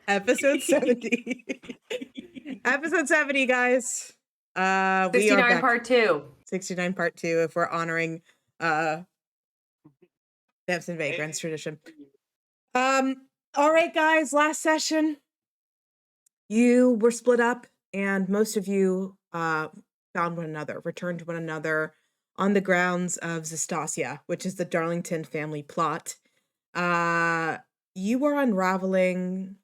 Episode 70. Episode 70, guys. We are 69 back. part 2. 69 part 2, if we're honoring Samson Vagrant's tradition. All right, guys, last session. You were split up, and most of you found one another, returned to one another on the grounds of Zastasia, which is the Darlington family plot. You were unraveling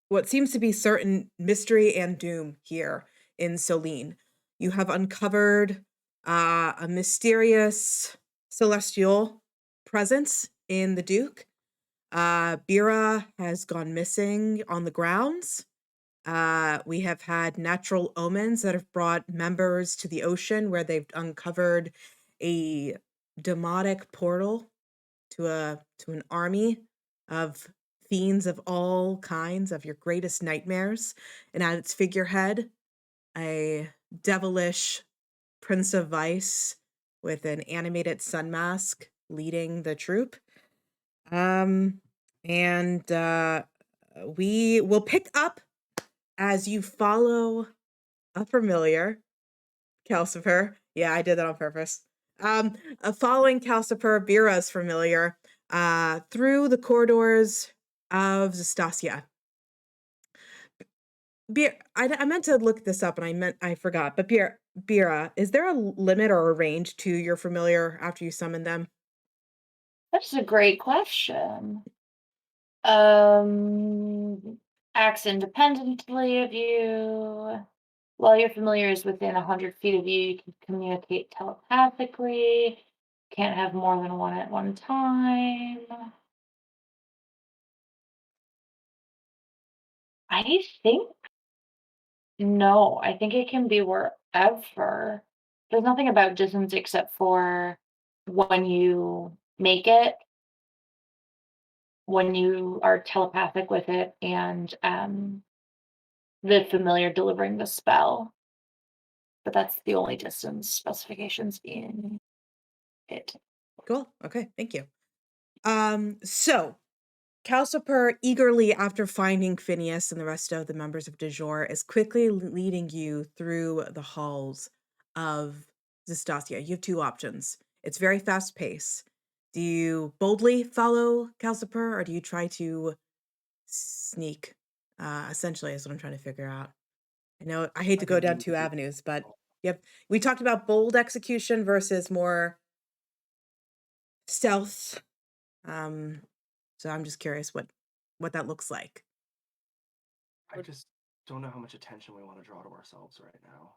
what seems to be certain mystery and doom here in Solene. You have uncovered a mysterious celestial presence in the Duke. Bira has gone missing on the grounds. We have had natural omens that have brought members to the ocean where they've uncovered a demonic portal to an army of fiends of all kinds, of your greatest nightmares, and at its figurehead, a devilish Prince of Vice with an animated sun mask leading the troop. We will pick up as you follow a familiar, Calcifer. Yeah, I did that on purpose. Following Calcifer, Bira's familiar, through the corridors of Zastasia. I meant to look this up and I forgot, but Bira, is there a limit or a range to your familiar after you summon them? That's a great question. Acts independently of you. While your familiar is within 100 feet of you, you can communicate telepathically. Can't have more than one at one time. I think no. I think it can be wherever. There's nothing about distance except for when you make it, when you are telepathic with it, and the familiar delivering the spell. But that's the only distance specifications in it. Cool. Okay, thank you. So Calcifer, eagerly after finding Phineas and the rest of the members of De Jure, is quickly leading you through the halls of Zastasia. You have two options. It's very fast paced. Do you boldly follow Calcifer, or do you try to sneak? Essentially, is what I'm trying to figure out. I know I hate to go down two avenues, but yep. We talked about bold execution versus more stealth. So I'm just curious what that looks like. I just don't know how much attention we want to draw to ourselves right now.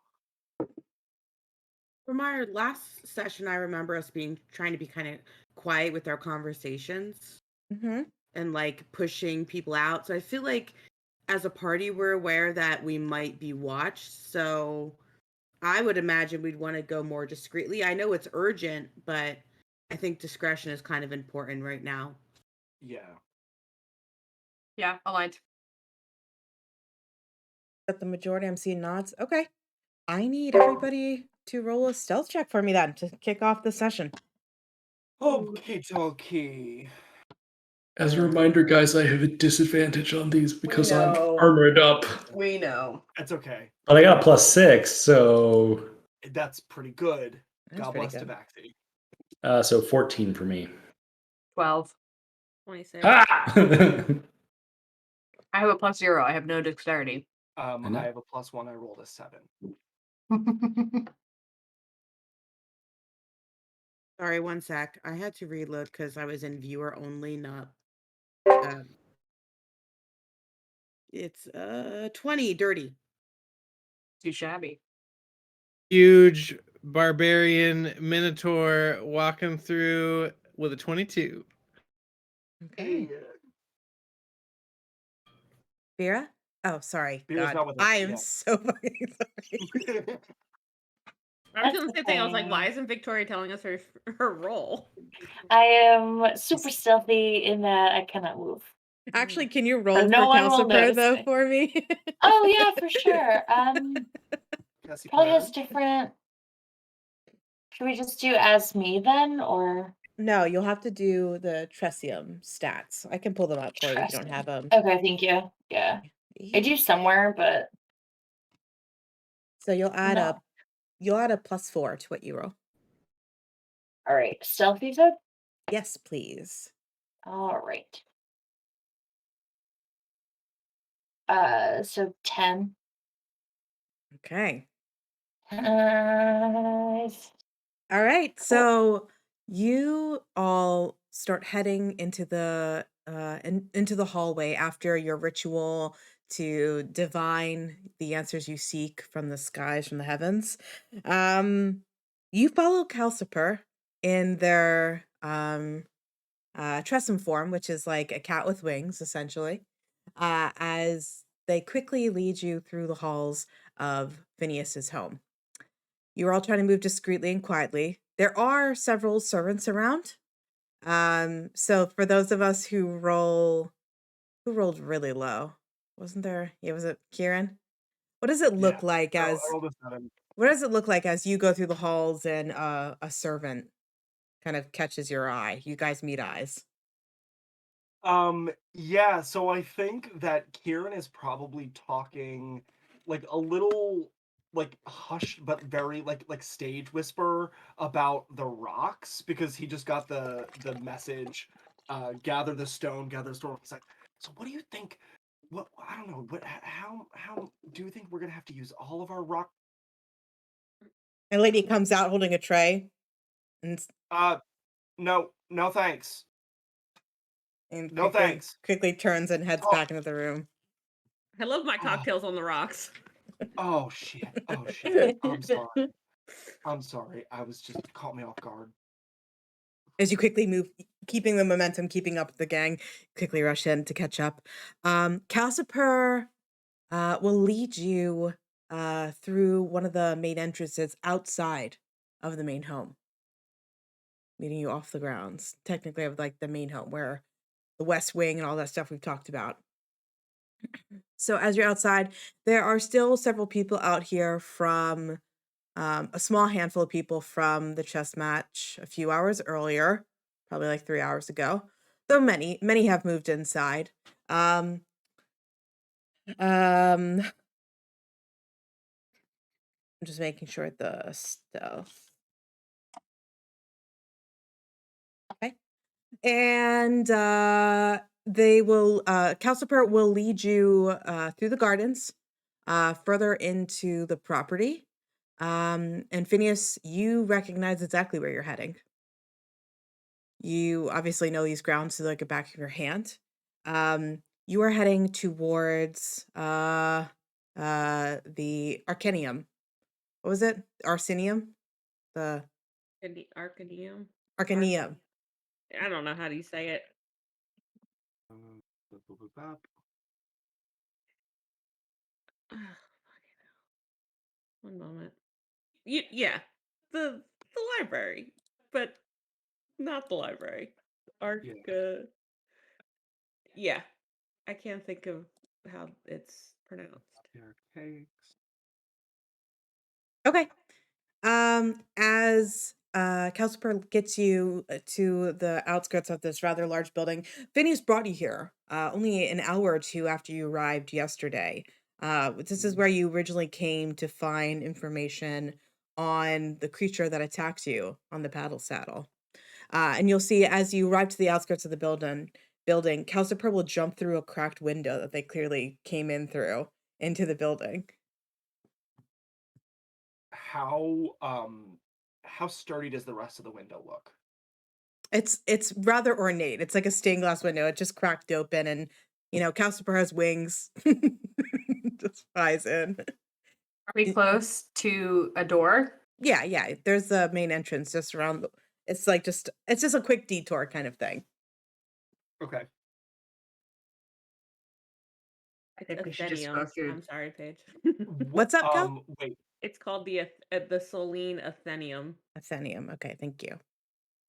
From our last session, I remember us trying to be kind of quiet with our conversations and like pushing people out. So I feel like as a party, we're aware that we might be watched. So I would imagine we'd want to go more discreetly. I know it's urgent, but I think discretion is kind of important right now. Yeah, aligned. But the majority, I'm seeing nods. Okay. I need everybody to roll a stealth check for me then to kick off the session. Okay. As a reminder, guys, I have a disadvantage on these because I'm armored up. We know. That's okay. But I got a +6, so... That's pretty good. That's God pretty bless good. Tabaxi. So 14 for me. 12. 26. Ah! I have a +0. I have no dexterity. I have a +1. I rolled a 7. Sorry, one sec. I had to reload because I was in viewer only, not. It's 20 dirty. Too shabby. Huge barbarian minotaur walking through with a 22. Okay. Vera? Oh, sorry. Vera's God. not with us, I am yeah. so fucking sorry. I was doing the same thing. I was like, why isn't Victoria telling us her role? I am super stealthy in that I cannot move. Actually, can you roll So for no one will Calcifer notice though me. for me? Oh yeah, for sure. Probably has different. Should we just do as me then, or? No, you'll have to do the Tresium stats. I can pull them up for you if you don't have them. Okay, thank you. Yeah. I do somewhere, but So you'll add no. up. You'll add a +4 to what you roll. All right. Stealth, you said? Yes, please. All right. So 10. Okay. Nice. All right. Cool. So you all start heading into the into the hallway after your ritual to divine the answers you seek from the skies, from the heavens. You follow Calciper in their Tressum form, which is like a cat with wings, essentially, as they quickly lead you through the halls of Phineas's home. You're all trying to move discreetly and quietly. There are several servants around. So for those of us who rolled really low, wasn't there? Yeah, was it Kieran? What does it look Yeah. like I as rolled a 7. what does it look like as you go through the halls and a servant kind of catches your eye? You guys meet eyes. Yeah, so I think that Kieran is probably talking like a little like hushed but very like stage whisper about the rocks because he just got the message, gather the stone, gather the stone. He's like, so what do you think? What I don't know. How do you think we're gonna have to use all of our rock? A lady comes out holding a tray and No thanks. and No quickly thanks. quickly turns and heads Oh, back into the room. I love my oh, cocktails on the rocks. oh shit. Oh shit. I'm sorry. I'm sorry. I was just caught me off guard. As you quickly move, keeping the momentum, keeping up with the gang, quickly rush in to catch up. Calciper will lead you through one of the main entrances outside of the main home, leading you off the grounds, technically of like the main home where the West Wing and all that stuff we've talked about. So as you're outside, there are still several people out here from a small handful of people from the chess match a few hours earlier, probably like 3 hours ago. Though many have moved inside. Um, I'm just making sure the stuff. Okay. And they will Calciper will lead you through the gardens, further into the property. And Phineas, you recognize exactly where you're heading. You obviously know these grounds to like the back of your hand. You are heading towards the Arcanium. What was it? Arsenium? The Arcadium. Arcanium. I don't know how do you say it. One moment. Yeah, the library, but not the library. Yeah, I can't think of how it's pronounced. Okay. As Calciper gets you to the outskirts of this rather large building, Phineas brought you here only an hour or two after you arrived yesterday. This is where you originally came to find information on the creature that attacked you on the paddle saddle. And you'll see as you arrive to the outskirts of the building, Calciper will jump through a cracked window that they clearly came in through into the building. How sturdy does the rest of the window look? It's rather ornate. It's like a stained glass window. It just cracked open and Calciper has wings. Just flies in. Are we close to a door? Yeah. There's the main entrance just around it's just a quick detour kind of thing. Okay. I think we should just go through. I'm sorry, Paige. What's up, Cal? Wait. It's called the Soline Athenium. Athenium. Okay, thank you.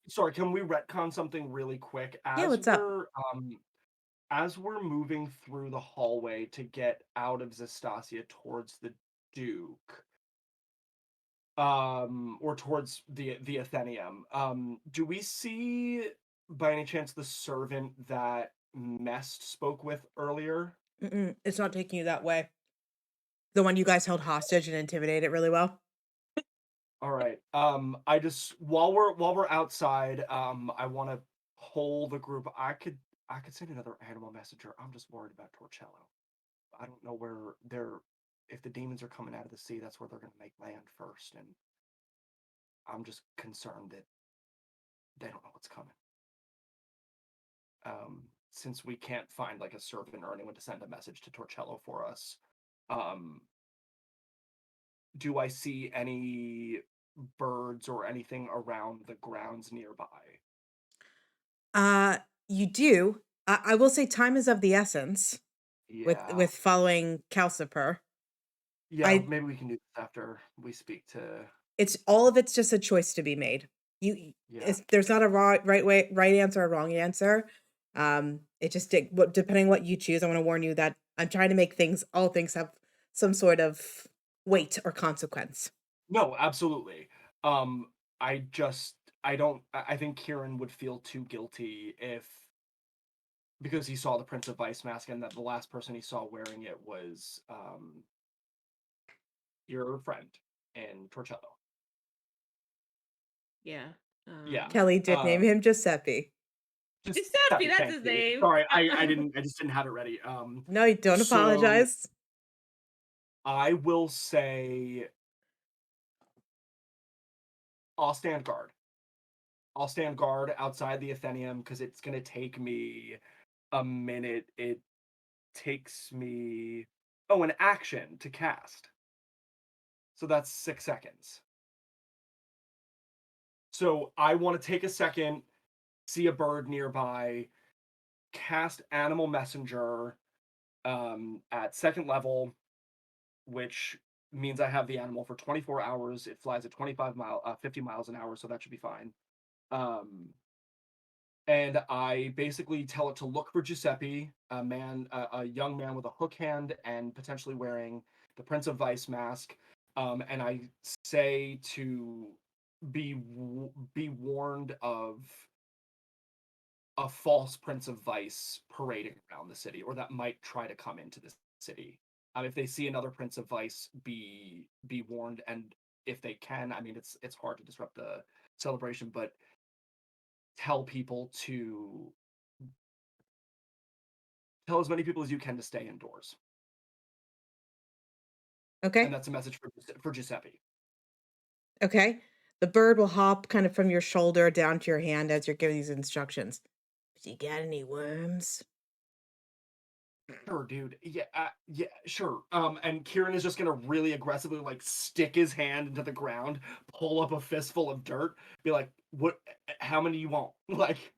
Sorry, can we retcon something really quick? Yeah, what's up? As we're moving through the hallway to get out of Zastasia towards the Duke, or towards the Athenium. Do we see by any chance the servant that Mest spoke with earlier? It's not taking you that way. The one you guys held hostage and intimidated really well. All right. I just while we're outside, I want to poll the group. I could send another animal messenger. I'm just worried about Torcello. I don't know where they're. If the demons are coming out of the sea, that's where they're going to make land first, and I'm just concerned that they don't know what's coming. Since we can't find like a servant or anyone to send a message to Torcello for us, do I see any birds or anything around the grounds nearby? You do. I will say time is of the essence Yeah. with following Calcifer. Yeah, maybe we can do this after we speak to. It's all of it's just a choice to be made. There's not a right answer or wrong answer. It just depending what you choose. I want to warn you that I'm trying to make all things have some sort of weight or consequence. No, absolutely. I think Kieran would feel too guilty because he saw the Prince of Vice mask and that the last person he saw wearing it was your friend in Torcello. Yeah. Yeah. Kelly did name him Giuseppe. Giuseppe, that's his name. Sorry, I just didn't have it ready. No, you don't apologize. I will say I'll stand guard. I'll stand guard outside the Athenium because it's going to take me a minute. It takes me an action to cast. So that's 6 seconds. So I want to take a second, see a bird nearby, cast Animal Messenger at 2nd level, which means I have the animal for 24 hours. It flies at 50 miles an hour, so that should be fine. And I basically tell it to look for Giuseppe, a young man with a hook hand and potentially wearing the Prince of Vice mask. And I say to be warned of a false Prince of Vice parading around the city, or that might try to come into the city. If they see another Prince of Vice, be warned, and if they can, I mean, it's hard to disrupt the celebration, but tell as many people as you can to stay indoors. Okay. And that's a message for Giuseppe. Okay. The bird will hop kind of from your shoulder down to your hand as you're giving these instructions. Do you got any worms? Sure, dude. Yeah, sure. And Kieran is just gonna really aggressively like stick his hand into the ground, pull up a fistful of dirt, be like, "What? How many you want?" Like,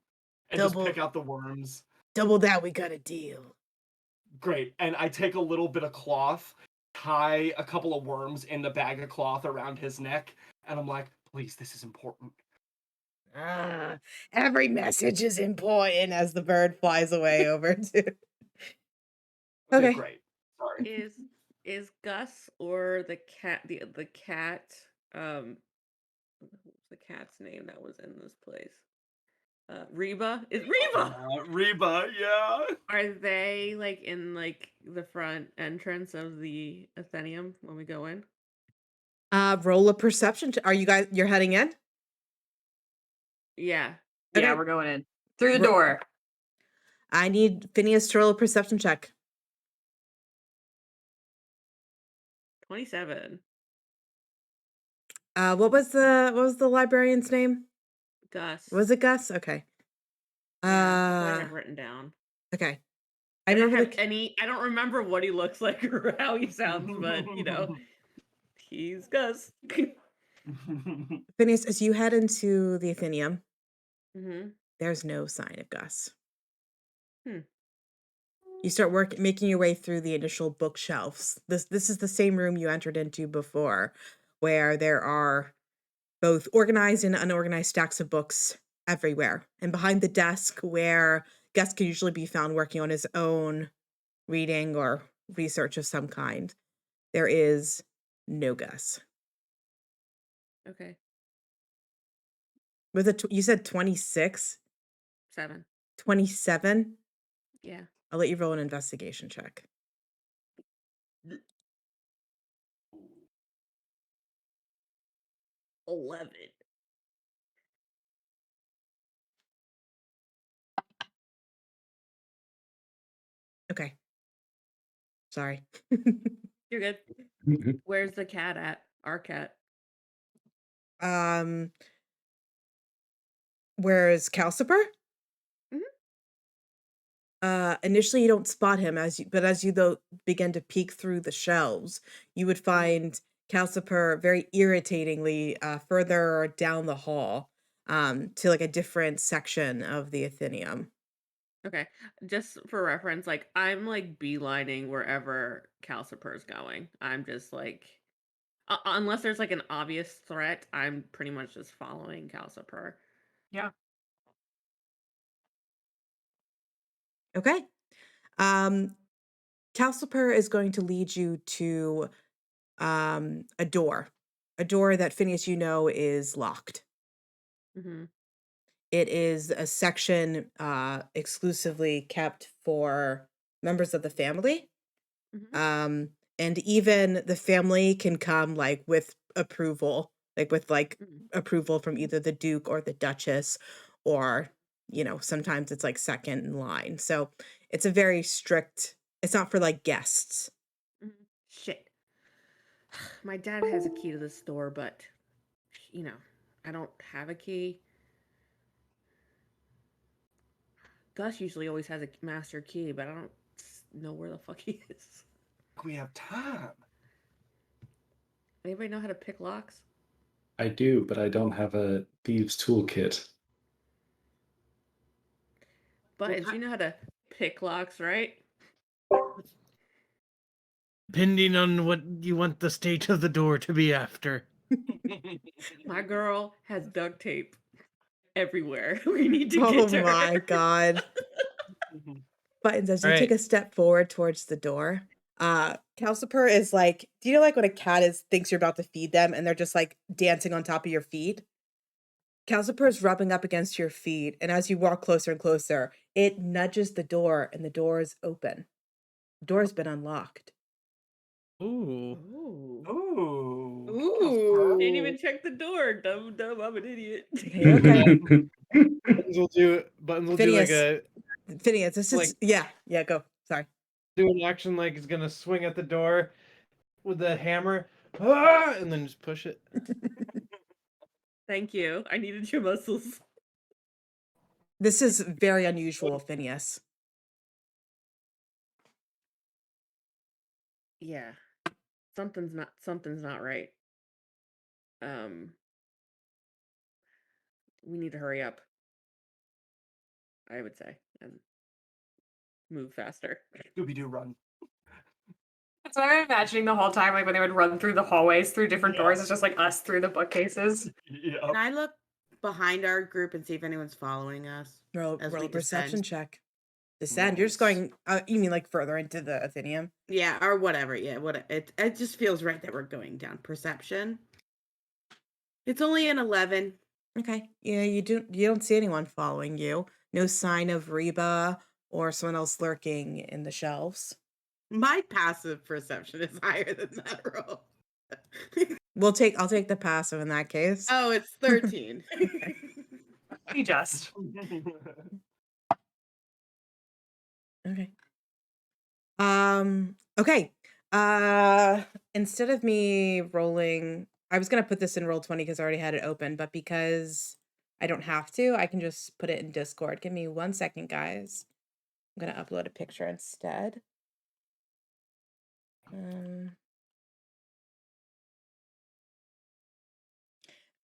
and just pick out the worms. Double that, we got a deal. Great. And I take a little bit of cloth, tie a couple of worms in the bag of cloth around his neck, and I'm like, "Please, this is important." Every message is important as the bird flies away over to. Okay, great. Sorry. Is Gus or the cat the cat what's the cat's name that was in this place? Reba? Is Reba? Reba, yeah. Are they like in like the front entrance of the Athenium when we go in? Roll a perception. You're heading in? Yeah. Yeah, Okay. we're going in through the door. I need Phineas to roll a perception check. 27. What was the librarian's name? Gus. Was it Gus? Okay. Yeah, that's what I have written down. Okay. I don't remember what he looks like or how he sounds, but he's Gus. Phineas, as you head into the Athenium, Mm-hmm. there's no sign of Gus. Hmm. You start making your way through the initial bookshelves. This is the same room you entered into before, where there are both organized and unorganized stacks of books everywhere. And behind the desk where Gus can usually be found working on his own reading or research of some kind, there is no Gus. Okay. With you said 26? 7. 27? Yeah. I'll let you roll an investigation check. 11. Okay. Sorry. You're good. Where's the cat at? Our cat. Where's Calciper? Initially you don't spot him as you though begin to peek through the shelves, you would find Calciper very irritatingly further down the hall to like a different section of the Athenaeum. Okay. Just for reference, like I'm like beelining wherever Calciper's going. I'm just like unless there's like an obvious threat, I'm pretty much just following Calciper. Yeah. Okay. Calciper is going to lead you to a door that Phineas is locked. Mm-hmm. It is a section exclusively kept for members of the family. Mm-hmm. And even the family can come like with approval, approval from either the Duke or the Duchess, or, sometimes it's like second in line. So it's a very strict, it's not for like guests. Mm-hmm. Shit. My dad has a key to this door, but I don't have a key. Gus usually always has a master key, but I don't know where the fuck he is. We have time. Anybody know how to pick locks? I do, but I don't have a thieves toolkit. But you know how to pick locks, right? Depending on what you want the state of the door to be after. My girl has duct tape everywhere. We need to get to Oh my her. God. Buttons, as you All take right. a step forward towards the door, Calciper is like, do you know like when a cat thinks you're about to feed them and they're just like dancing on top of your feet? Calciper is rubbing up against your feet, and as you walk closer and closer, it nudges the door and the door is open. The door has been unlocked. Ooh. Ooh. Ooh. Didn't even check the door. Dumb, I'm an idiot. Okay. Buttons will do like Phineas, this is yeah, go. Sorry. do an action like he's gonna swing at the door with the hammer, and then just push it. Thank you. I needed your muscles. This is very unusual, Phineas. Yeah. Something's not right. We need to hurry up, I would say, and move faster. Scooby-Doo run. That's what I'm imagining the whole time, like when they would run through the hallways through different doors. It's just like us through the bookcases. Yeah. Can I look behind our group and see if anyone's following us? Roll as a we perception descend? check. Descend. You're just going. You mean like further into the Athenaeum? Yeah, or whatever. Yeah, it just feels right that we're going down. Perception. It's only an 11. Okay. Yeah, you don't see anyone following you. No sign of Reba or someone else lurking in the shelves. My passive perception is higher than that roll. I'll take the passive in that case. Oh, it's 13. We just. Okay. Okay. Instead of me rolling, I was gonna put this in Roll20 because I already had it open, but because I don't have to, I can just put it in Discord. Give me 1 second, guys. I'm gonna upload a picture instead.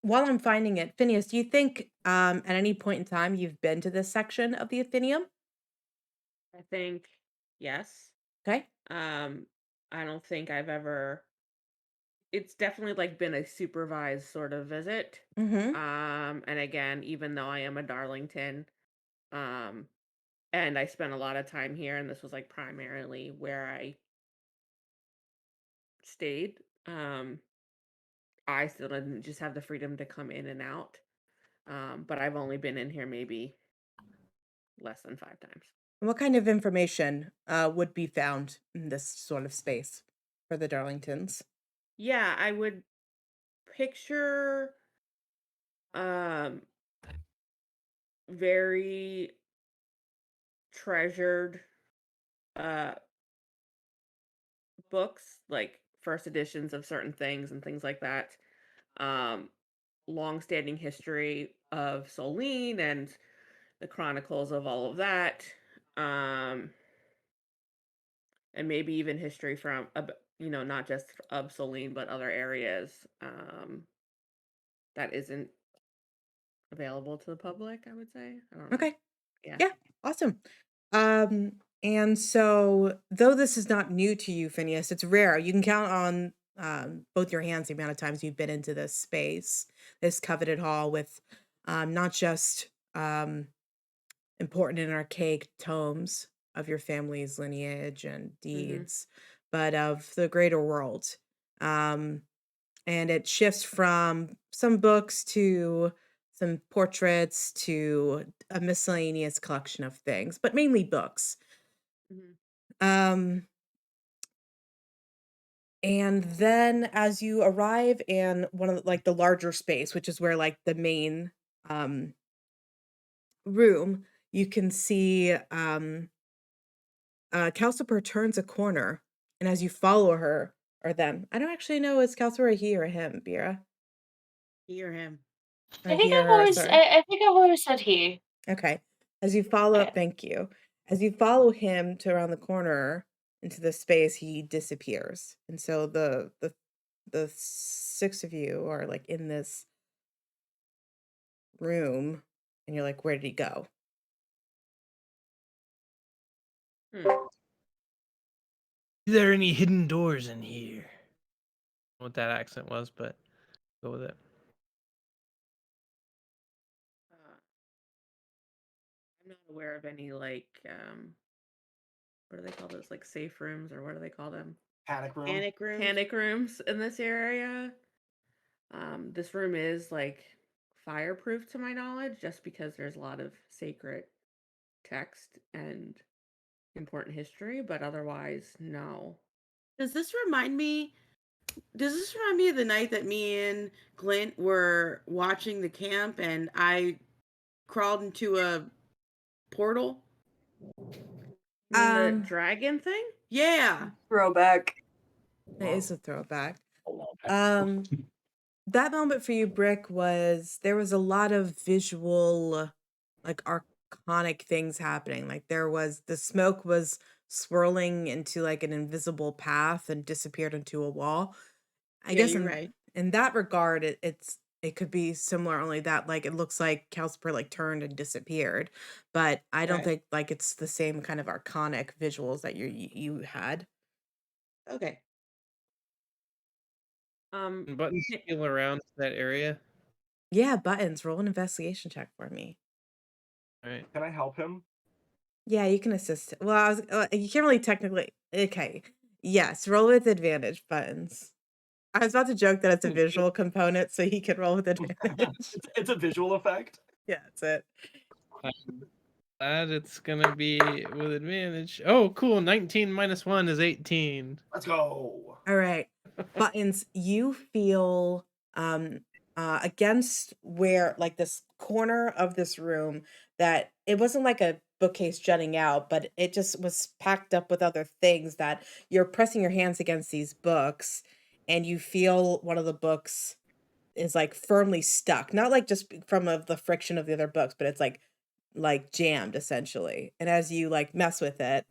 While I'm finding it, Phineas, do you think at any point in time you've been to this section of the Athenaeum? I think yes. Okay. I don't think I've ever. It's definitely like been a supervised sort of visit. Mm-hmm. And again, even though I am a Darlington, and I spent a lot of time here, and this was like primarily where I stayed. I still didn't just have the freedom to come in and out. But I've only been in here maybe less than 5 times. What kind of information would be found in this sort of space for the Darlingtons? Yeah, I would picture um very treasured uh books, like first editions of certain things and things like that. Um Long-standing history of Solene and the chronicles of all of that. Um and maybe even history from not just of Solene but other areas that isn't available to the public, I would say. I don't know. Okay. Yeah. Yeah, awesome. And so though this is not new to you, Phineas, it's rare. You can count on both your hands the amount of times you've been into this space, this coveted hall with not just important and archaic tomes of your family's lineage and Mhm. deeds, but of the greater world. Um, and it shifts from some books to some portraits to a miscellaneous collection of things, but mainly books. Mhm. Um, and then as you arrive in one of the larger space, which is where like the main um room, you can see Calciper turns a corner, and as you follow her or them, I don't actually know, is Calciper a he or a him, Bira? Hear him. A he or her, sorry. I think I've always said he. Okay. As you follow Yeah. thank you. As you follow him to around the corner into the space, he disappears. And so the 6 of you are like in this room and you're like, where did he go? Hmm. Is there any hidden doors in here? What that accent was, but go with it. Uh, I'm not aware of any like what do they call those, like safe rooms, or what do they call them? Panic room. Panic rooms. Panic rooms in this area. This room is like fireproof to my knowledge, just because there's a lot of sacred text and important history, but otherwise, no. Does this remind me? Does this remind me of the night that me and Clint were watching the camp and I crawled into a portal? You mean the Um, dragon thing? Yeah. Throwback. it is a throwback. Hold Um, that moment for you, Brick, there was a lot of visual, like archonic things happening. Like the smoke was swirling into like an invisible path and disappeared into a wall. I Yeah, guess you're right. in that regard, it could be similar, only that like it looks like Calciper like turned and disappeared, but I don't Right. think like it's the same kind of archonic visuals that you had. Okay. And buttons Yeah, feel around that area. Yeah, buttons. Roll an investigation check for me. All right. Can I help him? Yeah, you can assist. Well, you can't really technically. Okay, yes, roll with advantage buttons. I was about to joke that it's a visual component, so he can roll with advantage. It's a visual effect. Yeah, that's it. Glad it's gonna be with advantage. Oh, cool. 19 minus 1 is 18. Let's go. All right. Buttons, you feel against where like this corner of this room that it wasn't like a bookcase jutting out, but it just was packed up with other things that you're pressing your hands against these books and you feel one of the books is like firmly stuck. Not like just from the friction of the other books, but it's like jammed essentially. And as you like mess with it,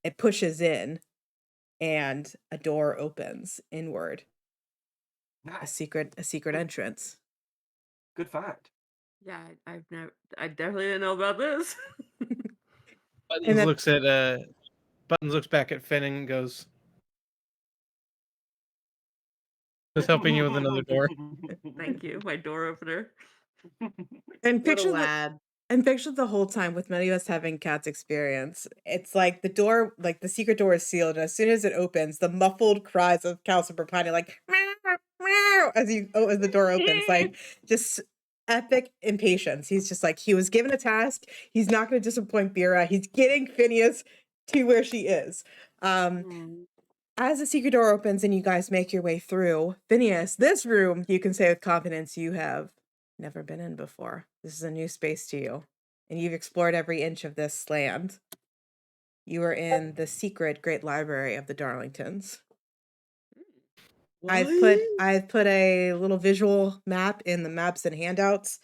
it pushes in and a door opens inward. A Nice. secret entrance. Good find. yeah, I definitely didn't know about this. Buttons And then looks at Buttons looks back at Finn and goes, "Just helping you with another door." Thank you, my door opener. and What a picture the lad. and picture the whole time with many of us having cats experience. It's like the door, like the secret door is sealed, and as soon as it opens, the muffled cries of Calcifer Piney like meow as the door opens, like just epic impatience. He's just like he was given a task. He's not going to disappoint Bira. He's getting Phineas to where she is. As the secret door opens and you guys make your way through, Phineas, this room you can say with confidence you have never been in before. This is a new space to you, and you've explored every inch of this land. You are in the secret Great Library of the Darlingtons. I've put a little visual map in the maps and handouts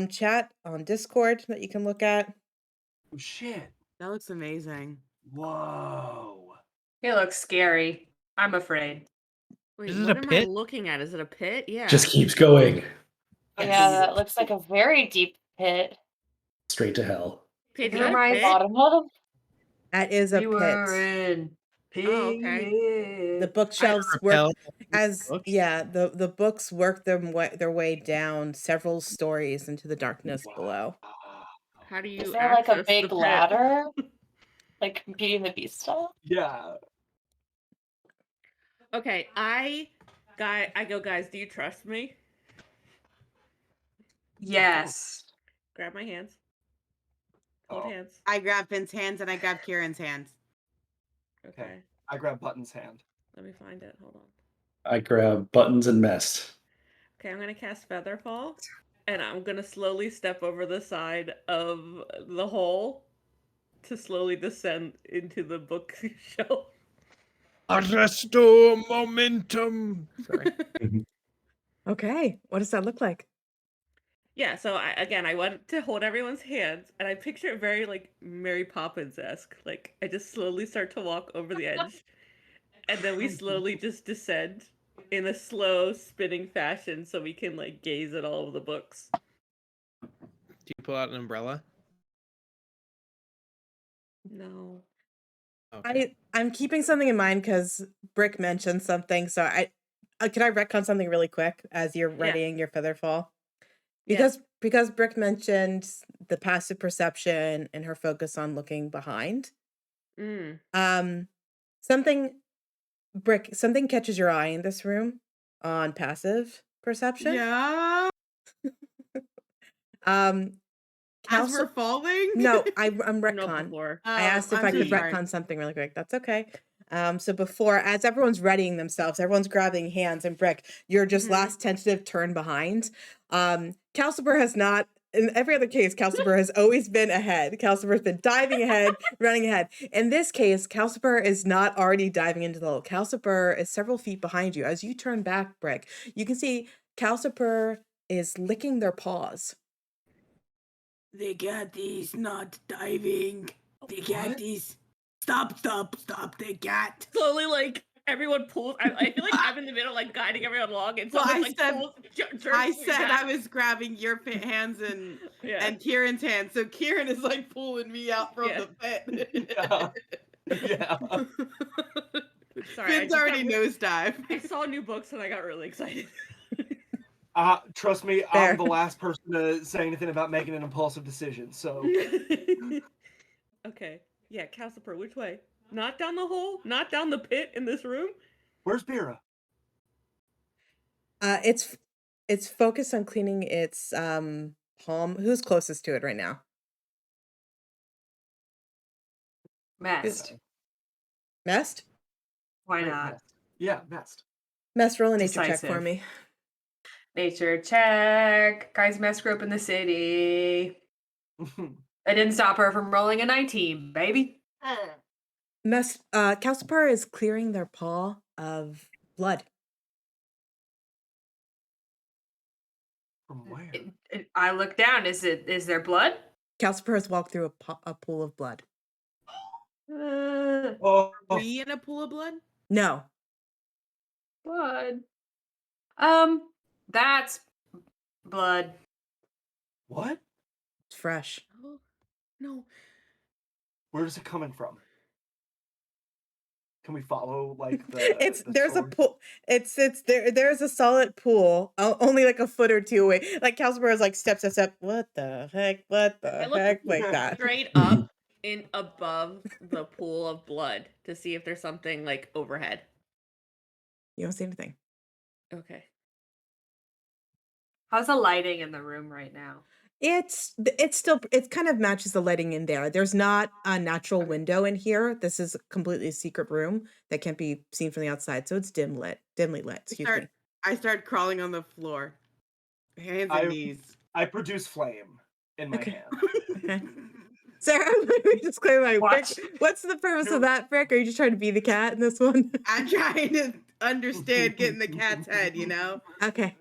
chat on Discord that you can look at. Oh shit. That looks amazing. Whoa. It looks scary. I'm afraid. Wait, Is it what a am I pit? looking at? Is it a pit? Yeah. Just keeps going Yeah, that looks like a very deep pit. straight to hell. Pit, It is that a reminds- pit? Bottom of That is a We were pit. in Oh, okay. pit. The bookshelves work Repel as books. the books work their way down several stories into the darkness below. How do you Is there like a access the big pit? ladder? Like Beauty and the Beast style? Yeah. Okay, guys, do you trust me? Yes. Grab my hands. Hold Oh. hands. I grab Finn's hands and I grab Kieran's hands. Okay. I grab Button's hand. Let me find it. Hold on. I grab Buttons and Mest. Okay, I'm gonna cast Featherfall, and I'm gonna slowly step over the side of the hole to slowly descend into the bookshelf. Arresto momentum. Sorry. Okay, what does that look like? Yeah, so I went to hold everyone's hands, and I picture it very like Mary Poppins-esque. Like I just slowly start to walk over the edge, and then we slowly just descend in a slow spinning fashion, so we can like gaze at all of the books. Do you pull out an umbrella? No. Okay. I'm keeping something in mind because Brick mentioned something. So can I retcon something really quick as you're readying your Featherfall? Because Brick mentioned the passive perception and her focus on looking behind. Something catches your eye in this room on passive perception. Yeah. As we're falling? No, I'm No, retcon. before. I asked if I could retcon something really quick. That's okay. So before, as everyone's readying themselves, everyone's grabbing hands, and Brick, you're just last tentative turn behind. Calcifer has not, in every other case, Calcifer has always been ahead. Calcifer's been diving ahead, running ahead. In this case, Calcifer is not already diving into the hole. Calcifer is several feet behind you. As you turn back, Brick, you can see Calcifer is licking their paws. The cat is not diving. The cat is. Stop, the cat. Slowly, like, everyone pulls. I feel like I'm in the middle, like, guiding everyone along, and Well, someone, I like, said- pulls, jerks I me said back. I was grabbing your hands and Yeah. Kieran's hands. So Kieran is like pulling me out from Yeah. the pit. Yeah. Sorry, Finn's already nosedive. I saw new books and I got really excited. Trust me, Fair. I'm the last person to say anything about making an impulsive decision, so Okay. Yeah, Calcifer, which way? Not down the hole? Not down the pit in this room? where's Bira? It's focused on cleaning its palm. Who's closest to it right now? Mest. Mest? Why Wait, not? Mest. Yeah, Mest. Mest, roll a nature check for Decisive. me. Nature check. Guys, Mest grew up in the city. I didn't stop her from rolling a 19, baby. Mest, Calcifer is clearing their paw of blood. From where? I look down. Is there blood? Calcifer has walked through a pool of blood. Oh, Were you in a pool of blood? No. Blood. That's blood. what? It's fresh. Oh, no. Where is it coming from? Can we follow like the? There's a story? pool. There's a solid pool, only like a foot or two away. Like Calcifer is like step. What the heck? What I the look heck? Like that. straight up in above the pool of blood to see if there's something like overhead. You don't see anything. Okay. How's the lighting in the room right now? It's still it kind of matches the lighting in there. There's not a natural Okay. window in here. This is a completely secret room that can't be seen from the outside, so it's dimly lit, excuse me. I start crawling on the floor, hands and knees. I produce flame in my Okay. hand. Okay. Sarah, let me just clear my What? Frick, what's the purpose No. of that, Frick? Are you just trying to be the cat in this one? I'm trying to understand getting the cat's head, you know? Okay.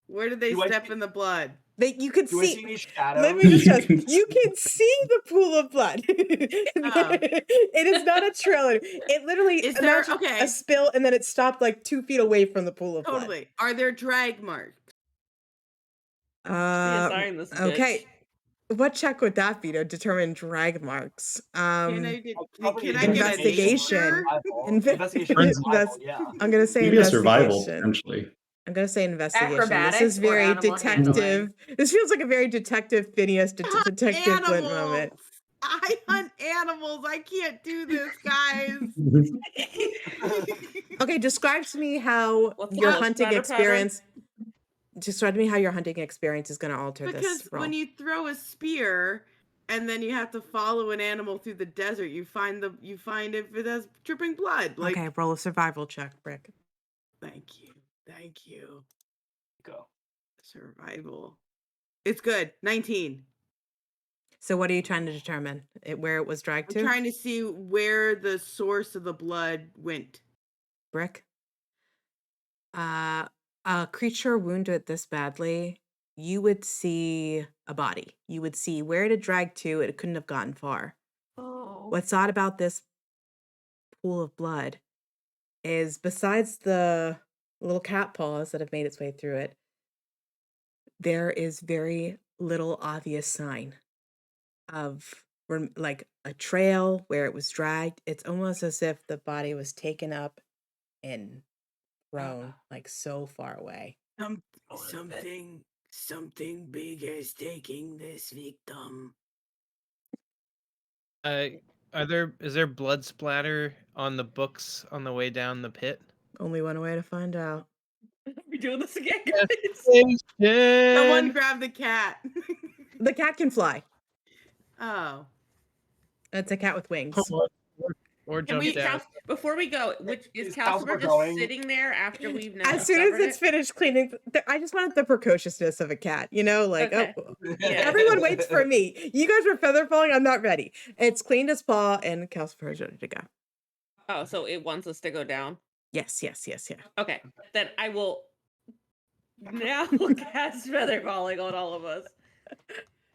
Where did they Do I step see- in the blood? You could Do I see. see any shadows? Let me just You stress. can You can see the pool of blood. Oh. It is not a trail. It literally Is there imagine okay? a spill and then it stopped like 2 feet away from the pool of blood. Totally. Are there drag marks? CSI in this Okay. What check would that be to determine drag marks? Can I Probably get a investigation. nature? Investigation. Invest- Survival, yeah. I'm gonna say maybe a survival investigation. potentially. I'm gonna say investigation. This Acrobatics is or very animal handling? detective. This feels like a very detective Phineas Hunt detective Flint moment. animals. I hunt animals. I can't do this, guys. Okay, describe to me how What's your the hunting splatter pattern? experience. Describe to me how your hunting experience is going to alter Because this roll. when you throw a spear and then you have to follow an animal through the desert, you find if it has dripping blood. Like, Okay, roll a survival check, Brick. thank you. Go. Survival. It's good. 19. So what are you trying to determine? Where it was dragged I'm to? trying to see where the source of the blood went. Brick. A creature wounded this badly, you would see a body. You would see where it had dragged to. It couldn't have gotten far. Oh. What's odd about this pool of blood is besides the little cat paws that have made its way through it, there is very little obvious sign of like a trail where it was dragged. It's almost as if the body was taken up and thrown like so far away. Something big is taking this victim. Is there blood splatter on the books on the way down the pit? Only one way to find out. We doing this again, guys? Someone grab the cat. The cat can fly. Oh. It's a cat with wings. Or Can jump we, down. before we go, which is Is Calcifer Calcifer just going? sitting there after we've now As soon as discovered it's it? finished cleaning, I just wanted the precociousness of a cat, like, Okay. oh, Yeah. everyone waits for me. You guys were feather falling. I'm not ready. It's cleaned its paw and Calcifer is ready to go. Oh, so it wants us to go down. Yes. Yeah. Okay, then I will now cast feather falling on all of us.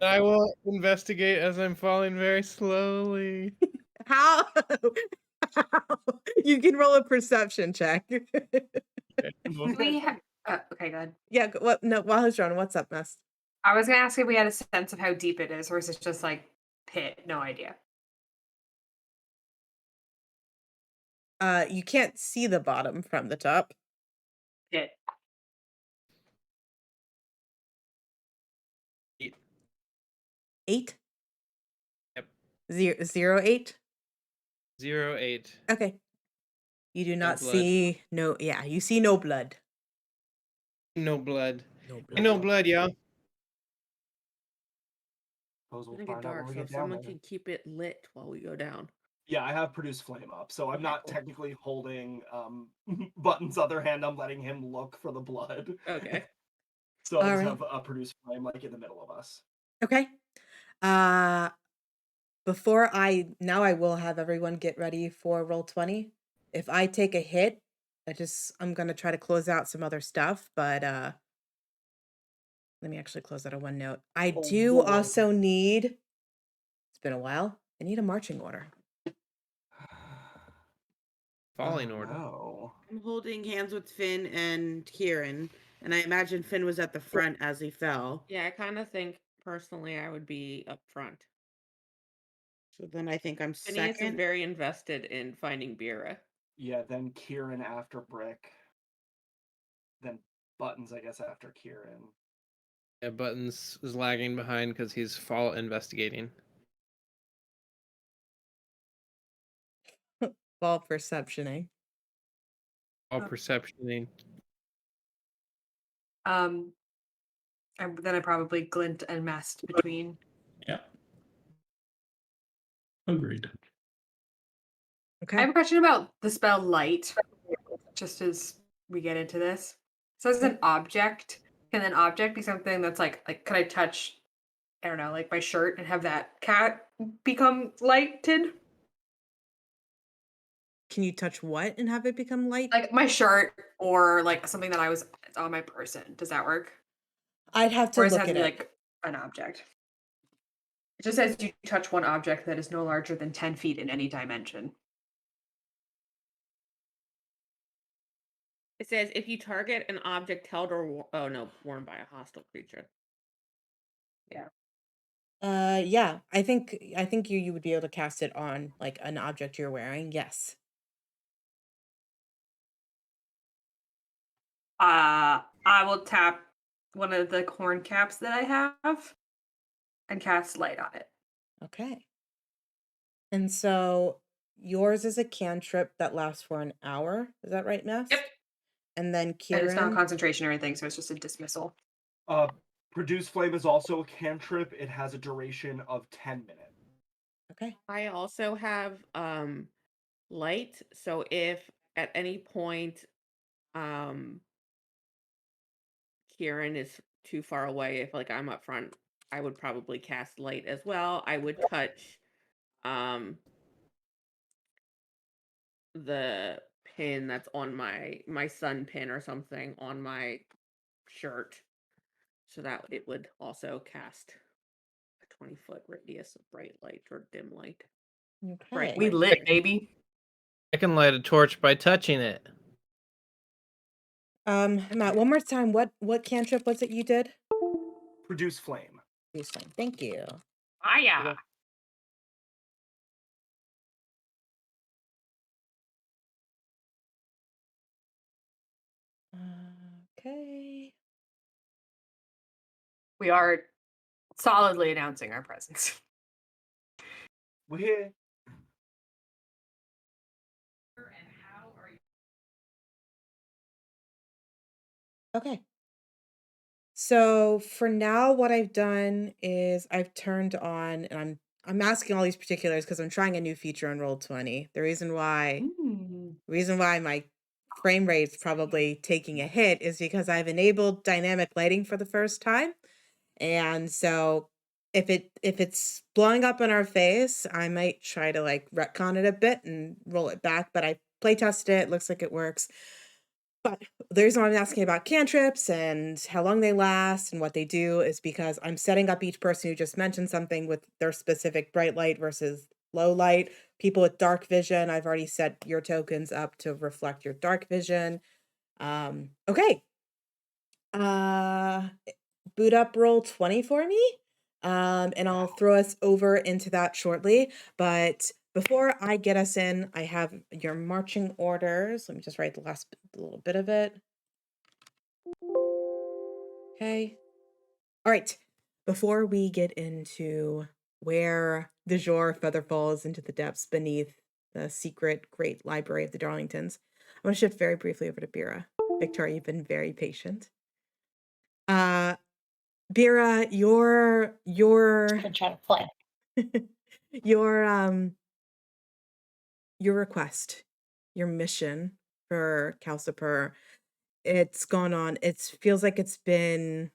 I will investigate as I'm falling very slowly. How? You can roll a perception check. Do we okay, good. Yeah. What? No. While he's drawing, what's up, Mess? I was gonna ask if we had a sense of how deep it is, or is it just like pit? No idea. You can't see the bottom from the top. Pit. 8? Yep. 0, 8? 08. Okay. You do not blood. see you see no blood. No blood. No Ain't no blood, y'all. Suppose we'll It's gonna get find out when dark, we so get if down someone there. can keep it lit while we go down. Yeah, I have produced flame up, so I'm Okay, not cool. technically holding Button's other hand. I'm letting him look for the blood. Okay. So I just Alright. have a produced flame like in the middle of us. Okay. Before I will have everyone get ready for roll 20. If I take a hit, I'm gonna try to close out some other stuff, but let me actually close out a one note. I Oh, do boy. also need, it's been a while, I need a marching order. Falling order. No. I'm holding hands with Finn and Kieran, and I imagine Finn was at the front as he fell. Yeah, I kind of think personally I would be up front. So then I think I'm Phineas is second. very invested in finding Bira. Yeah, then Kieran after Brick. Then Buttons, I guess, after Kieran. Yeah, Buttons is lagging behind because he's fall investigating. Ball perceptioning. All perceptioning. Then I probably glint and mist between. Yeah. Agreed. I have a question about the spell light, just as we get into this. It says an object. Can an object be something that's like could I touch, I don't know, like my shirt and have that cat become lighted? Can you touch what and have it become light? Like my shirt or like something that it's on my person. Does that work? I'd have to Or does it look have to at be it. like an object? It just says you touch one object that is no larger than 10 feet in any dimension. It says if you target an object held or worn by a hostile creature. Yeah. Yeah. I think you would be able to cast it on like an object you're wearing. Yes. I will tap one of the horn caps that I have and cast light on it. Okay. And so yours is a cantrip that lasts for an hour. Is that right, Mess? Yep. And then And it's not Kieran. concentration or anything, so it's just a dismissal. Produce flame is also a cantrip. It has a duration of 10 minutes. Okay. I also have light, so if at any point Kieran is too far away, if like I'm up front, I would probably cast light as well. I would touch the pin that's on my sun pin or something on my shirt, so that it would also cast a 20-foot radius of bright light or dim light. Okay. We lit, baby. I can light a torch by touching it. Matt, one more time. What cantrip was it you did? Produce flame. Produce flame. Thank you. Yeah. Okay. We are solidly announcing our presence. We're here. Okay. So for now, what I've done is I've turned on, and I'm asking all these particulars because I'm trying a new feature on Roll20. The reason why my frame rate's probably taking a hit is because I've enabled dynamic lighting for the first time. And so if it's blowing up in our face, I might try to like retcon it a bit and roll it back, but I play tested it, looks like it works. But the reason why I'm asking about cantrips and how long they last and what they do is because I'm setting up each person who just mentioned something with their specific bright light versus low light. People with dark vision, I've already set your tokens up to reflect your dark vision. Okay. Boot up Roll20 for me. And I'll throw us over into that shortly. But before I get us in, I have your marching orders. Let me just write the last little bit of it. Okay. All right. Before we get into where the Jor feather falls into the depths beneath the secret great library of the Darlingtons, I want to shift very briefly over to Bira. Victoria, you've been very patient. Bira, your I'm trying to play. your request, your mission for Calciper, it's gone on. It feels like it's been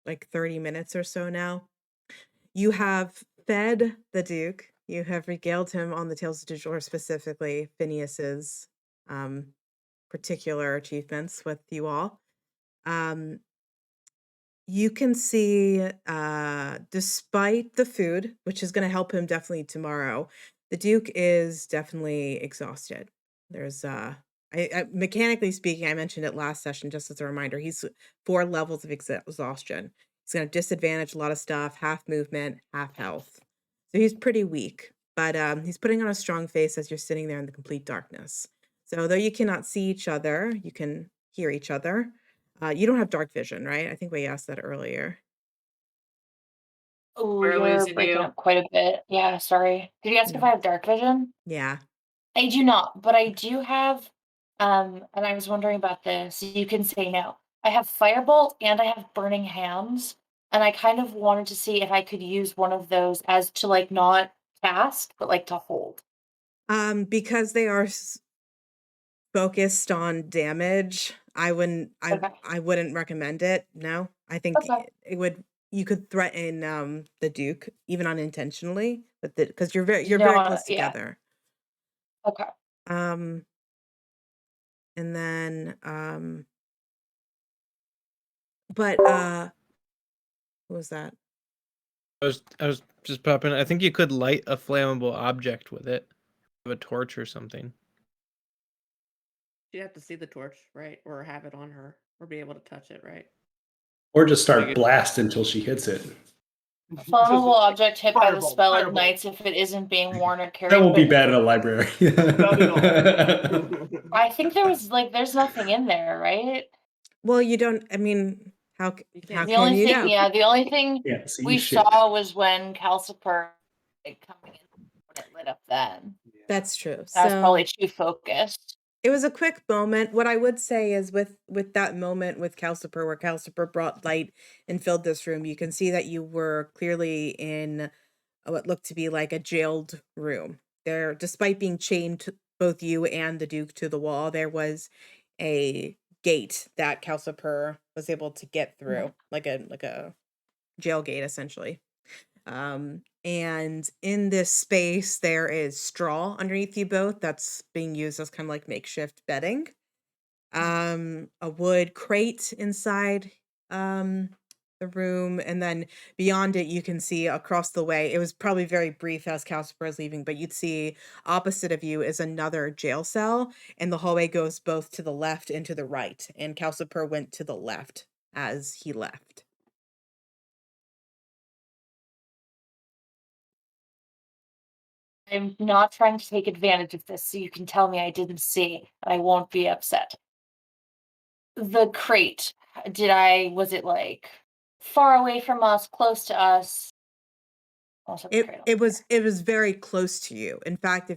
like 30 minutes or so now. You have fed the Duke. You have regaled him on the Tales of du Jour, specifically Phineas's particular achievements with you all. You can see, despite the food, which is going to help him definitely tomorrow, the Duke is definitely exhausted. There's, mechanically speaking, I mentioned it last session, just as a reminder, he's 4 levels of exhaustion. He's going to disadvantage a lot of stuff, half movement, half health. So he's pretty weak, but he's putting on a strong face as you're sitting there in the complete darkness. So though you cannot see each other, you can hear each other. You don't have dark vision, right? I think we asked that earlier. Oh, We're you're losing breaking you. up quite a bit. Yeah, sorry. Did you ask if I have dark vision? Yeah. I do not, but I do have, and I was wondering about this. You can say no. I have Firebolt and I have Burning Hands, and I kind of wanted to see if I could use one of those as to, like, not cast, but, like, to hold. Because they are focused on damage, Okay. I wouldn't recommend it. No. I think Okay. it would you could threaten the Duke even unintentionally with it because You you're don't very wanna close yeah. together. Okay. Um and then but what was that? I was just popping. I think you could light a flammable object with it, a torch or something. You have to see the torch, right? Or have it on her, or be able to touch it, right? Or just Like start it- blast until she hits it. A flammable object hit by the Firebolt, spell firebolt. ignites if it isn't being worn or carried. That won't be but bad in a library. That'll be all. I think there's nothing in there, right? Well, you don't I mean, how You how can't The can only you thing, know? yeah, the only thing Yeah, see we shit. saw was when Calcifer like, coming in when it lit up then. That's true. That was So probably too focused. it was a quick moment. What I would say is with that moment with Calcifer, where Calcifer brought light and filled this room, you can see that you were clearly in what looked to be like a jailed room. There, despite being chained, both you and the Duke to the wall, there was a gate that Calcifer was able to get through, like a jail gate, essentially. And in this space, there is straw underneath you both that's being used as kind of like makeshift bedding. A wood crate inside the room, and then beyond it, you can see across the way. It was probably very brief as Calcifer is leaving, but you'd see opposite of you is another jail cell, and the hallway goes both to the left and to the right. And Calcifer went to the left as he left. I'm not trying to take advantage of this, so you can tell me I didn't see, and I won't be upset. The crate, was it like far away from us, close to us? Also the crate. It was very close to you. In fact, Okay.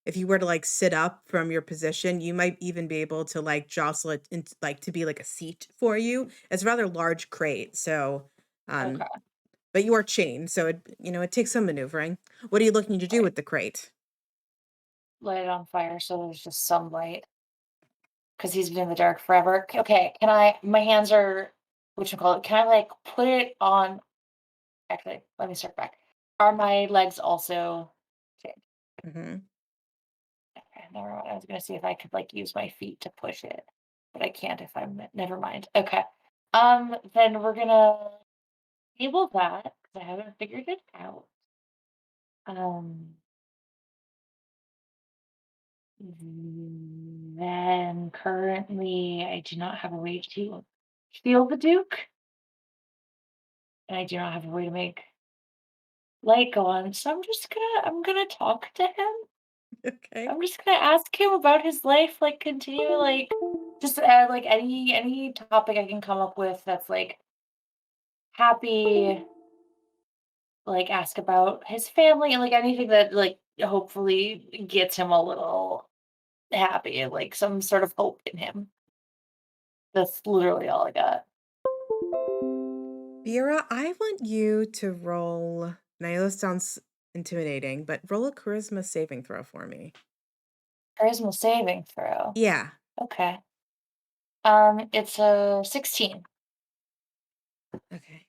if you were to like sit up from your position, you might even be able to like jostle it into like to be like a seat for you. It's a rather large crate, so Okay. but you are chained, so it takes some maneuvering. What are you looking to do Right. with the crate? Light it on fire so there's just some light. Because he's been in the dark forever. Okay, can I? My hands are, what you call it? Can I like put it on? Actually, let me start back. Are my legs also chained? Hmm. Okay, never mind. I was gonna see if I could like use my feet to push it, but I can't if I'm. Never mind. Okay. Then we're gonna table that because I haven't figured it out. Um. Then currently, I do not have a way to heal the Duke, and I do not have a way to make light go on. So I'm gonna talk to him. Okay. I'm just gonna ask him about his life, like continue like just like any topic I can come up with that's like happy, like ask about his family and like anything that like hopefully gets him a little happy and like some sort of hope in him. That's literally all I got. Vera, I want you to roll, and I know this sounds intimidating, but roll a charisma saving throw for me. Charisma saving throw. Yeah. Okay. It's a 16. Okay.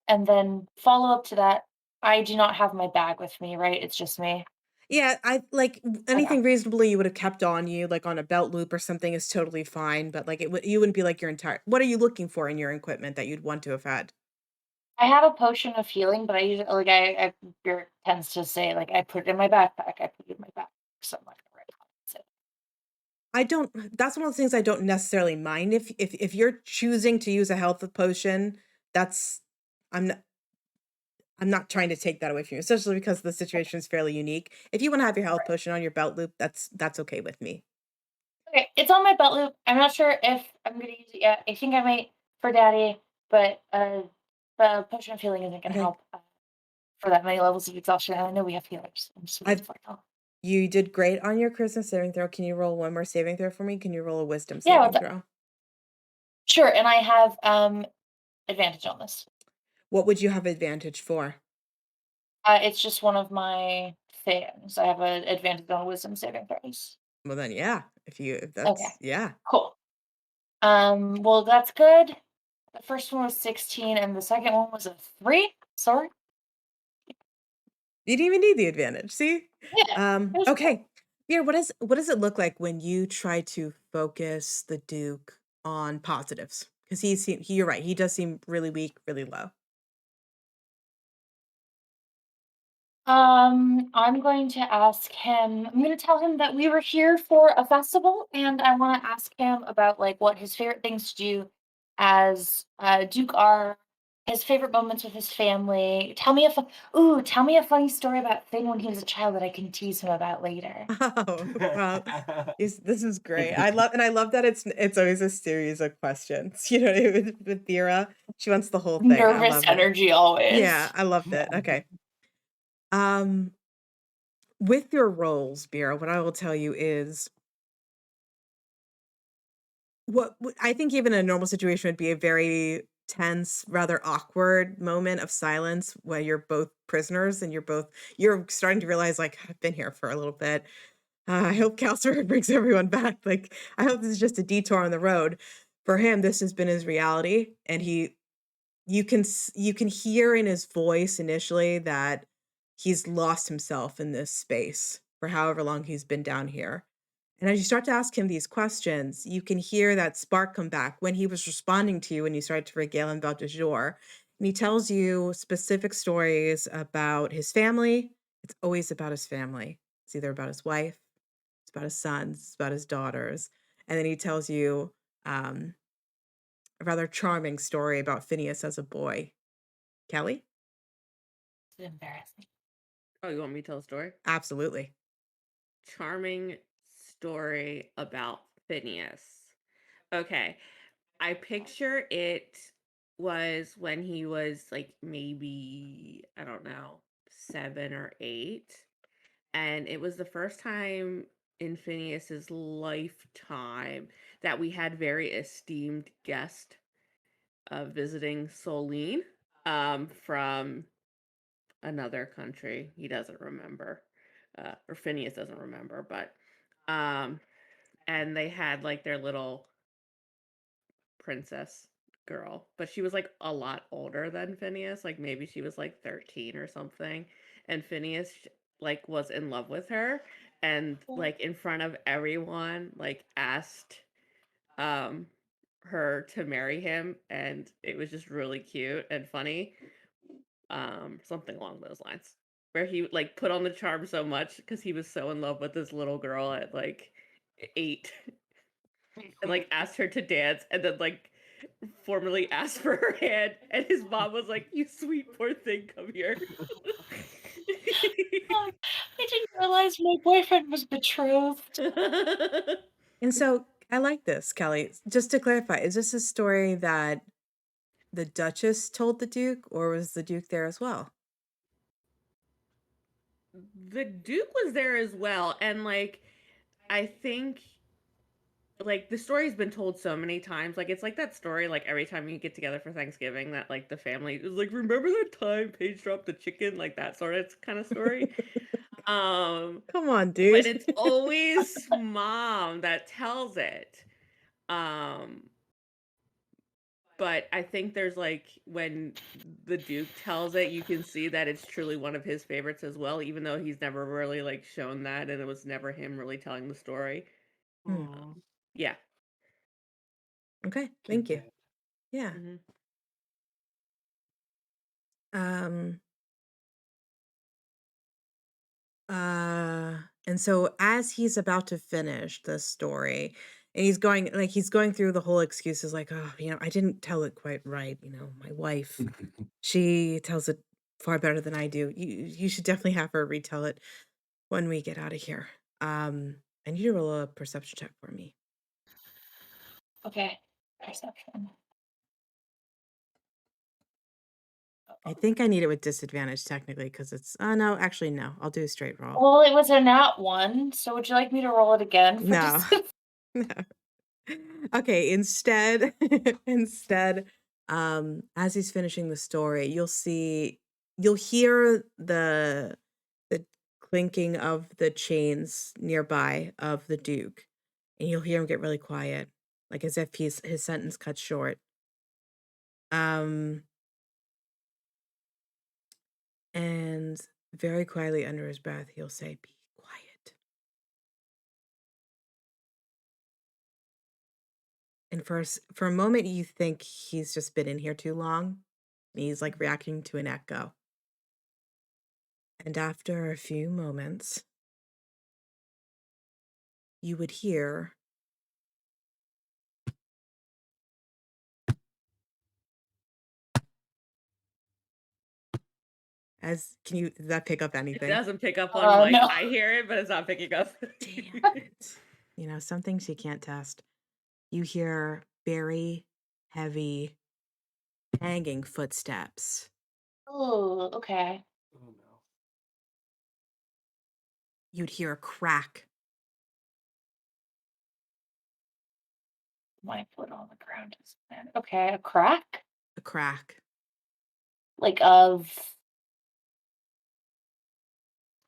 And then follow up to that, I do not have my bag with me, right? It's just me. Yeah, I like anything reasonably you would have kept on you, like on a belt loop or something, is totally fine. But like you wouldn't be like your entire. What are you looking for in your equipment that you'd want to have had? I have a potion of healing, but I usually like I Beer tends to say like I put it in my backpack. I put it in my backpack. So I'm not gonna write it. So, I don't. That's one of the things I don't necessarily mind. If you're choosing to use a health potion, that's I'm not. I'm not trying to take that away from you, especially because the situation is fairly unique. If you want to have your health right. potion on your belt loop, that's okay with me. Okay, it's on my belt loop. I'm not sure if I'm gonna use it yet. I think I might for Daddy, but the potion of healing isn't gonna Okay. help for that many levels of exhaustion. And I know we have healers. I'm just I've like, oh. You did great on your Christmas saving throw. Can you roll one more saving throw for me? Can you roll a wisdom Yeah, saving throw? sure. And I have advantage on this. What would you have advantage for? It's just one of my things. I have an advantage on wisdom saving throws. Well, then, yeah. If Okay, that's, yeah. cool. Well, that's good. The first one was 16, and the second one was a 3. Sorry. You didn't even need the advantage. See? Yeah. It was cool. Okay. Yeah. What does it look like when you try to focus the Duke on positives? Because you're right. He does seem really weak, really low. I'm going to ask him. I'm going to tell him that we were here for a festival, and I want to ask him about like what his favorite things to do as Duke are, his favorite moments with his family. Tell me a funny story about Finn when he was a child that I can tease him about later. Oh, well, this is great. I love that it's always a series of questions. You know, with Thera, she wants the whole thing. I Nervous love it. energy always. Yeah, I loved it. Okay. Um, with your roles, Vera, what I will tell you is I think even in a normal situation would be a very tense, rather awkward moment of silence where you're both prisoners and you're starting to realize like I've been here for a little bit. I hope Calcer brings everyone back. Like I hope this is just a detour on the road. For him, this has been his reality, and you can hear in his voice initially that he's lost himself in this space for however long he's been down here. And as you start to ask him these questions, you can hear that spark come back when he was responding to you when you started to regale him about du jour. And he tells you specific stories about his family. It's always about his family. It's either about his wife, it's about his sons, it's about his daughters. And then he tells you um, a rather charming story about Phineas as a boy. Kelly? It's embarrassing. Oh, you want me to tell a story? Absolutely. Charming story about Phineas. Okay. I picture it was when he was like maybe, I don't know, 7 or 8. And it was the first time in Phineas's lifetime that we had very esteemed guest visiting Solene from another country. He doesn't remember, or Phineas doesn't remember, but um, and they had like their little princess girl, but she was like a lot older than Phineas. Like maybe she was like 13 or something, and Phineas like was in love with her, and like in front of everyone, like asked um her to marry him, and it was just really cute and funny. Something along those lines, where he like put on the charm so much because he was so in love with this little girl at like 8 and like asked her to dance, and then like formally asked for her hand, and his mom was like, "You sweet poor thing, come here." I didn't realize my boyfriend was betrothed. And so I like this, Kelly. Just to clarify, is this a story that the Duchess told the Duke, or was the Duke there as well? The Duke was there as well, and like I think like the story's been told so many times. Like it's like that story like every time you get together for Thanksgiving that like the family is like, remember that time Paige dropped the chicken, like that sort of kind of story. um Come on, but dude. it's always mom that tells it. um but I think there's like when the Duke tells it, you can see that it's truly one of his favorites as well, even though he's never really like shown that, and it was never him really telling the story. Hmm. Yeah. Okay, thank you. Yeah. Mhm. Um and so as he's about to finish the story, and he's going through the whole excuses like, "Oh, I didn't tell it quite right, my wife, she tells it far better than I do. You should definitely have her retell it when we get out of here." I need to roll a perception check for me. Okay, perception. I think I need it with disadvantage technically because it's oh no, actually no. I'll do a straight roll. Well, it was a nat 1, so would you like me to roll it again for No. No. Okay, instead instead as he's finishing the story, you'll hear the clinking of the chains nearby of the Duke, and you'll hear him get really quiet, like as if his sentence cut short. Um and very quietly under his breath, he'll say, "Be quiet." And for a moment, you think he's just been in here too long. He's like reacting to an echo. And after a few moments, you would hear does that pick up It anything? doesn't pick up on, like, no. I hear it, but it's not picking up. Damn it. Some things you can't test. You hear very heavy, banging footsteps. Oh, okay. Oh no. You'd hear a crack. My foot on the ground is bad. Okay, a crack? A crack. Like of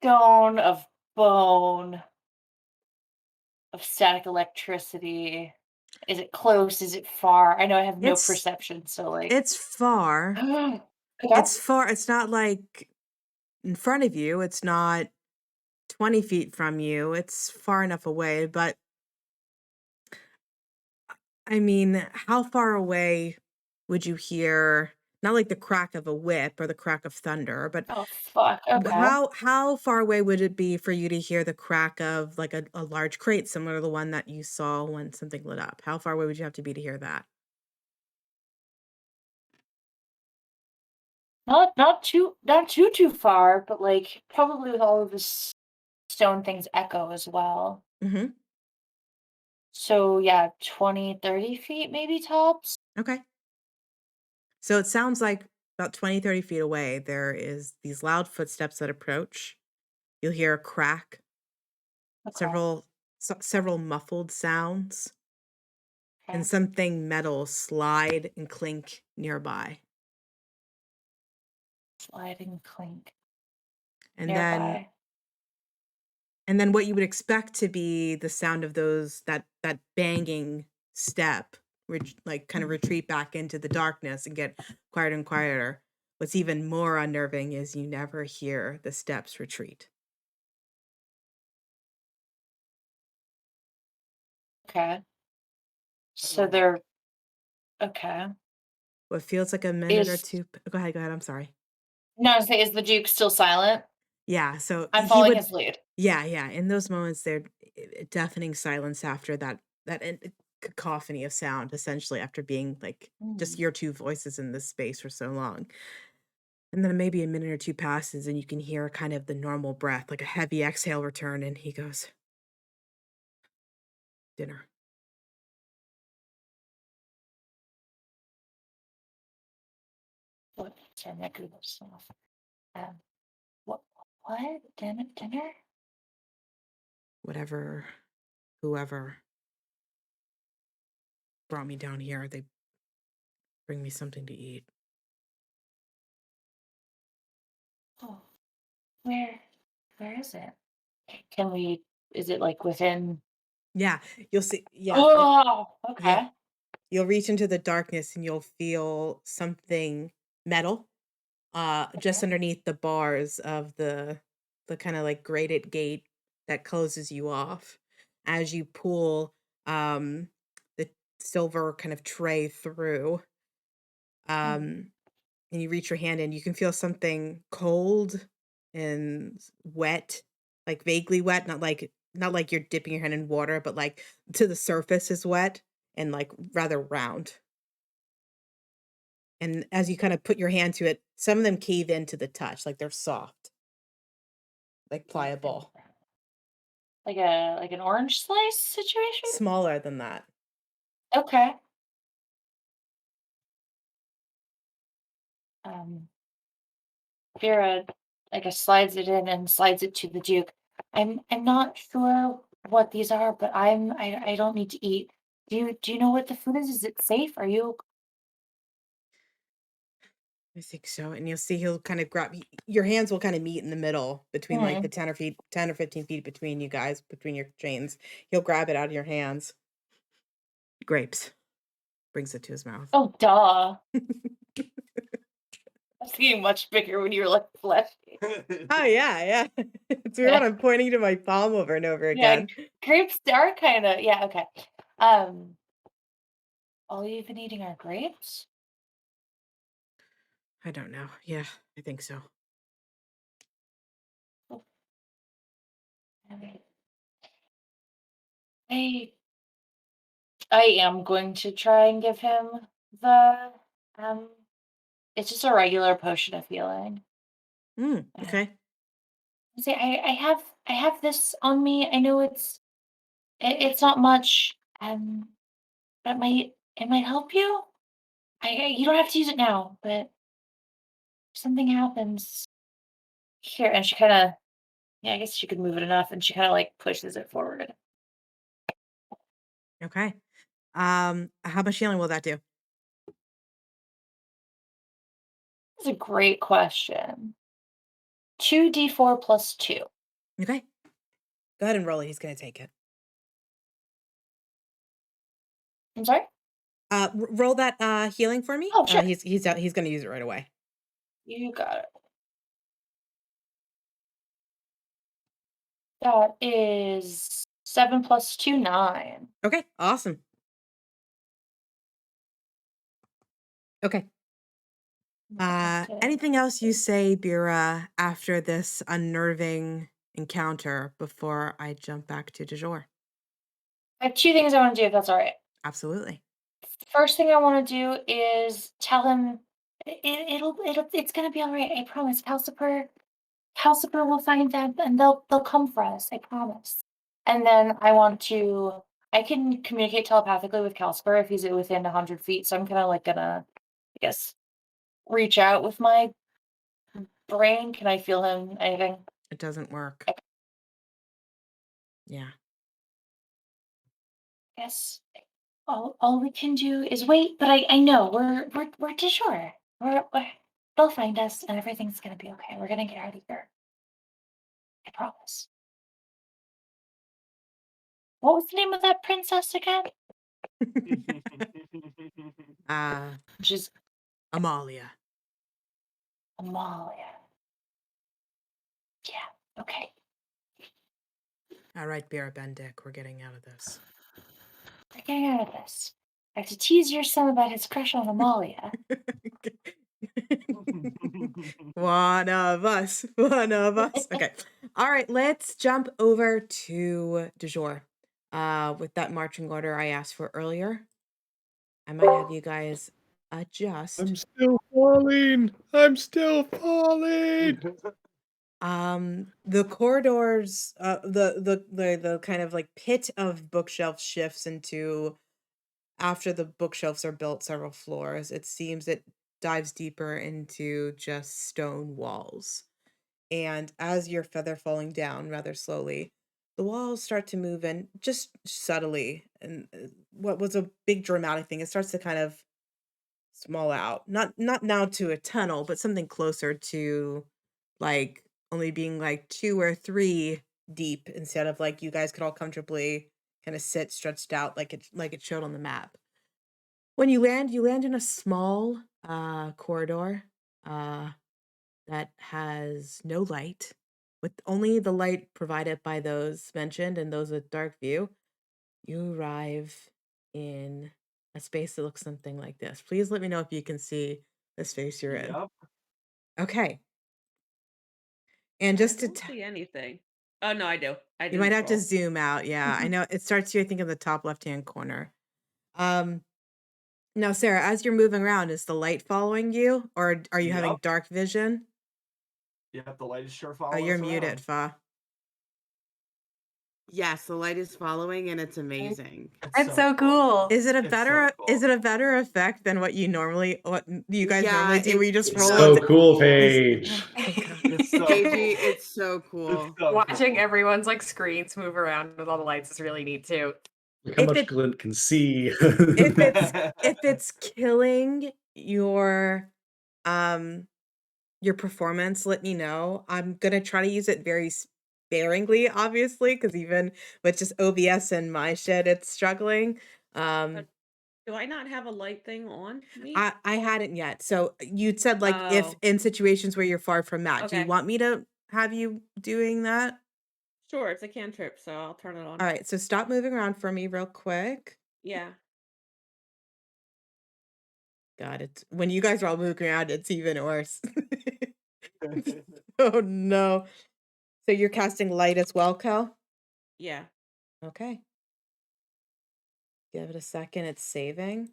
stone, of bone, of static electricity. Is it close? Is it far? I know I have no It's perception, so like it's far. okay. It's far. It's not like in front of you. It's not 20 feet from you. It's far enough away, but I mean, how far away would you hear not like the crack of a whip or the crack of thunder, but Oh fuck. Okay. how far away would it be for you to hear the crack of like a large crate similar to the one that you saw when something lit up? How far away would you have to be to hear that? Not too far, but like probably with all of this stone things echo as well. Mhm. So yeah, 20, 30 feet maybe tops. Okay. So it sounds like about 20, 30 feet away there is these loud footsteps that approach. You'll hear a crack, Okay. several muffled sounds, and Okay. something metal slide and clink nearby. Sliding clink And then nearby. and then what you would expect to be the sound of that banging step, which like kind of Mhm. retreat back into the darkness and get quieter and quieter. What's even more unnerving is you never hear the steps retreat. Okay. So Oh my. they're okay. What feels like a minute or Is two go ahead, I'm sorry. no, I was saying, is the Duke still silent? Yeah, so I'm he following would his lead. yeah, in those moments, there deafening silence after cacophony of sound, essentially, after being, like, just Mm. your 2 voices in this space for so long. And then maybe a minute or 2 passes, and you can hear kind of the normal breath, like a heavy exhale return, and he goes, "Dinner." What? Turn that Google stuff. Um, what? What? Dinner? Whatever, whoever brought me down here, they bring me something to eat. Oh, where? Where is it? Can we? Is it like within? Yeah, you'll see Oh, yeah, okay. you'll reach into the darkness, and you'll feel something metal just Okay. underneath the bars of the kind of like grated gate that closes you off as you pull the silver kind of tray through Mm. um and you reach your hand in, you can feel something cold and wet, like vaguely wet, not like you're dipping your hand in water, but like to the surface is wet and like rather round. And as you kind of put your hand to it, some of them cave into the touch, like they're soft, like Wet and pliable. brown. Like an orange slice situation. Smaller than that. Okay. Um. Vera, I guess, slides it in and slides it to the Duke. I'm not sure what these are, but I don't need to eat. Do you know what the food is? Is it safe? Are you I think so. And you'll see he'll kind of grab your hands will kind of meet in the middle between like the 10 or 15 feet between you guys, between your chains. He'll grab it out of your hands. Grapes. Brings it to his mouth. Oh, duh. I was getting much bigger when you were like fleshy. Oh yeah. It's weird when I'm pointing to my palm over and over Yeah, again. grapes are kind of, yeah, okay. All you've been eating are grapes? I don't know. Yeah, I think so. I am going to try and give him the it's just a regular potion of healing. Okay. Say I have this on me. I know it's not much, but it might help you. You don't have to use it now, but if something happens here, and she kind of, yeah, I guess she could move it enough, and she kind of like pushes it forward. Okay. How much healing will that do? That's a great question. 2d4 plus 2. Okay. Go ahead and roll it. He's gonna take it. I'm sorry? Roll that healing for me. Oh, sure. He's gonna use it right away. You got it. That is 7 plus 2, 9. Okay, awesome. Okay. Anything else you say, Bira, after this unnerving encounter before I jump back to du jour? I have 2 things I want to do, if that's all right. Absolutely. First thing I want to do is tell him it's gonna be all right. I promise. Calcifer will find them, and they'll come for us. I promise. And then I can communicate telepathically with Calcifer if he's within 100 feet. So I'm kind of like gonna, I guess, reach out with my brain. Can I feel him? Anything? It doesn't work. Yeah. Yes. All we can do is wait. But I know we're too sure. They'll find us, and everything's gonna be okay. We're gonna get out of here. I promise. What was the name of that princess again? She's Amalia. Amalia. Yeah, okay. All right, Bira Bendick, we're getting out of this. We're getting out of this. I have to tease your son about his crush on Amalia. One of us. Okay. All right, let's jump over to du jour. With that marching order I asked for earlier. I might have you guys adjust. I'm still falling. The corridors, the kind of like pit of bookshelf shifts into, after the bookshelves are built several floors, it seems it dives deeper into just stone walls. And as your feather falling down rather slowly, the walls start to move in just subtly. And what was a big dramatic thing, it starts to kind of small out. Not now to a tunnel, but something closer to like only being like 2 or 3 deep, instead of like you guys could all comfortably kind of sit stretched out like it showed on the map. When you land in a small corridor that has no light, with only the light provided by those mentioned and those with dark view. You arrive in a space that looks something like this. Please let me know if you can see the space you're in. Yep. Okay. And I just to don't see anything. Oh no, I do. I you didn't might have to scroll. zoom out. Yeah, I know it starts here, I think, in the top left-hand corner. Now, Sarah, as you're moving around, is the light following you, or are you having Yep. dark vision? Yep, the light is sure Oh, following you're us muted, around. Fa. Yes, the light is following, and it's amazing. It's That's so cool. Is it a It's so better is cool. it a better effect than what you guys normally Yeah, do where you just It's roll so it? cool, This Paige. oh my god. It's so AG, cool. it's so It's cool. so Watching cool. everyone's like screens move around with all the lights is really neat too. Look how If much it Glint can see. if it's killing um your performance, let me know. I'm gonna try to use it very sparingly, obviously, because even with just OBS and my shit, it's struggling. But Um, do I not have a light thing on me? I hadn't yet. So you'd said like if Oh, in situations where you're far from Matt, do you okay. want me to have you doing that? Sure, it's a cantrip, so I'll turn it on. All right, so stop moving around for me real quick. Yeah. God, it's when you guys are all moving around, it's even worse. Oh no. So you're casting light as well, Cal? Yeah. Okay. Give it a second. It's saving.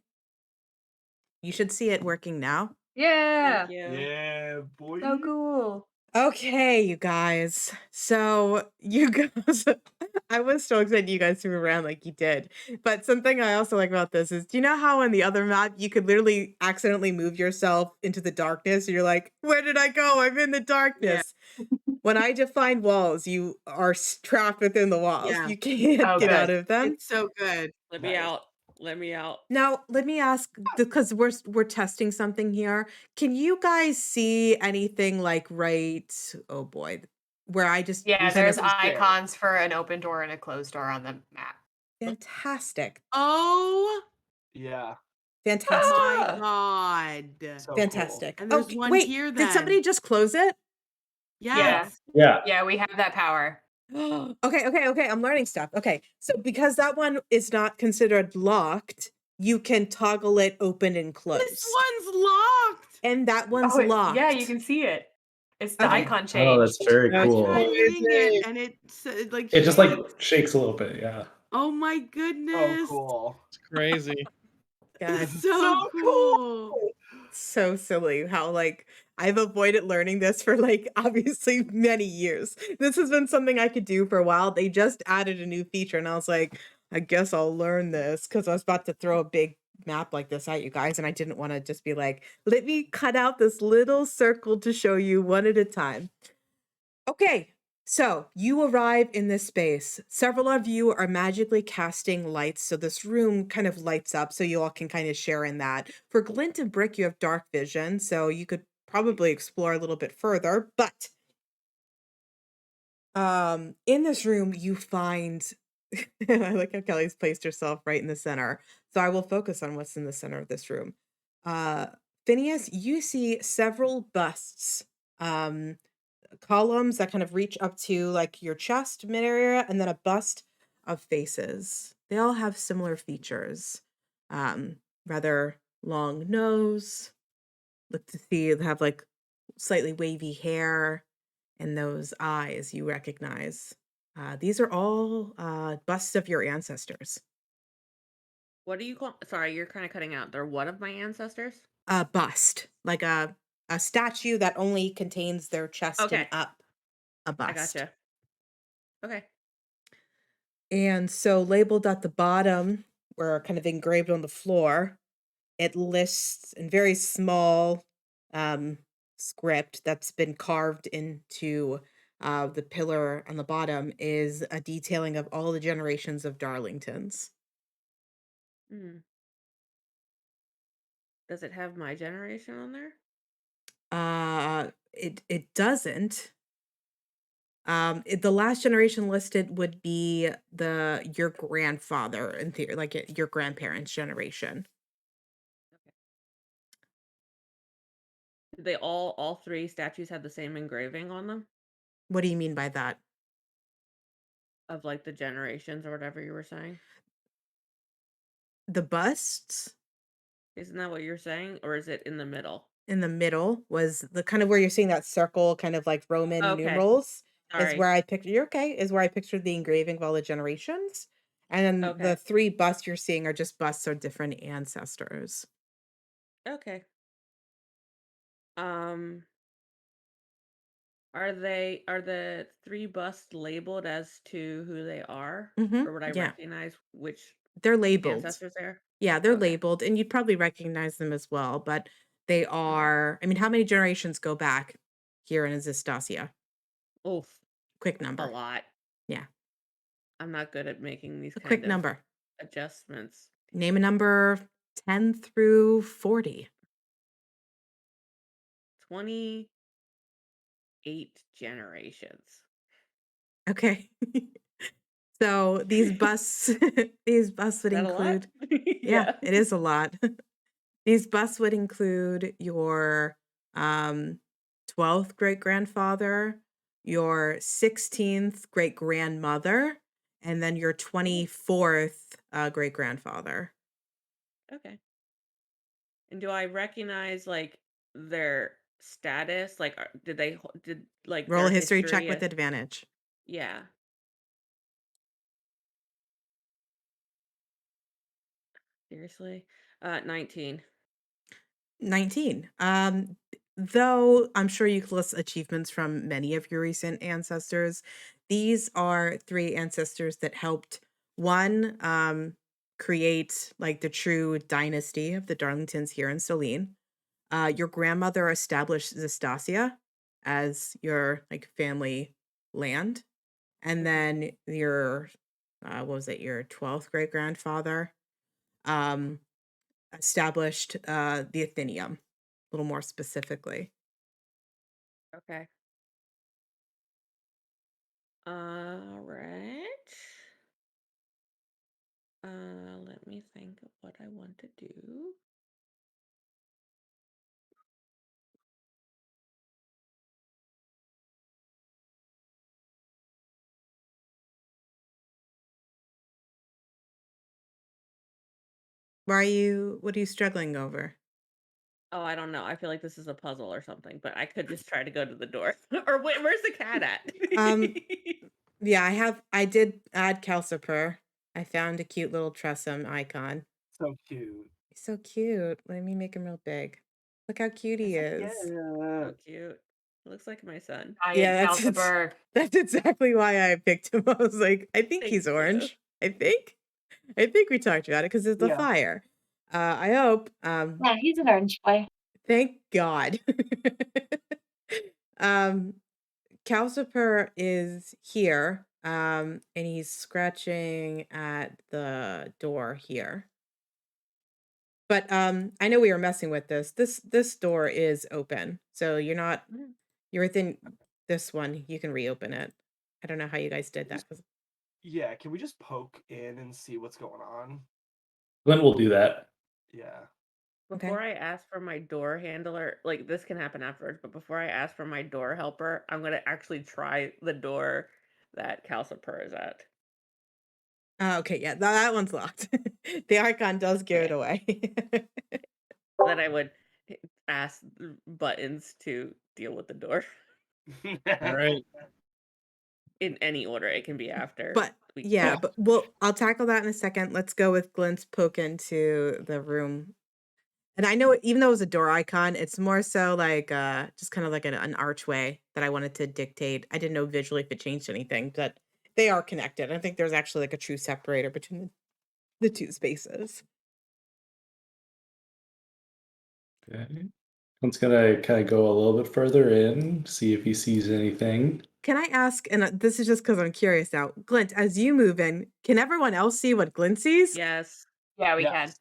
You should see it working now. Yeah. Thank you. Yeah, boy. So cool. Okay, you guys. So you guys, I was so excited you guys threw around like you did. But something I also like about this is, do you know how in the other map you could literally accidentally move yourself into the darkness? You're like, where did I go? I'm in the Yeah. darkness. When I define walls, you are trapped within the walls. Yeah. You can't Oh, get out good. of them. It's so good. Let me Nice. out. Let me out. Now, let me ask, because we're testing something here. Can you guys see anything like oh boy, where I just Yeah, kind there's of icons for an open door and a closed door on the map. fantastic, Oh Yeah. fantastic, my Ah. god. So cool. fantastic. And there's Okay, one wait, here did somebody then. just close it? Yeah. Yes. Yeah. Yeah, we have that power. Okay, I'm learning stuff. Okay, so because that one is not considered locked, you can toggle it open and This closed. one's locked. And that one's Oh, yeah, you locked. can see it. It's the Okay. icon Oh, that's changed. very I That's cool. tried hitting it amazing. and it like It just like shakes. shakes a little bit, yeah. Oh my So goodness. cool. It's crazy. God. It's so So cool. cool. So silly how like I've avoided learning this for like obviously many years. This has been something I could do for a while. They just added a new feature and I was like, I guess I'll learn this because I was about to throw a big map like this at you guys and I didn't want to just be like, let me cut out this little circle to show you one at a time. Okay, so you arrive in this space. Several of you are magically casting lights, so this room kind of lights up, so you all can kind of share in that. For Glint and Brick, you have dark vision, so you could probably explore a little bit further. But in this room, you find I like how Kelly's placed herself right in the center. So I will focus on what's in the center of this room. Uh, Phineas, you see several busts. Columns that kind of reach up to like your chest mid area and then a bust of faces. They all have similar features. Rather long nose. Look to see they have like slightly wavy hair and those eyes you recognize. These are all busts of your ancestors. What do you call? Sorry, you're kind of cutting out. They're one of my ancestors? A bust, like a statue that only contains their chest and Okay. up. A I bust. gotcha. Okay. And so labeled at the bottom, or kind of engraved on the floor, it lists in very small script that's been carved into the pillar on the bottom is a detailing of all the generations of Darlingtons. Mm. Does it have my generation on there? It doesn't. The last generation listed would be your grandfather in theory, like your grandparents' generation. Did they all three statues have the same engraving on them What do you mean by that? of like the generations or whatever you were saying? The busts Isn't that what you're saying, or is it in the middle? in the middle was the kind of where you're seeing that circle, kind of like Roman Okay. numerals, is Sorry. where I pictured. You're okay. Is where I pictured the engraving of all the generations, and then the Okay. 3 busts you're seeing are just busts of different ancestors. Okay. Um Are the 3 busts labeled as to who they are? Or would I Yeah, recognize which they're labeled. ancestors they are? Yeah, they're Okay. labeled, and you'd probably recognize them as well, but they Okay. are I mean, how many generations go back here in Azistasia? Oof, Quick a number. lot. Yeah, I'm not good at making these a kind quick of number. adjustments. Name a number 10 through 40. 28 generations. Okay. So these busts these busts Is would that a lot? include yeah, Yeah. it is a lot. These busts would include your 12th great grandfather, your 16th great grandmother, and then your Oh, 24th great grandfather. okay. And do I recognize like their status? Like, did did like Roll their a history check history? with advantage. Yeah. Seriously? 19. 19. Though I'm sure you could list achievements from many of your recent ancestors, these are three ancestors that helped one create like the true dynasty of the Darlingtons here in Celine. Your grandmother established Zistasia as your like family land, and Mhm. then your what was it? Your 12th great grandfather um established the Athenaeum, a little more specifically. Okay. All right. Let me think of what I want to do. What are you struggling over? Oh, I don't know. I feel like this is a puzzle or something, but I could just try to go to the door. Or wait, where's the cat at? Um, yeah, I did add Calciper. I found a cute little Tressum icon. So cute. He's so cute. Let me make him real big. Look how cute he So is. So cute. cute. Looks like my son. Yeah, Giant that's Calcifer. that's exactly why I picked him. I was like, I think Thank he's you. orange. I think. I think we talked about it because of the Yeah. fire. I hope. Yeah, he's an orange boy. Thank God. um, Calciper is here, and he's scratching at the door here. But I know we were messing with this. This door is open, so Mm. you're within this one. You can reopen it. I don't know how you guys did that. Yeah, can we just poke in and see what's going on? Glenn will do that. Yeah. Okay. Before I ask for my door handler, like this can happen afterwards, but before I ask for my door helper, I'm gonna actually try the door that Calciper is at. Okay, yeah, that one's locked. The icon does give it Okay. away. Then I would ask Buttons to deal with the door All right. in any order. It can be after But we yeah, Yeah. but I'll tackle that in a second. Let's go with Glint's poke into the room. And I know even though it was a door icon, it's more so like just kind of like an archway that I wanted to dictate. I didn't know visually if it changed anything, but they are connected. I think there's actually like a true separator between the two spaces. Okay. Glenn's gonna kind of go a little bit further in, see if he sees anything. Can I ask, and this is just because I'm curious now, Glint, as you move in, can everyone else see what Glint sees? Yes. Yeah, we can. Yes.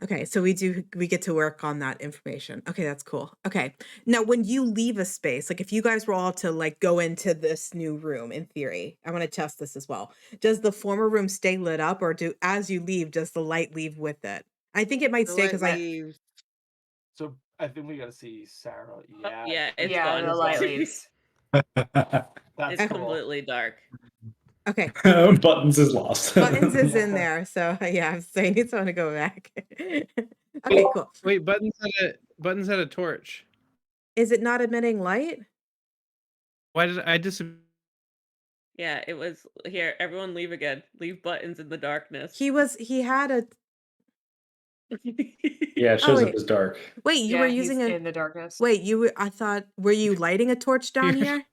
Okay, so we get to work on that information. Okay, that's cool. Okay. Now when you leave a space, like if you guys were all to like go into this new room in theory, I want to test this as well. Does the former room stay lit up or do as you leave, does the light leave with it? I think it might The stay light because I leaves. So I think we gotta see Sarah. Yeah, Yeah, it's Yeah, gone. the light leaves. that's It's cool. completely dark. okay. Buttons is lost. Buttons is in Yeah. there. So yeah, so I need someone to go back. Okay, cool. Wait, Buttons had a torch. Is it not emitting light? Why did I dis? Yeah, it was here. Everyone leave again. Leave Buttons in the darkness. He had a Yeah, it Oh, shows up wait. as dark. Wait, you were Yeah, he's using a in the darkness. wait, I thought were you lighting a torch down Here. here?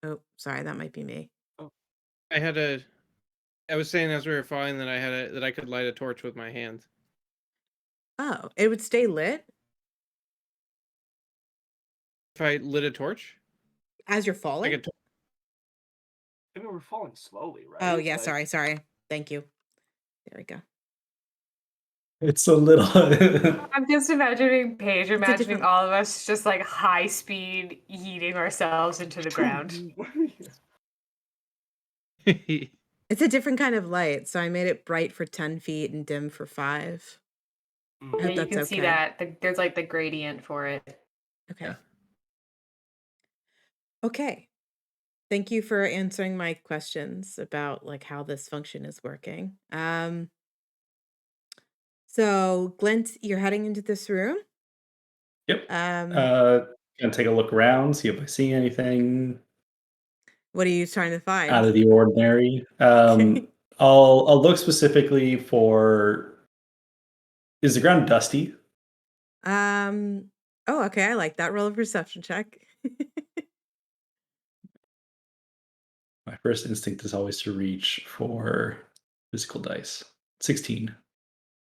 Oh, sorry, that might be me. I was saying as we were falling that that I could light a torch with my hands. Oh, it would stay lit If I lit a torch, as you're like falling? a tor- I mean, we're falling slowly, right? Oh, yeah, Like, sorry. Thank you. There we go. It's a little. I'm just imagining Paige, It's a imagining different all of us just like high speed yeeting ourselves into the ground. it's a different kind of light, so I made it bright for 10 feet and dim for 5. I Yeah, hope you that's can see okay. that. There's like the gradient for it. Okay. Yeah. Okay. Thank you for answering my questions about like how this function is working. So Glint, you're heading into this room. Yep. Um, Gonna take a look around, see if I see anything what are you trying to out find? of the ordinary. Okay. I'll look specifically for. Is the ground dusty? Oh, okay, I like that. Roll a perception check. My first instinct is always to reach for physical dice. 16.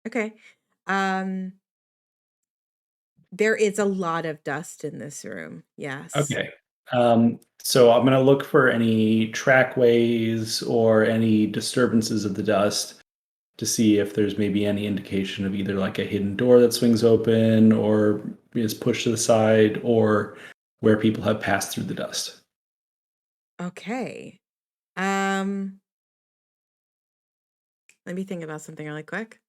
Okay. Um, there is a lot of dust in this room. Yes. Okay. So I'm gonna look for any trackways or any disturbances of the dust to see if there's maybe any indication of either like a hidden door that swings open or is pushed to the side or where people have passed through the dust. Okay. Let me think about something really quick.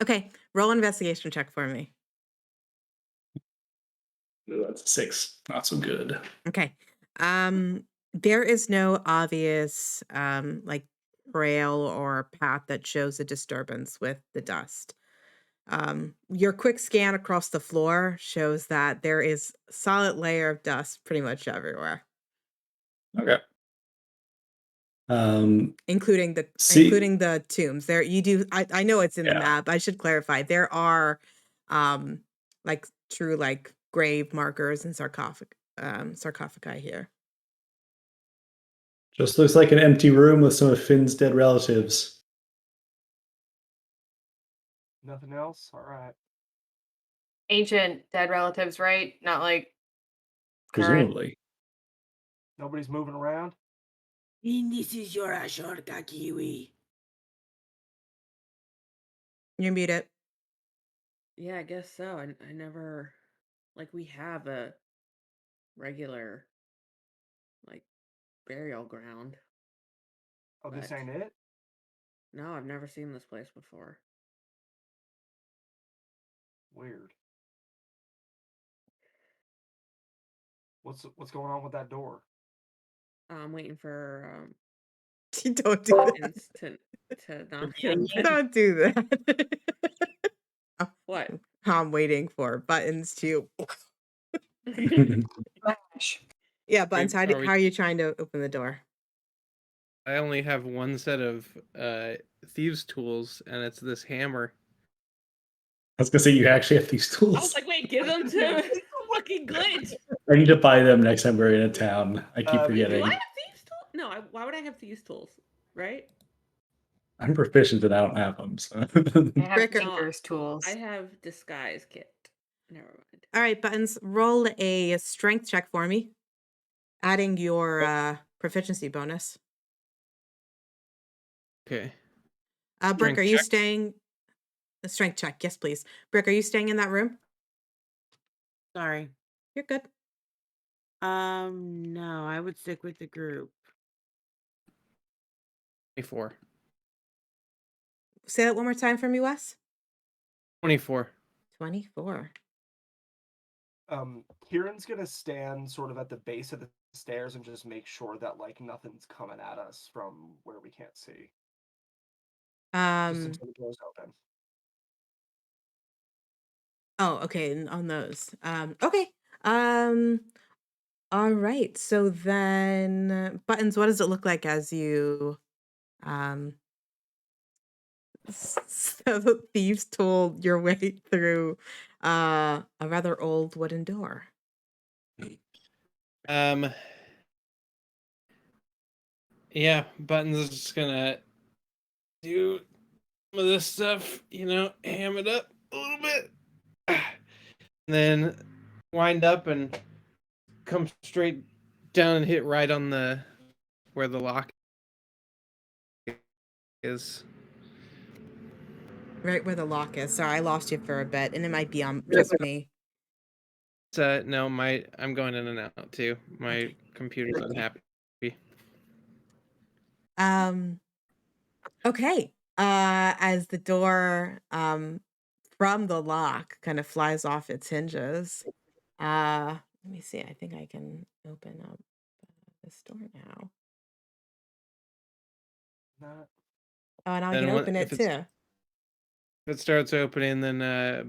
Okay, roll an investigation check for me. Ooh, that's a 6. Not so good. Okay. There is no obvious like trail or path that shows a disturbance with the dust. Your quick scan across the floor shows that there is a solid layer of dust pretty much everywhere, Okay. including See, the tombs. There you do I know it's in the yeah. map. I should clarify. There are like true like grave markers and sarcophagi here. Just looks like an empty room with some of Finn's dead relatives. nothing else? All right. Ancient dead relatives, right? Not like current. Presumably. Nobody's moving around? And this is your Ashorka Kiwi. You're muted. Yeah, I guess so. I never like we have a regular like burial ground. Oh, this But ain't it? no, I've never seen this place before. Weird. What's going on with that door? I'm waiting for Don't do that. buttons to knock it open. Don't do that. What? I'm waiting for buttons to. Smash. Yeah, buttons. How Are we- are you trying to open the door? I only have one set of thieves' tools, and it's this hammer. I was gonna say you actually have these I tools. was like, wait, give them to fucking Glint. I need to buy them next time we're in a town. I keep Do forgetting. I have thieves tools? No, why would I have thieves tools? Right? I'm proficient and I don't have them. So. I have Ricker. tinker's tools. I have disguise kit. Never mind. All right, buttons. Roll a strength check for me, adding your proficiency bonus. Okay. Brick, Strength are you check? staying? A strength check, yes, please. Brick, are you staying in that room? Sorry. You're good. No, I would stick with the group. 24. Say that one more time for me, Wes. 24. 24. Kieran's gonna stand sort of at the base of the stairs and just make sure that like nothing's coming at us from where we can't see. Just until the door's open. Oh, okay, on those. Okay. All right. So then, Buttons, what does it look like as you so the thieves told your way through a rather old wooden door? Yeah, Buttons is just gonna do some of this stuff, ham it up a little bit. And then wind up and come straight down and hit right on where the lock is. Right where the lock is. Sorry, I lost you for a bit, and it might be just me. No, I'm going in and out too. My computer's unhappy. Okay. As the door from the lock kind of flies off its hinges. Let me see. I think I can open up this door now. Oh, now I can open it too. If it starts opening, then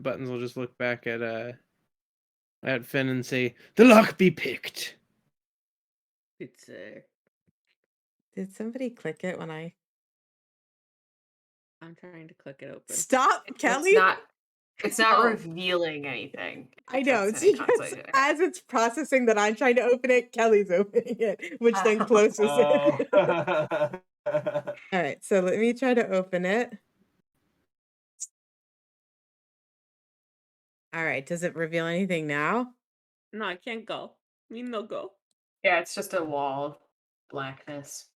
Buttons will just look back at Finn and say, "The lock be picked." It's Did somebody click it when I... I'm trying to click it open. Stop, Kelly! It's not revealing anything. I know. It's just, as it's processing that I'm trying to open it, Kelly's opening it, which then closes it. All right, so let me try to open it. All right, does it reveal anything now? No, I can't go. No go. Yeah, it's just a wall of blackness.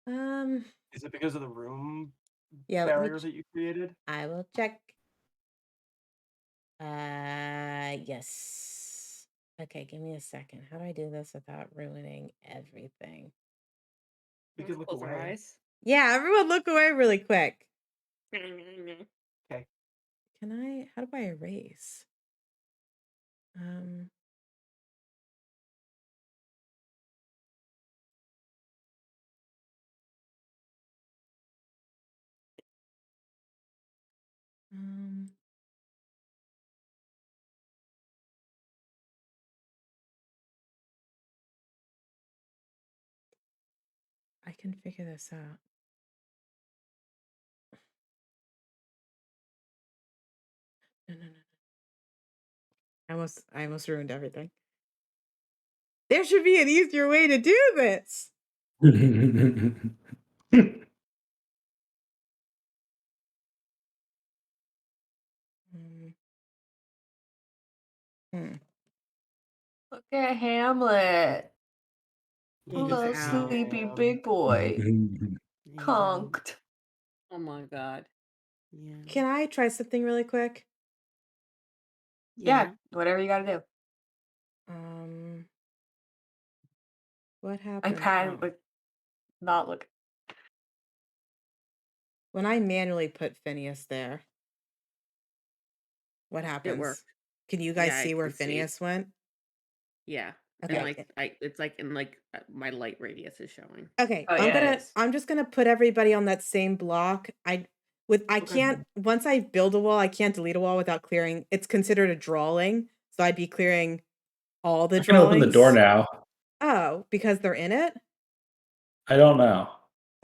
Is it because of the room Yeah, barrier that you created? I will check. Yes. Okay, give me a second. How do I do this without ruining everything? We could look Close our away. eyes. Yeah, everyone look away really quick. Okay. How do I erase? I can figure this out. No. I almost ruined everything. There should be an easier way to do this. Look at Hamlet. Hello, He's sleepy out. big boy. Conked. Oh my god. Yeah. Can I try something really quick? Yeah, whatever you gotta do. What happened? iPad would not look. When I manually put Phineas there, what happens? It worked. Can you guys Yeah, I see where can see. Phineas went? Yeah. Okay. And it's like in my light radius is showing. Okay, Oh, yeah, it is. I'm just gonna put everybody on that same block. I can't, once I build a wall, I can't delete a wall without clearing. It's considered a drawing, so I'd be clearing all the I can drawings. open the door now. Oh, because they're in it? I don't know.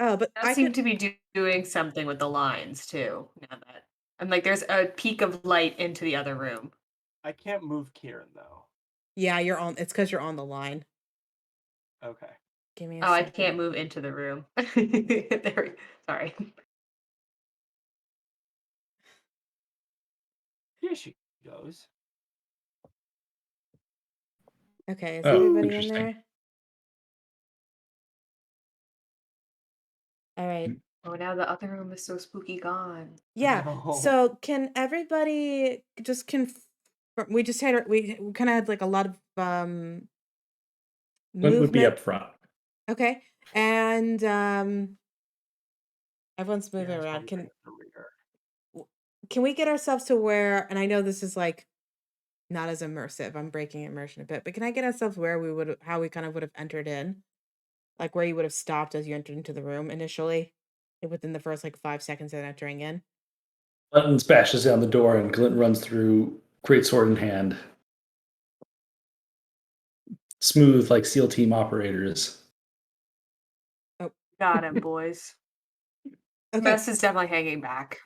Oh, but I seem to be doing something with the lines too. Now that I'm like, there's a peak of light into the other room. I can't move Kieran though. Yeah, you're on. It's because you're on the line. Okay. Give me a Oh, I second. can't move into the room. Sorry. Here she goes. Okay, is Oh, everybody in interesting. there? All right. Oh, now the other room is so spooky gone. Yeah. No. So can everybody just we just had we kind of had like a lot of What would be movement. up front? Okay. And everyone's moving Yeah, it's around. probably the rear. Can we get ourselves to where, and I know this is like not as immersive. I'm breaking immersion a bit, but can I get ourselves where how we kind of would have entered in? Like where you would have stopped as you entered into the room initially, within the first like 5 seconds of entering in. Buttons bashes down the door and Glint runs through, great sword in hand. smooth like SEAL team operators. Oh, Got him, boys. okay. Mess is definitely hanging back.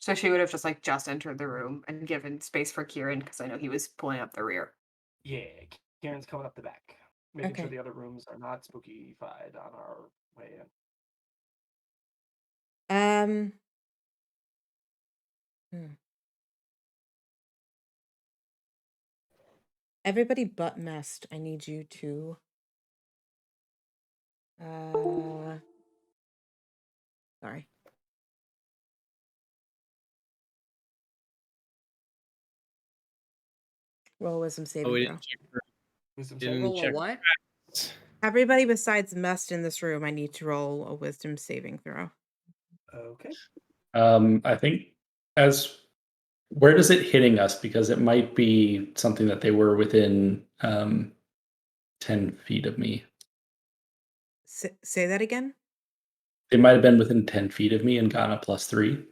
So she would have just like just entered the room and given space for Kieran because I know he was pulling up the rear. Yeah, Kieran's coming up the back, making sure Okay. the other rooms are not spooky-fied on our way in. Hmm. Everybody but Mest, I need you to sorry. Roll wisdom Oh, saving we throw. didn't check for, Wisdom didn't saving? Roll a check what? for Everybody besides Mest in this room, I need to roll a wisdom saving throw. Okay. I think as where does it hitting us? Because it might be something that they were within 10 feet of me. Say that again. They might have been within 10 feet of me and gotten a +3.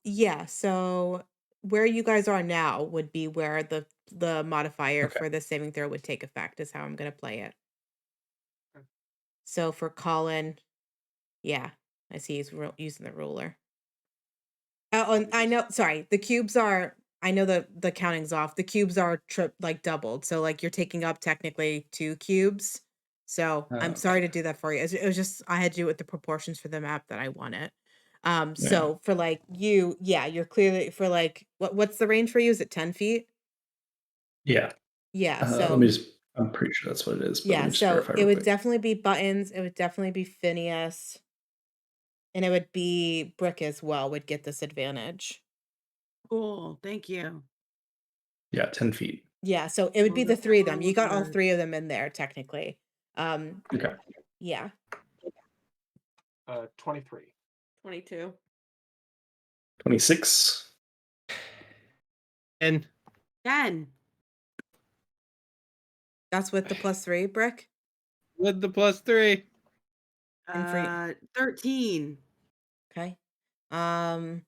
Yeah, so where you guys are now would be where the modifier Okay. for the saving throw would take effect, is how I'm gonna play it. Okay. So for Colin, yeah, I see he's using the ruler. Oh, and I know, sorry, the cubes are, I know the counting's off. The cubes are doubled. So like you're taking up technically 2 cubes. So I'm sorry to do that for you. It was just I had to do it with the proportions for the map that I wanted. Yeah. So for like you, yeah, you're clearly for like what's the range for you? Is it 10 feet? Yeah. Yeah. Let So me just. I'm pretty sure that's what it is, but let yeah, me just so verify it real would quick. definitely be Buttons. It would definitely be Phineas, and it would be Brick as well. Would get this advantage. Cool. Thank you. Yeah, 10 feet. Yeah, so it would be Well, the that's 3 of them. all You got all good. 3 of them in there technically. Okay. Yeah. 23. 22. 26. and 10 That's with the +3, Brick? with the +3. And for 13. okay. Um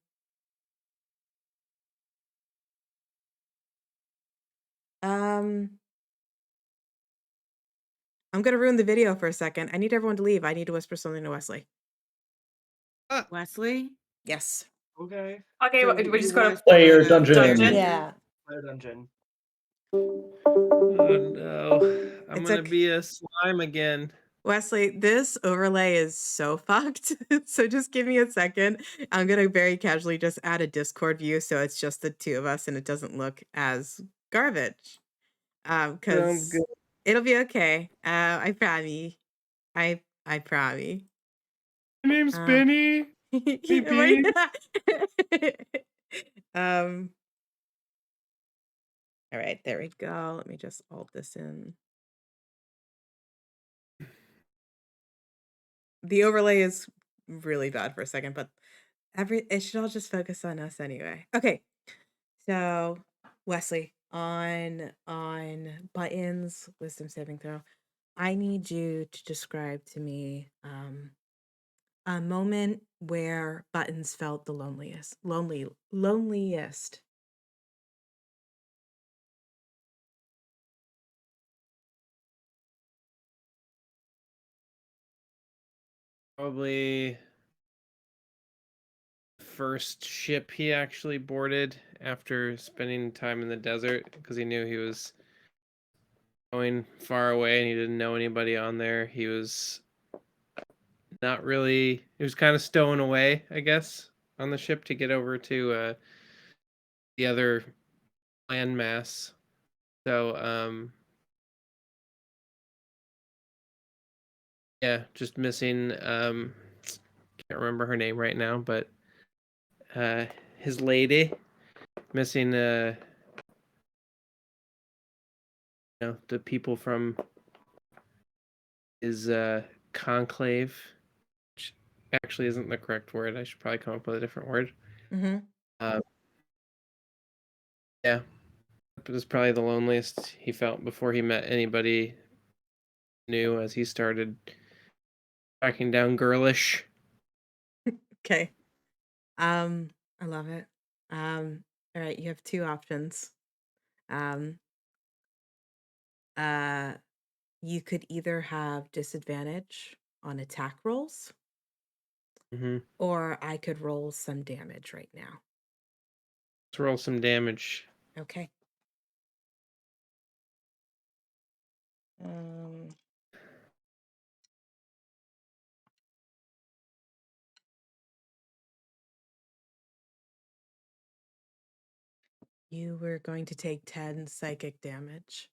um I'm gonna ruin the video for a second. I need everyone to leave. I need to whisper something to Wesley. Wesley? Yes. Okay. Okay, So we you just go want to us Player to dungeon. dungeon. Yeah. Fire dungeon. Oh no. I'm It's gonna okay. be a slime again. Wesley, this overlay is so fucked. So just give me a second. I'm gonna very casually just add a Discord view so it's just the 2 of us and it doesn't look as garbage. Sounds Because good. it'll be okay. I promise. I promise. My name's Um, Benny. Right? um, all right, there we go. Let me just alt this in. The overlay is really bad for a second, but it should all just focus on us anyway. Okay. So Wesley, on Buttons, wisdom saving throw. I need you to describe to me a moment where Buttons felt the loneliest. Probably the first ship he actually boarded after spending time in the desert because he knew he was going far away and he didn't know anybody on there. He was not really, he was kind of stowing away, I guess, on the ship to get over to the other landmass. So, yeah, just missing, can't remember her name right now, but his lady, missing, the people from his conclave, which actually isn't the correct word. I should probably come up with a different word. Mm-hmm. Yeah, it was probably the loneliest he felt before he met anybody new as he started tracking down girlish. Okay. I love it. All right, you have 2 options. Um, You could either have disadvantage on attack rolls, or I could roll some damage right now. Let's roll some damage. Okay. You were going to take 10 psychic damage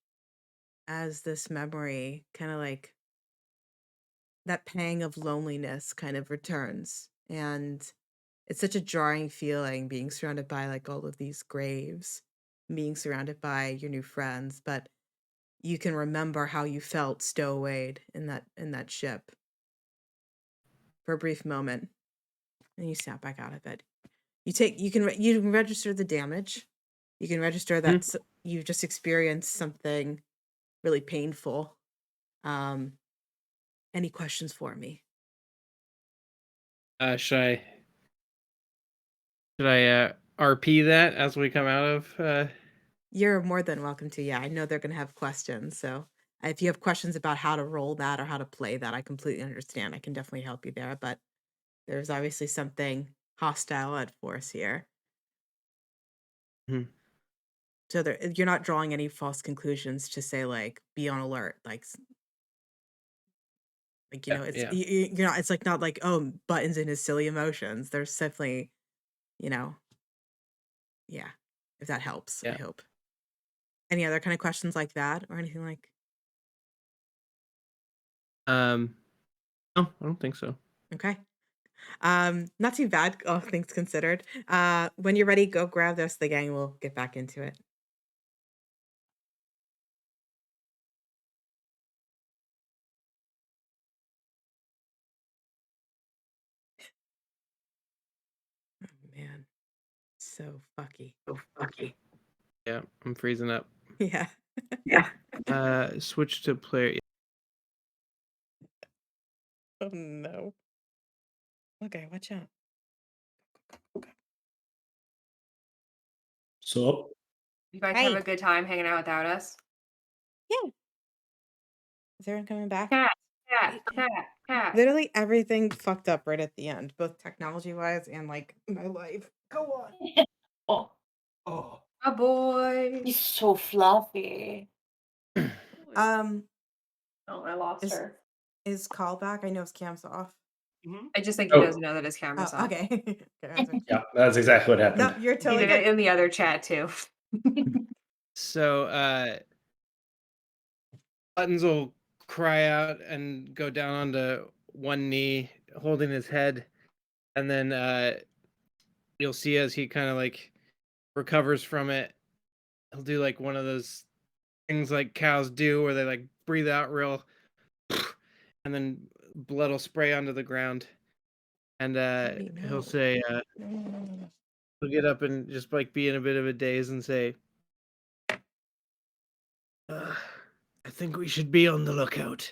as this memory kind of like that pang of loneliness kind of returns. And it's such a jarring feeling being surrounded by like all of these graves, being surrounded by your new friends, but you can remember how you felt stowawayed in that ship for a brief moment, and you snap back out of it. You can register the damage. You can register that you just experienced something really painful. Any questions for me? Should I RP that as we come out of? You're more than welcome to. Yeah, I know they're gonna have questions. So if you have questions about how to roll that or how to play that, I completely understand. I can definitely help you there. But there's obviously something hostile at force here. So you're not drawing any false conclusions to say like be on alert, like it's you're not. It's like not like Buttons in his silly emotions. There's definitely, yeah. If that helps, I hope. Any other kind of questions like that or anything like? No, I don't think so. Okay. Not too bad, all things considered. When you're ready, go grab the rest of the gang. We'll get back into it. Oh man, so fucky. Yeah, I'm freezing up. Yeah. Switch to player. Oh no. Okay, watch out. So You guys Hey. have a good time hanging out without us? Yeah. Is everyone coming back? Cat. Literally everything fucked up right at the end, both technology-wise and like my life. Go on. Oh, Oh, Oh boy. he's so fluffy. Um, Oh, I lost her. is call back? I know his cam's off. I just think he doesn't know that his camera's Oh, on. okay. yeah, that's exactly what happened. No, you're He totally did it good. in the other chat too. So Buttons will cry out and go down onto one knee, holding his head, and then you'll see as he kind of like recovers from it, he'll do like one of those things like cows do, where they like breathe out real, and then blood will spray onto the ground, and he'll say, he'll get up and just like be in a bit of a daze and say, I think we should be on the lookout.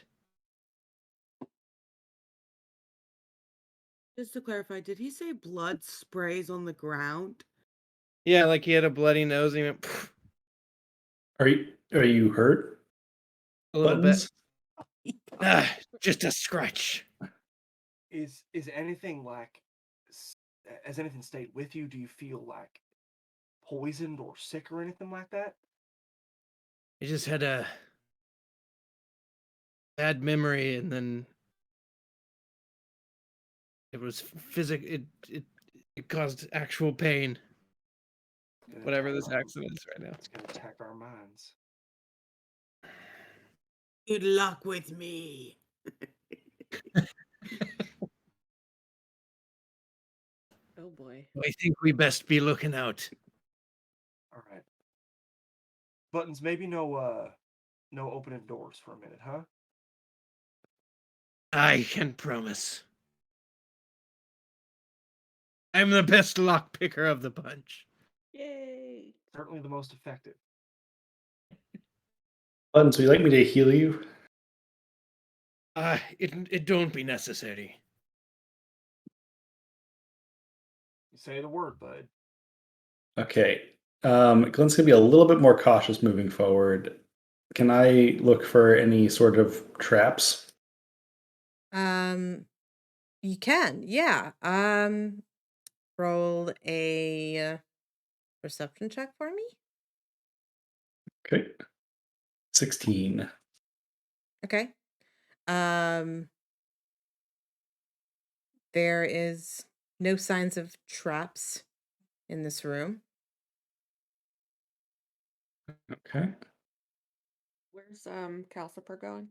Just to clarify, did he say blood sprays on the ground? Yeah, like he had a bloody nose and he went, Are you hurt? a little Buttons? bit. Just a scratch. is anything like? Has anything stayed with you? Do you feel like poisoned or sick or anything like that? He just had a bad memory, and then it was physical. It caused actual pain. Whatever this accident is right now. It's gonna attack our minds. Good luck with me. Oh boy. I think we best be looking out. All right. Buttons, maybe no opening doors for a minute, huh? I can promise. I'm the best lockpicker of the bunch. Yay. Certainly the most effective. Buttons, would you like me to heal you? It don't be necessary. You say the word, bud. Okay. Glenn's gonna be a little bit more cautious moving forward. Can I look for any sort of traps? You can, yeah. Roll a perception check for me. Okay. 16. Okay. Um, there is no signs of traps in this room. Okay. Where's Calcifer going?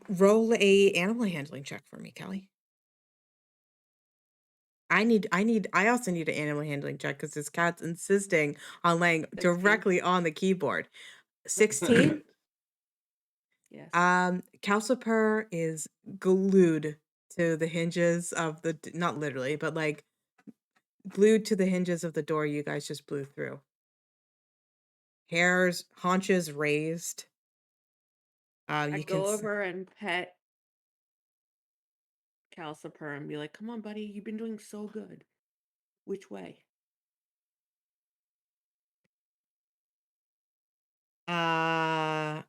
Roll a animal handling check for me, Kelly. I also need an animal handling check because this cat's insisting on laying 16. directly on the keyboard. 16? Yes. Calcifer is glued to the hinges of the, not literally, but like glued to the hinges of the door you guys just blew through. Hairs, haunches raised. I You go can over and pet Calcifer and be like, "Come on, buddy, you've been doing so good. Which way?" uh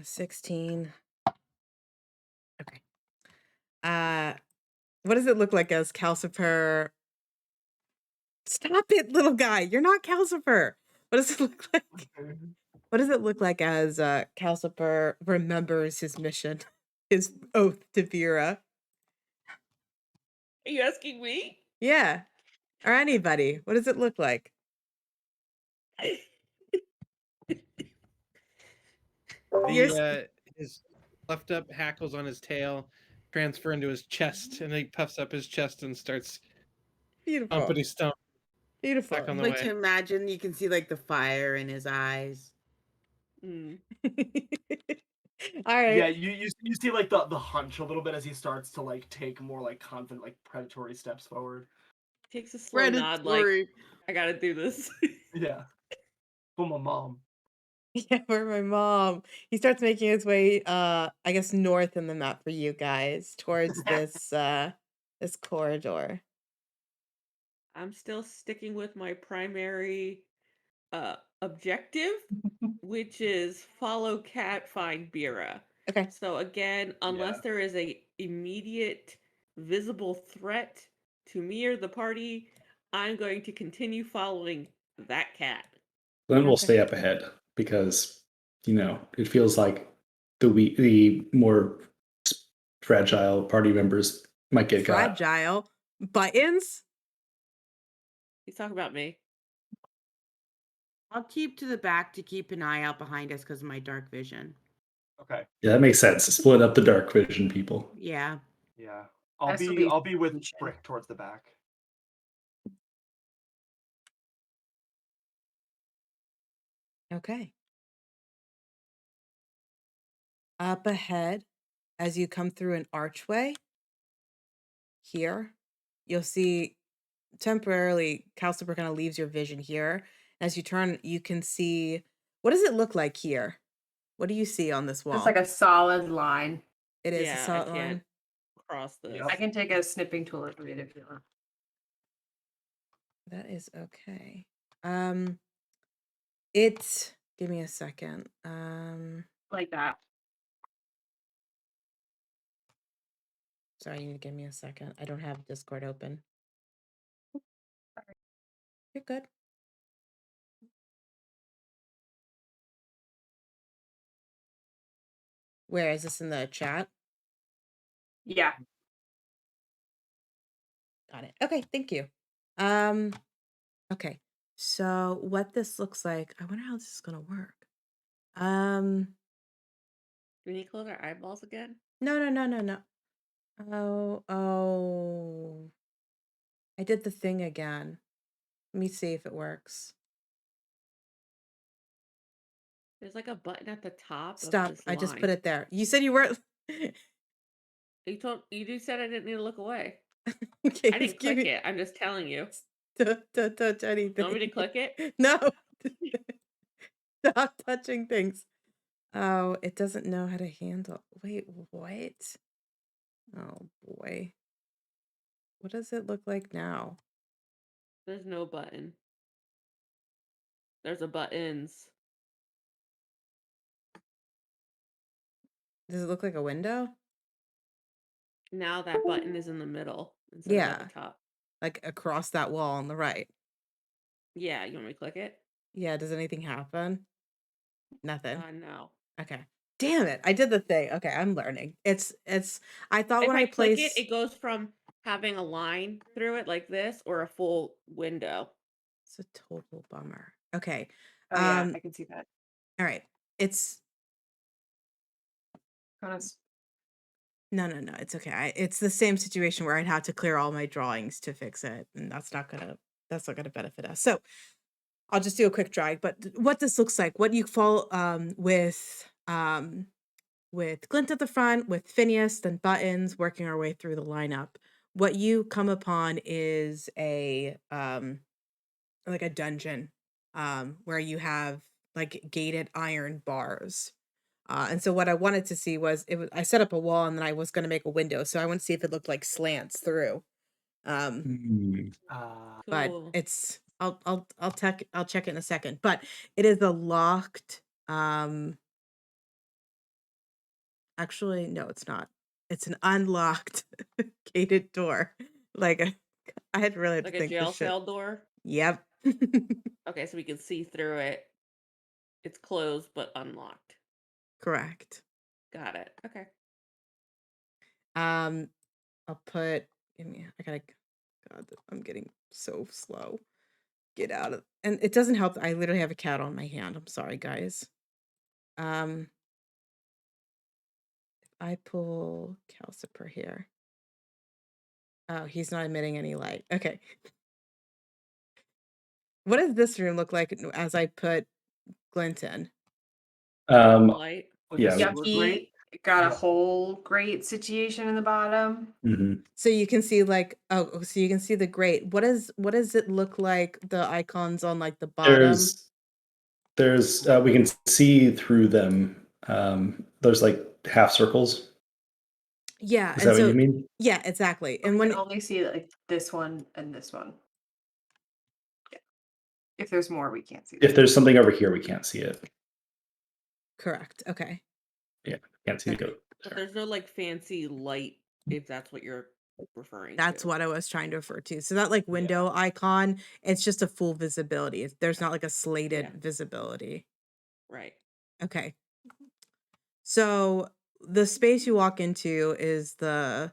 16. Okay. What does it look like as Calcifer? Stop it, little guy. You're not Calcifer. What does it look like? What does it look like as Calcifer remembers his mission, his oath to Vera? Are you asking me? Yeah, or anybody. What does it look like? His left up hackles on his tail transfer into his chest, and he puffs up his chest and starts Beautiful. stompity stomp Beautiful. back on the Like way. to imagine, you can see like the fire in his eyes. Mm. All right. Yeah, you see like the hunch a little bit as he starts to like take more like confident, like predatory steps forward. Takes a slow nod, like, Predatory. I gotta do this. Yeah. For my mom. Yeah, for my mom. He starts making his way I guess north in the map for you guys towards this this corridor. I'm still sticking with my primary objective, which is follow cat, find Bira. Okay. So again, unless there is a immediate visible threat to me or the party, I'm going to continue following that cat. Then we'll Okay. stay up ahead because, it feels like the more fragile party members might get got. Fragile buttons. He's talking about me. I'll keep to the back to keep an eye out behind us because of my dark vision. Okay. Yeah, that makes sense. Split up the dark vision people. Yeah. Yeah. I'll This will be be I'll be with vision. Brick towards the back. Okay. Up ahead, as you come through an archway here, you'll see temporarily Calcifer kind of leaves your vision here. As you turn, you can see, what does it look like here? What do you see on this wall? It's like a solid line. It is a Yeah, I solid can't line. cross this. Yep. I can take a snipping tool and read if you want. That is okay. It's give me a second. Like that. Sorry, you need to give me a second. I don't have Discord open. You're good. Where is this in the chat? Yeah. Got it. Okay, thank you. Okay. So what this looks like, I wonder how this is gonna work. Do we need to close our eyeballs again? No. Oh. I did the thing again. Let me see if it works. There's like a button at the top of Stop. this I just put line. it there. You said you weren't. You just said I didn't need to look away. Okay, I didn't click it. I'm just telling you. Don't touch anything. You want me to click it? No. Stop touching things. Oh, it doesn't know how to handle. Wait, what? Oh boy. What does it look like now? There's no button. There's a buttons. Does it look like a window? Now that button is in the middle instead of at Yeah, the top. like across that wall on the right. Yeah, you want me to click it? Yeah, does anything happen? Nothing. No. Okay. Damn it. I did the thing. Okay, I'm learning. I thought If when I I click it, placed it goes from having a line through it like this or a full window. it's a total bummer. Okay. Oh yeah, I can see that. All right. It's Honest. no, it's okay. It's the same situation where I'd have to clear all my drawings to fix it, and that's not gonna benefit us. So I'll just do a quick drag. But what this looks like, what you fall with Glint at the front, with Phineas, then Buttons, working our way through the lineup. What you come upon is a like a dungeon, where you have like gated iron bars. And so what I wanted to see was I set up a wall and then I was going to make a window. So I want to see if it looked like slants through. Um, Hmm. but Cool. it's I'll check it in a second. But it is a locked. Actually, no, it's not. It's an unlocked gated door. Like I had really had to Like a think jail this shit. cell door? Yep. Okay, so we can see through it. It's closed but unlocked. Correct. Got it. Okay. I'll put I gotta God, I'm getting so slow. Get out of and it doesn't help that I literally have a cat on my hand. I'm sorry, guys. If I pull Calciper here. Oh, he's not emitting any light. Okay. What does this room look like as I put Glint in? Light. Like Yeah. a sewer grate? Yucky. Got a Yeah. whole grate situation in the bottom. Mhm. So you can see like so you can see the grate. What does it look like the icons on like the bottom? There's we can see through them. There's like half circles. Yeah, Is and that what you so mean? yeah, exactly. And We when can only see like this one and this one. Yeah. If there's more, we can't see If them. there's something over here, we can't see it. correct. Okay. Yeah, can't see the goat. But there's no like fancy light if that's what you're referring That's to. what I was trying to refer to. So that like window icon, it's just a full visibility. There's not like a slated visibility. Right. Okay. So the space you walk into is the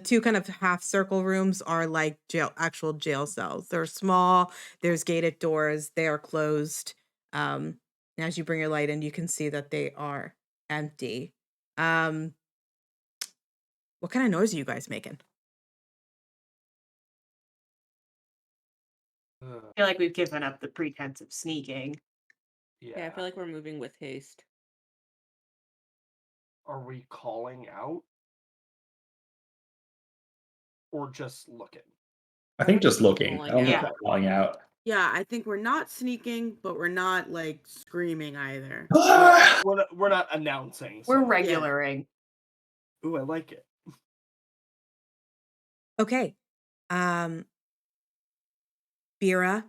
two kind of half circle rooms are like actual jail cells. They're small, there's gated doors, they are closed. And as you bring your light in, you can see that they are empty. What kind of noise are you guys making? I feel like we've given up the pretense of sneaking. Yeah, I feel like we're moving with haste. Are we calling out? Or just looking? I think just looking. I Calling don't think out. we're calling out. Yeah, I think we're not sneaking, but we're not like screaming either. We're not announcing. We're something. regularing. Ooh, I like it. Okay. Bira,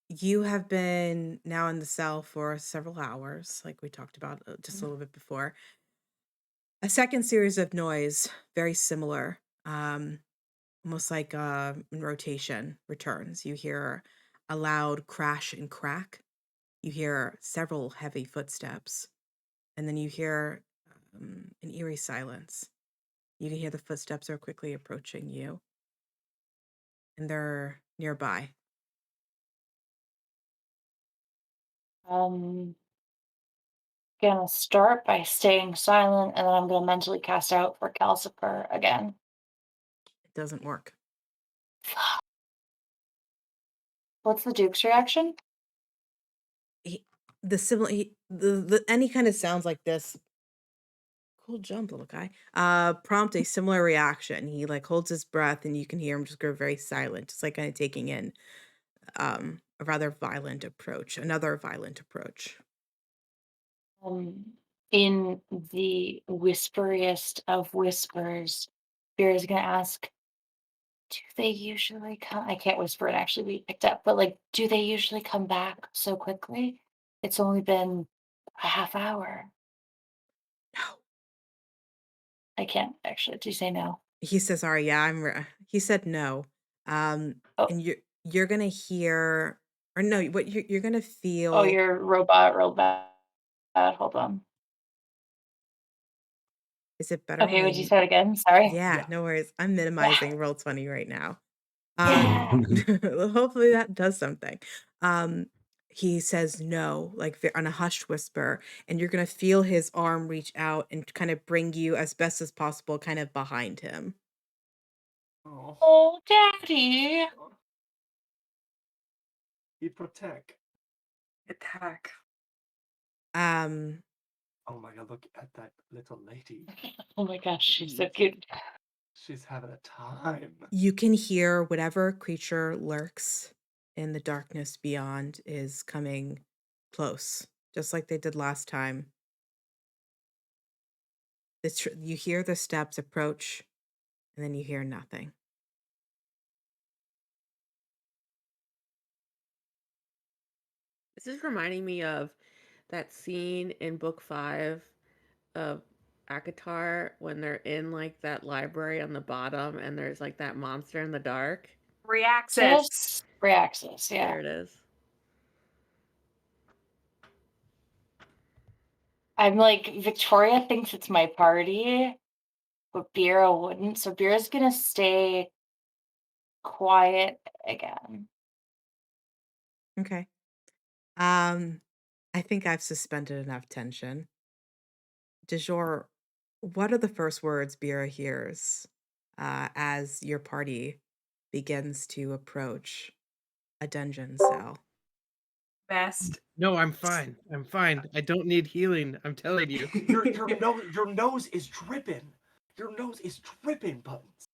you have been now in the cell for several hours, like we talked about just a little bit before. A second series of noise, very similar, almost like in rotation, returns. You hear a loud crash and crack. You hear several heavy footsteps, and then you hear an eerie silence. You can hear the footsteps are quickly approaching you, and they're nearby. Gonna start by staying silent, and then I'm gonna mentally cast out for Calcifer again. It doesn't work. What's the Duke's reaction? The any kind of sounds like this. Cool jump, little guy. Prompt a similar reaction. He like holds his breath, and you can hear him just go very silent, just like kind of taking in a rather violent approach, another violent approach. In the whisperiest of whispers, Beer is gonna ask, do they usually come? I can't whisper and actually be picked up, but like, do they usually come back so quickly? It's only been a half hour. No. I can't actually. Do you say no? He says, "Sorry, yeah, he said no." Oh, And you're gonna hear, or no, what you're gonna oh, feel. your robot real bad. Hold on. Is it better Okay, when would you say it again? Sorry. Yeah, Yeah. no worries. I'm Yeah. minimizing Roll20 right now. Yeah. Hopefully that does something. Um, he says no, like on a hushed whisper, and you're gonna feel his arm reach out and kind of bring you as best as possible, kind of behind him. Oh, Oh, Daddy. he protect. Attack. Um, Oh my god, look at that little lady. Oh my gosh, she's so Jeez. cute. She's having a time. you can hear whatever creature lurks in the darkness beyond is coming close, just like they did last time. You hear the steps approach, and then you hear nothing. This is reminding me of that scene in book 5 of Akatar when they're in like that library on the bottom and there's like that monster in the dark. Reaxis. Yes. Reaxis, yeah. There it is. I'm like, Victoria thinks it's my party, but Bira wouldn't. So Bira's gonna stay quiet again. Okay. I think I've suspended enough tension. De jour, what are the first words Bira hears as your party begins to approach a dungeon cell? Best. No, I'm fine. I'm fine. I don't need healing. I'm telling you. Your nose is dripping. Your nose is dripping, Buttons.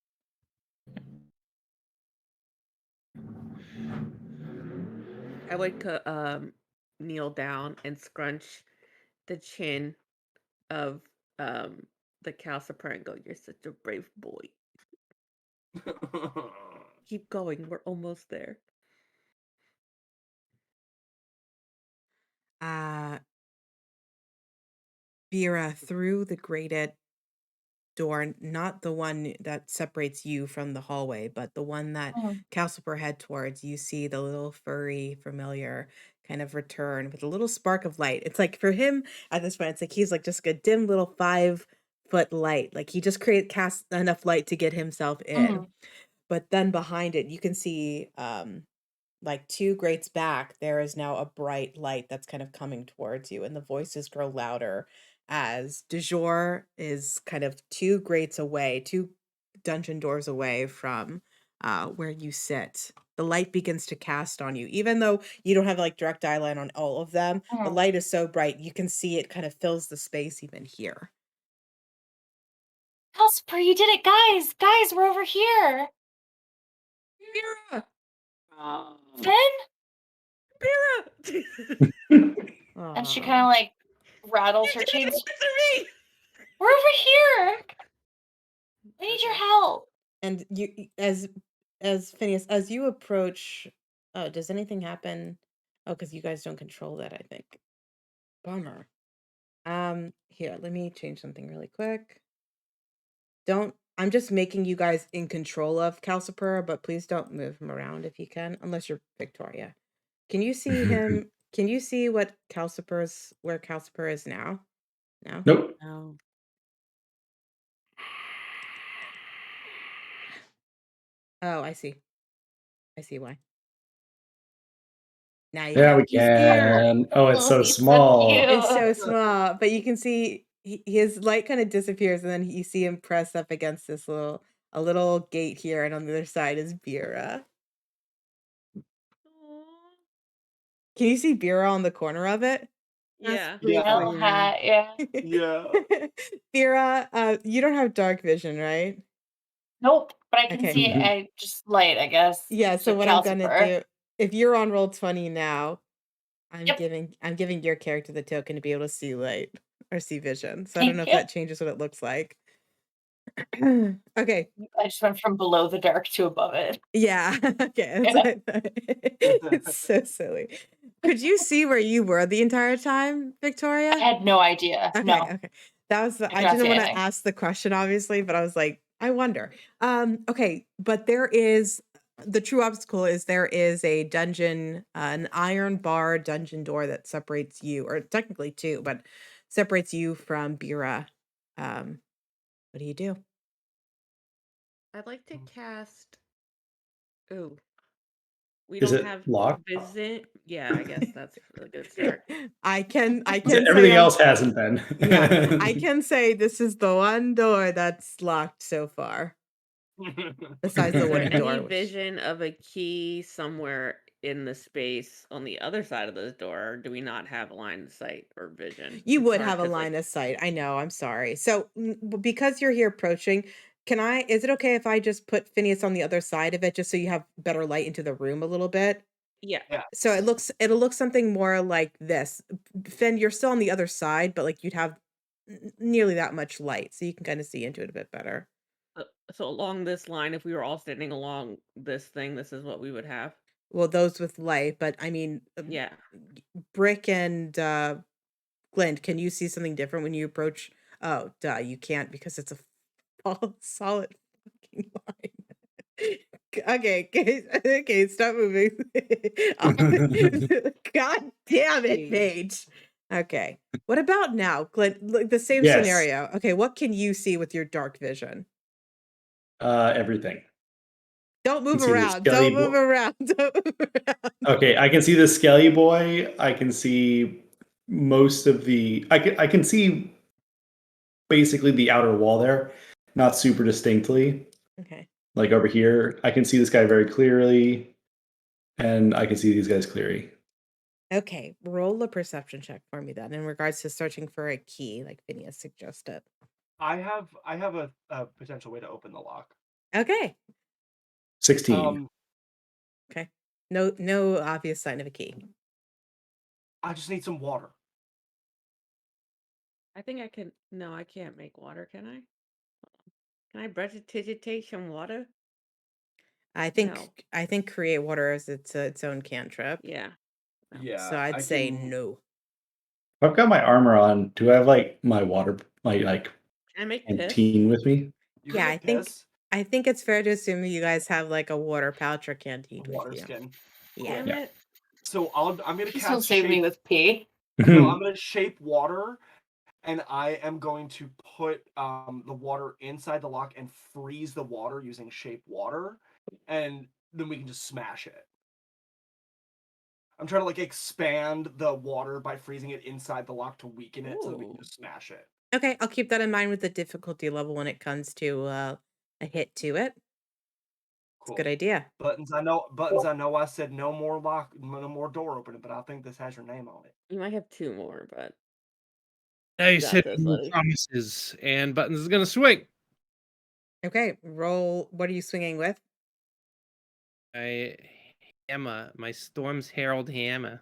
I would kneel down and scrunch the chin of the Calcifer and go, "You're such a brave boy. Keep going. We're almost there." Bira, through the grated door, not the one that separates you from the hallway, but the one that Mhm. Calcifer head towards, you see the little furry familiar kind of return with a little spark of light. It's like for him at this point, it's like he's like just a dim little 5-foot light. Like he just casts enough light to get himself in. Mhm. But then behind it, you can see like 2 grates back, there is now a bright light that's kind of coming towards you, and the voices grow louder as du jour is kind of 2 grates away, 2 dungeon doors away from where you sit. The light begins to cast on you, even though you don't have like direct eye line on all of them. The Mhm. light is so bright you can see it kind of fills the space even here. Calcifer, you did it, guys! Guys, we're over here. Bira! Finn? Bira! And she Aw. kind of like rattles her You did it! chains. It's me! We're over here. We need your Okay. help. And you as Phineas, as you approach, oh, does anything happen? Oh, because you guys don't control that, I think. Bummer. Here, let me change something really quick. I'm just making you guys in control of Calcifer, but please don't move him around if you can, unless you're Victoria. Can you see him? Can you see where Calcifer is now? No? Nope. No. Oh, I see. I see why. Now you Yeah, can. we He's here. can. Oh, it's so He's so small. It's so cute. small, but you can see his light kind of disappears, and then you see him press up against a little gate here, and on the other side is Bira. Aw. Can you see Bira on the corner of it? Yeah. Yeah. Yellow hat, yeah. Yeah. Bira, you don't have dark vision, right? Nope, but I can Okay. see I just light, I guess. Yeah, so To what I'm gonna Calcifer. do, if you're on Roll20 now, Yep. I'm giving your character the token to be able to see light or see vision. So I don't Thank know if you. that changes what it looks like. Okay. I just went from below the dark to above it. Yeah. Okay. It's so silly. Could you see where you were the entire time, I Victoria? had no idea. Okay. No, Okay. That was I I could not didn't see want to anything. ask the question, obviously, but I was like, I wonder. Okay, but there is the true obstacle is there is a dungeon, an iron bar dungeon door that separates you, or technically two, but separates you from Bira. What do you do? I'd like to cast. Oh, we Is don't it have locked? visit. Yeah, I guess that's a good start. I can say Everything else hasn't been. yeah, I can say this is the one door that's locked so far, besides the Is there wooden any door, which vision of a key somewhere in the space on the other side of this door? Or do we not have a line of sight or vision? you It's would hard have a because, line of sight. I know, I'm sorry. So, because you're here approaching, is it okay if I just put Phineas on the other side of it just so you have better light into the room a little bit? yeah, So it'll look something more like this. Finn, you're still on the other side, but like you'd have nearly that much light, so you can kind of see into it a bit better. so along this line, if we were all standing along this thing, this is what we would have. Well, those with light, but I mean, Yeah. Brick and Glint, can you see something different when you approach? Oh, duh, you can't because it's a solid fucking line. Okay, okay, stop moving. God damn it, Paige. Okay. What about now, Glint? Like the same Yes. scenario. Okay, what can you see with your dark vision? Everything. Don't move see the around. skelly Don't move bo- around. Don't move around. Okay, I can see the Skelly Boy. I can see most of the. I can see basically the outer wall there, not super distinctly. Okay. Like over here, I can see this guy very clearly, and I can see these guys clearly. Okay, roll a perception check for me then in regards to searching for a key, like Phineas suggested. I have a potential way to open the lock. Okay. 16. Okay. No obvious sign of a key. I just need some water. I think I can. No, I can't make water. Can I? Can I prestidigitate some water? I think create water is its own cantrip. Yeah. No. Yeah. So I'd say no. I've got my armor on. Do I have like my water, my like Can I make piss? canteen with me? You Yeah, can make piss. I think it's fair to assume you guys have like a water pouch or canteen Water with you. skin. Yeah. Damn it. So I'm gonna Please don't cast save me shape. with pee. No, I'm gonna shape water, and I am going to put the water inside the lock and freeze the water using shape water, and then we can just smash it. I'm trying to like expand the water by freezing it inside the lock to weaken it so that we can Ooh. just smash it. Okay, I'll keep that in mind with the difficulty level when it comes to a hit to it. It's a Cool. good idea. Buttons, I know I said no more door opening, but I think this has your name on it. You might have two more, but Now you got said this, no buddy. promises, and Buttons is gonna swing. Okay, roll. What are you swinging with? My hammer, my Storm's Herald hammer.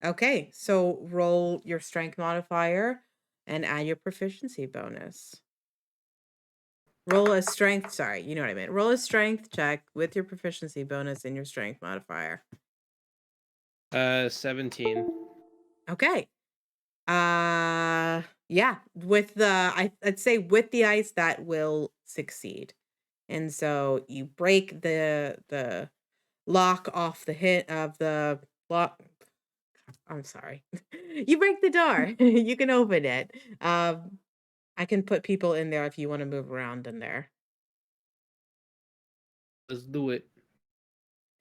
Okay, so roll your strength modifier and add your proficiency bonus. Roll a strength, sorry, you know what I meant. Roll a strength check with your proficiency bonus and your strength modifier. 17. Okay. Yeah, with I'd say with the ice that will succeed. And so you break the lock off the hit of the lock. I'm sorry. You break the door. You can open it. I can put people in there if you want to move around in there. Let's do it.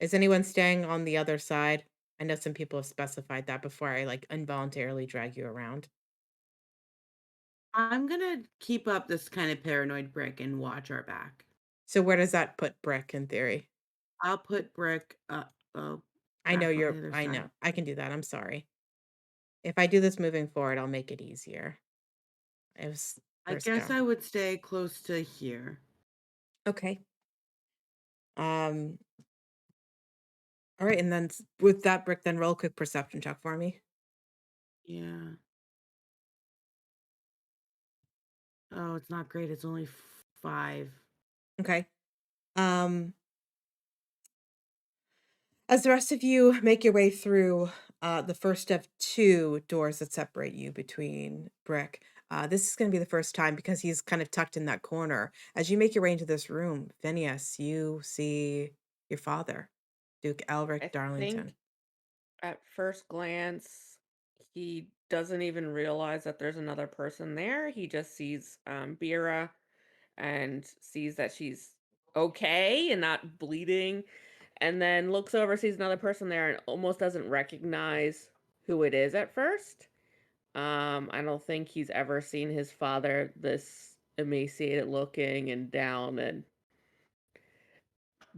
Is anyone staying on the other side? I know some people have specified that before I like involuntarily drag you around. I'm gonna keep up this kind of paranoid Brick and watch our back. So where does that put Brick in theory? I'll put Brick up. I know back on the you're other I know. side. I can do that. I'm sorry. If I do this moving forward, I'll make it easier. It was I first guess go. I would stay close to here. Okay. All right, and then with that Brick, then roll a quick perception check for me. Yeah. Oh, it's not great. It's only 5. Okay. As the rest of you make your way through the first of 2 doors that separate you between Brick, this is going to be the first time because he's kind of tucked in that corner. As you make your way into this room, Phineas, you see your father, Duke Alric I Darlington. think at first glance, he doesn't even realize that there's another person there. He just sees Bira and sees that she's okay and not bleeding, and then looks over, sees another person there, and almost doesn't recognize who it is at first. I don't think he's ever seen his father this emaciated looking and down, and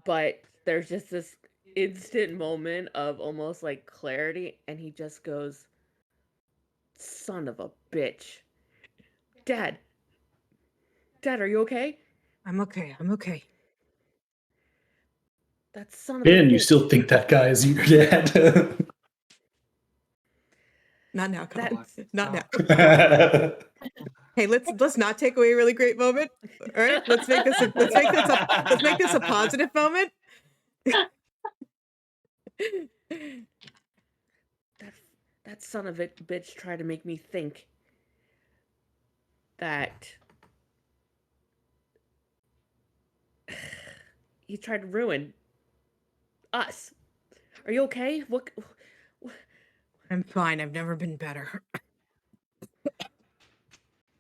but there's just this instant moment of almost like clarity, and he just goes, "Son of a bitch. Dad. Dad, are you okay? I'm okay. I'm okay. That son of a And you bitch." still think that guy is your dad? Not now, That- Colin. Not now. Yeah. Hey, let's not take away a really great moment. All right, let's make this a positive moment. that son of a bitch tried to make me think that he tried to ruin us. Are you okay? What? I'm fine. I've never been better.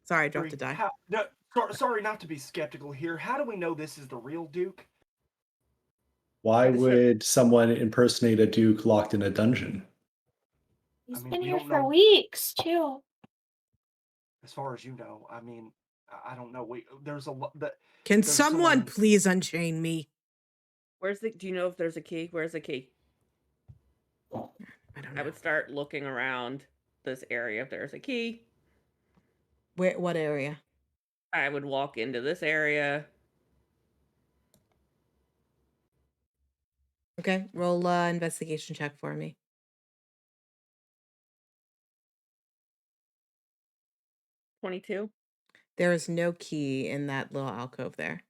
Sorry, I dropped a die. No, sorry not to be skeptical here. How do we know this is the real Duke? Why would someone impersonate a duke locked in a dungeon? He's I mean, been we here don't for know. weeks too. As far as you know, I mean, I don't know. There's a lot that. Can there's someone someone- please unchain me? Do you know if there's a key? Where's the key? I don't I know. would start looking around this area if there's a key. What area? I would walk into this area. Okay, roll investigation check for me. 22. There is no key in that little alcove there.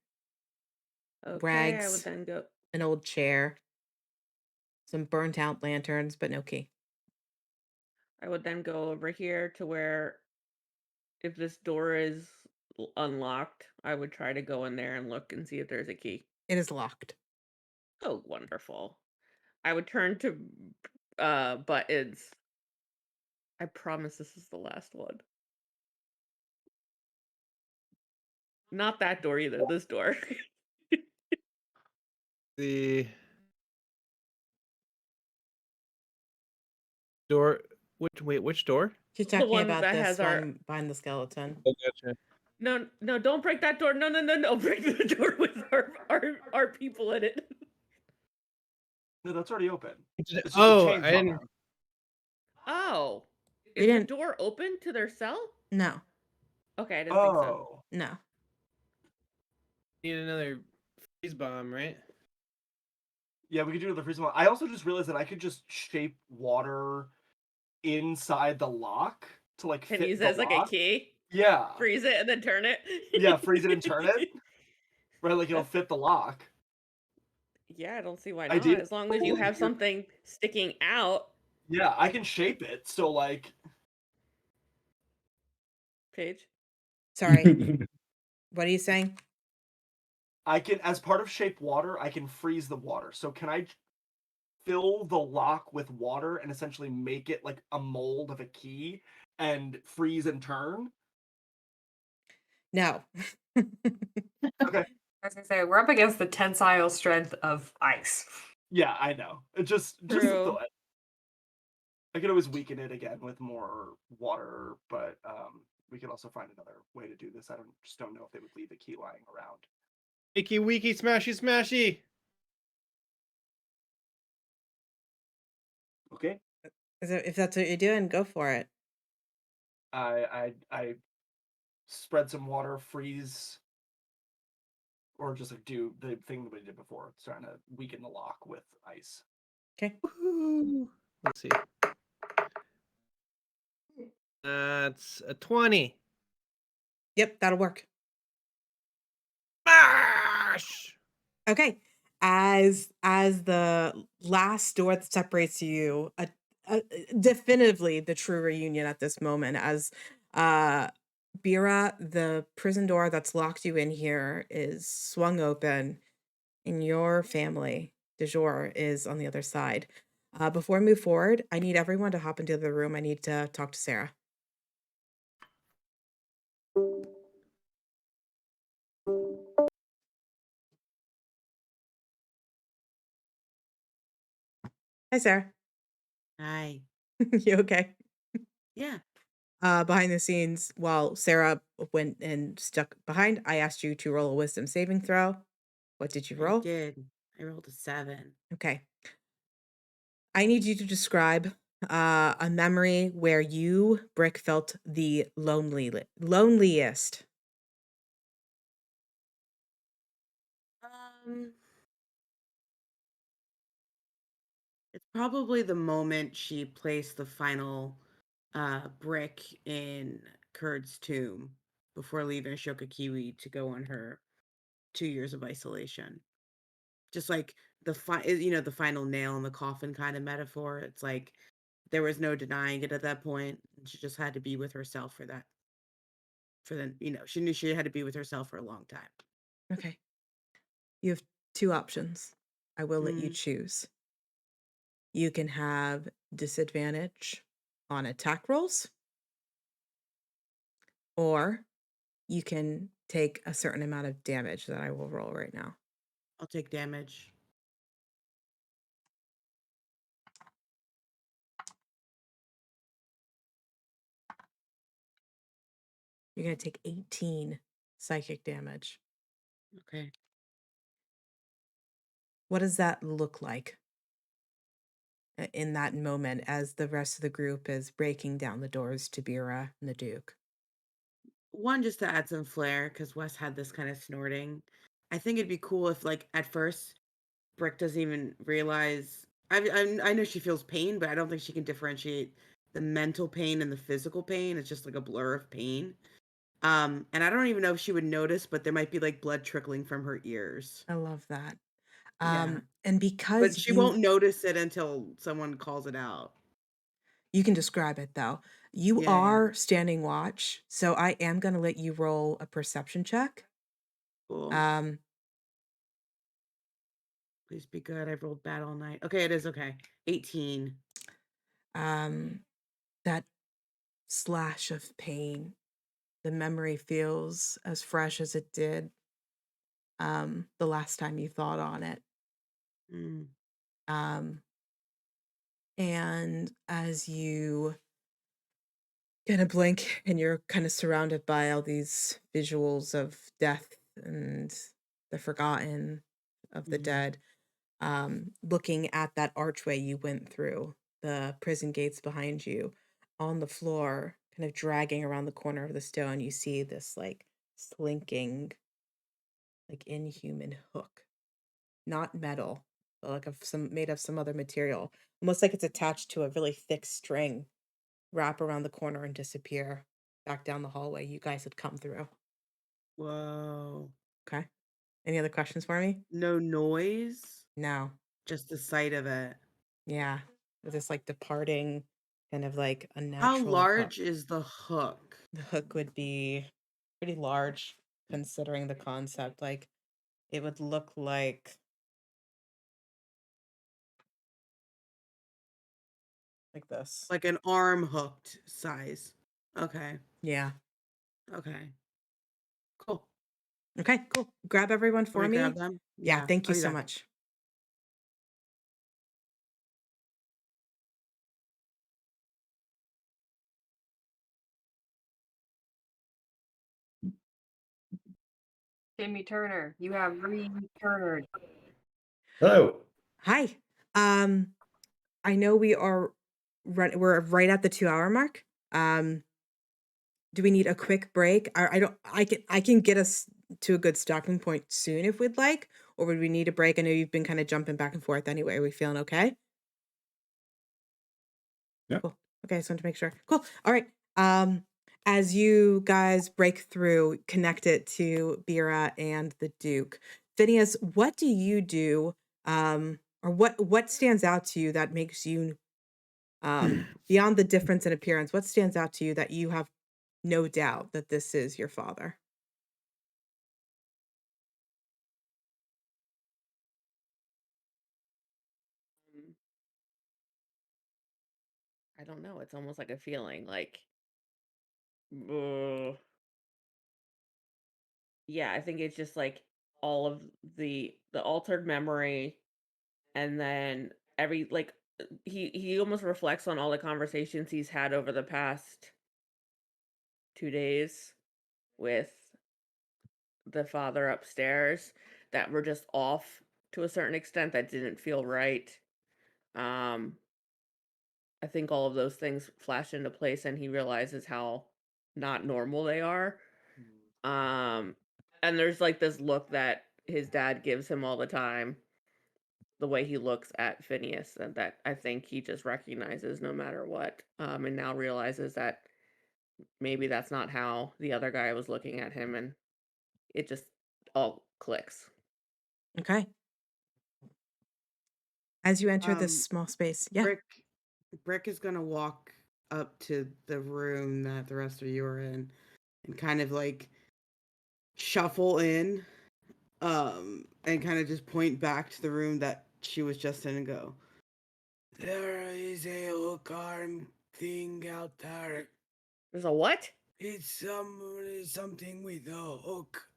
Okay, I Rags. would then go. An old chair, some burnt out lanterns, but no key. I would then go over here to where, if this door is unlocked, I would try to go in there and look and see if there's a key. It is locked. Oh, wonderful. I would turn to buttons. I promise this is the last one. Not that door either, this door. The door. Which door? She's The talking one about that this has our- one behind the skeleton. I gotcha. No, don't break that door. No, break the door with our people in it. No, that's already open. It's just the Oh, chain's I not didn't. on. Oh. We Is the didn't- door open to their cell? No, Okay, I didn't think so. Oh, no. Need another freeze bomb, right? yeah, we could do the freezing one. I also just realized that I could just shape water inside the lock to like Can fit use the it as like a lock. key. Yeah, Freeze it and then turn it. yeah, freeze it and turn it. Right, like it'll fit the lock. Yeah, I don't see why I not. did- As long as you have something sticking out. Yeah, I can shape it. So like, Paige. Sorry. What are you saying? I can, as part of shape water, I can freeze the water. So can I fill the lock with water and essentially make it like a mold of a key and freeze and turn? No. Okay. I was gonna say we're up against the tensile strength of ice. Yeah, I know. It just a True. thought. I could always weaken it again with more water, but we could also find another way to do this. I just don't know if they would leave a key lying around. Icky, weaky, smashy, smashy. Okay. If that's what you're doing, go for it. I spread some water, freeze, or just like do the thing that we did before, trying to weaken the lock with ice. Okay. Woo-hoo. Let's see. That's a 20. Yep, that'll work. Gosh. Okay. As the last door that separates you, definitively the true reunion at this moment, as Bira, the prison door that's locked you in here, is swung open, and your family, de jour, is on the other side. Before I move forward, I need everyone to hop into the room. I need to talk to Sarah. Hi, Sarah. Hi. You okay? Yeah. Behind the scenes, while Sarah went and stuck behind, I asked you to roll a wisdom saving throw. What did you I roll? did. I rolled a 7. Okay. I need you to describe a memory where you, Brick, felt the loneliest. Um, it's probably the moment she placed the final brick in Kurt's tomb before leaving Shokakiwi to go on her 2 years of isolation. Just like the final nail in the coffin kind of metaphor. It's like there was no denying it at that point. And she just had to be with herself for that. She knew she had to be with herself for a long time. Okay. You have two options. I will let you Mm, choose. You can have disadvantage on attack rolls, or you can take a certain amount of damage that I will roll right now. I'll take damage. You're going to take 18 psychic damage. Okay. What does that look like in that moment as the rest of the group is breaking down the doors to Bira and the Duke? One, just to add some flair, because Wes had this kind of snorting. I think it'd be cool if, like, at first, Brick doesn't even realize. I know she feels pain, but I don't think she can differentiate the mental pain and the physical pain. It's just like a blur of pain. And I don't even know if she would notice, but there might be like blood trickling from her ears. I love that. Yeah. And But because she won't notice it until someone calls it out. you can describe it though, you Yeah, yeah. are standing watch, so I am going to let you roll a perception check. Cool. Um, Please be good. I've rolled bad all night. Okay, it is okay. 18. that slash of pain, the memory feels as fresh as it did the last time you thought on it. Mm. Um, and as you kind of blink and you're kind of surrounded by all these visuals of death and the forgotten of the Mhm. dead, looking at that archway you went through, the prison gates behind you, on the floor, kind of dragging around the corner of the stone, you see this like slinking, like inhuman hook, not metal, but like of some made of some other material, almost like it's attached to a really thick string, wrap around the corner and disappear back down the hallway you guys had come through. Whoa. Okay. Any other questions for me? No noise, No. just the sight of it. Yeah. This like departing kind of like How unnatural hook. large is the hook? The hook would be pretty large considering the concept. Like it would look like this. Like an arm hooked size. Okay. Yeah. Okay. Cool. Okay, cool. Grab everyone Let for me me. grab them. Yeah, Yeah, thank you I'll do so that. much. Timmy Turner, you have returned. Hello. Hi. I know we're right at the 2-hour mark. Do we need a quick break? I can get us to a good stopping point soon if we'd like, or would we need a break? I know you've been kind of jumping back and forth anyway. Are we feeling okay? Yeah. Cool. Okay, I just wanted to make sure. Cool. All right. As you guys break through, connect it to Bira and the Duke, Phineas, what do you do, or what stands out to you that makes you, beyond the difference in appearance, what stands out to you that you have no doubt that this is your father? Mm, I don't know. It's almost like a feeling like, ugh. Yeah, I think it's just like all of the altered memory, and then every like he almost reflects on all the conversations he's had over the past 2 days with the father upstairs that were just off to a certain extent that didn't feel right. Um, I think all of those things flash into place and he realizes how not normal they are. Um, and there's like this look that his dad gives him all the time, the way he looks at Phineas, and that I think he just recognizes no matter what. And now realizes that maybe that's not how the other guy was looking at him, and it just all clicks. Okay. As you enter this Um, small space, yeah. Brick is gonna walk up to the room that the rest of you are in and kind of like shuffle in, and kind of just point back to the room that she was just in and go, "There is a hook arm thing out there. There's a what? It's something with a hook."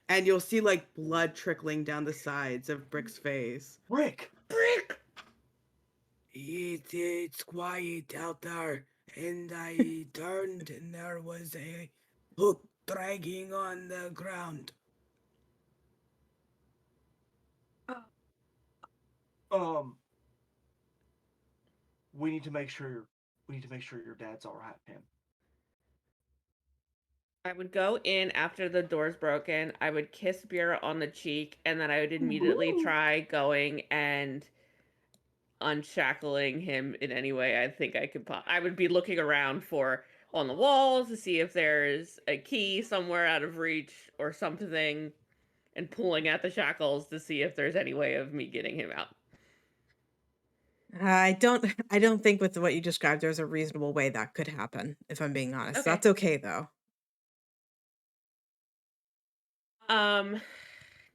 And you'll see like blood trickling down the sides of Brick's face. Brick! Brick! It's quiet out there, and I turned, and there was a hook dragging on the ground. Oh, Um, we need to make sure your dad's all right, Pam. I would go in after the door's broken. I would kiss Vera on the cheek, and then I would immediately try going and unshackling him in any way I think I could. I would be looking around for on the walls to see if there's a key somewhere out of reach or something, and pulling at the shackles to see if there's any way of me getting him out. I don't think with what you described there's a reasonable way that could happen, if I'm being honest. Okay. That's okay though. Um,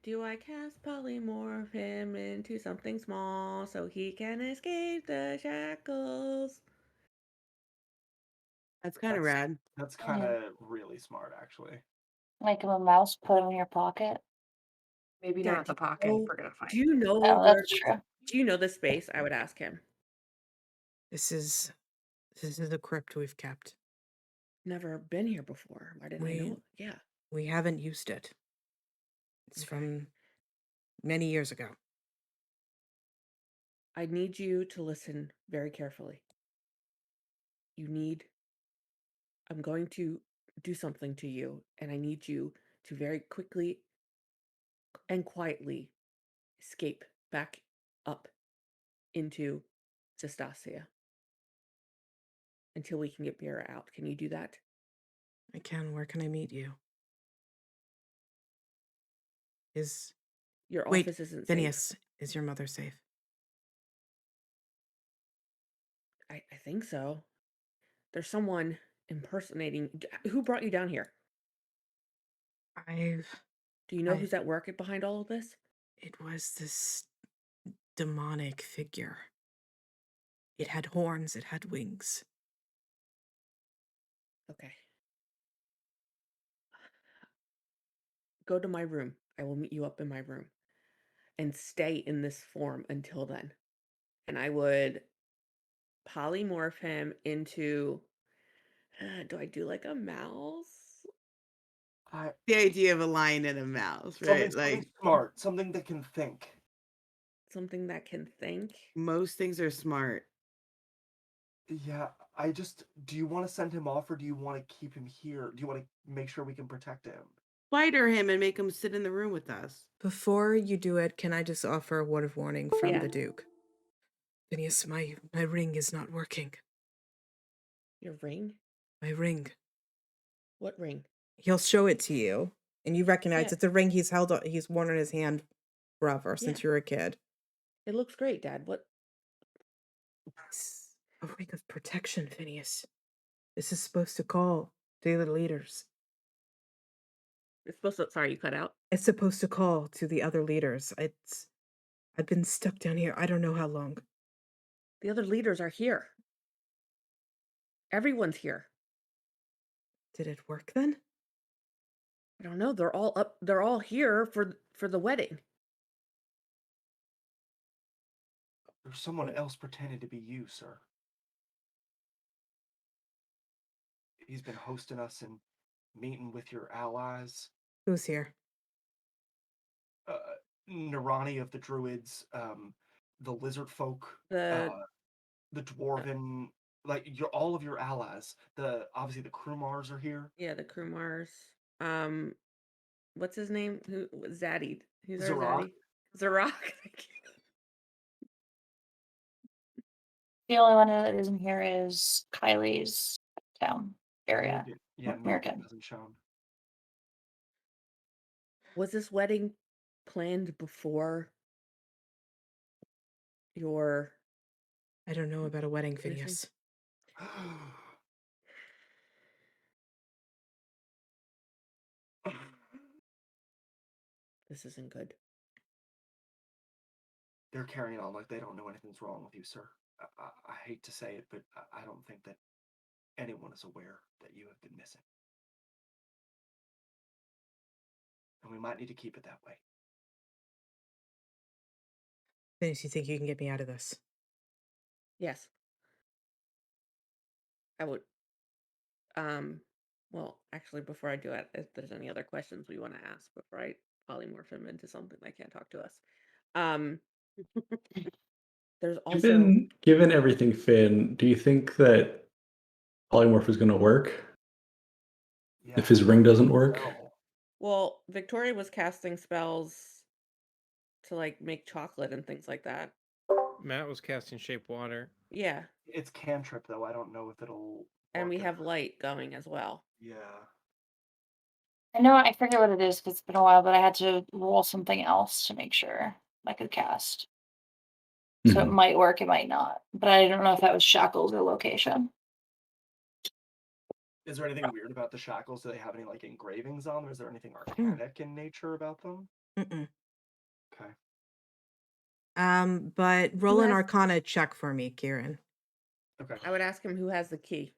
do I cast polymorph him into something small so he can escape the shackles? That's kind of That's rad. that's kind of really smart, actually. Make him a mouse, put him in your pocket. maybe Yeah, not the pocket. We're gonna find. do you know Oh, where? that's true. Do you know the space? I would ask him. This is a crypt we've kept. Never been here before. Why didn't I We know? Yeah. we haven't used it. It's Okay. from many years ago. I need you to listen very carefully. I'm going to do something to you, and I need you to very quickly and quietly escape back up into Cestacia until we can get Vera out. Can you do that? I can. Where can I meet you? Your Wait, office isn't safe. Phineas, is your mother safe? I think so. There's someone impersonating. Who brought you down here? I've Do you know I who's at work behind all of this? It was this demonic figure. It had horns, it had wings. Okay. Go to my room. I will meet you up in my room and stay in this form until then. And I would polymorph him into. Do I do like a mouse? I The idea of a lion and a mouse, right? something Like smart, something that can think. Something that can think? most things are smart. Yeah, do you want to send him off or do you want to keep him here? Do you want to make sure we can protect him? Spider him and make him sit in the room with us. Before you do it, can I just offer a word of warning from Yeah. the Duke? Phineas, my ring is not working. Your ring? My ring. What ring? He'll show it to you, and you recognize Yeah. it's a ring he's worn in his hand forever Yeah. since you were a kid. It looks great, Dad. What? It's a ring of protection, Phineas. This is supposed to call to the leaders. It's supposed to. Sorry, you cut out. It's supposed to call to the other leaders. I've been stuck down here. I don't know how long. The other leaders are here. Everyone's here. Did it work then? I don't know. They're all up. They're all here for the wedding. There's someone else pretending to be you, sir. He's been hosting us and meeting with your allies. Who's here? Nirani of the Druids, the Lizard Folk, The the Dwarven, like all of your allies. Obviously the Krumars are here. yeah, the Krumars. What's his name? Who Zaddy? Who's our Zarak. Zaddy? Zarak. Thank you. The only one that isn't here is Kylie's town area. Yeah, American. hasn't shown. Was this wedding planned before your? I don't know about a wedding, Anything? Phineas. This isn't good. They're carrying on like they don't know anything's wrong with you, sir. I hate to say it, but I don't think that anyone is aware that you have been missing. And we might need to keep it that way. Phineas, you think you can get me out of this? Yes. I would. Well, actually, before I do it, if there's any other questions we want to ask before I polymorph him into something that can't talk to us. There's also Given everything, Finn, do you think that polymorph is going to work Yeah, if his ring doesn't work? no. well, Victoria was casting spells to like make chocolate and things like that. Matt was casting shape water. Yeah, It's cantrip though. I don't know if it'll. and work we in have that. light going as well. Yeah. I know I forget what it is because it's been a while, but I had to roll something else to make sure I could cast. So it Mhm. might work, it might not. But I don't know if that was shackles or location. Is there anything weird about the shackles? Do they have any like engravings on them? Is there anything arcanic in nature about them? Mm-mm. Okay. But roll an has- Arcana check for me, Kieran. Okay. I would ask him who has the key.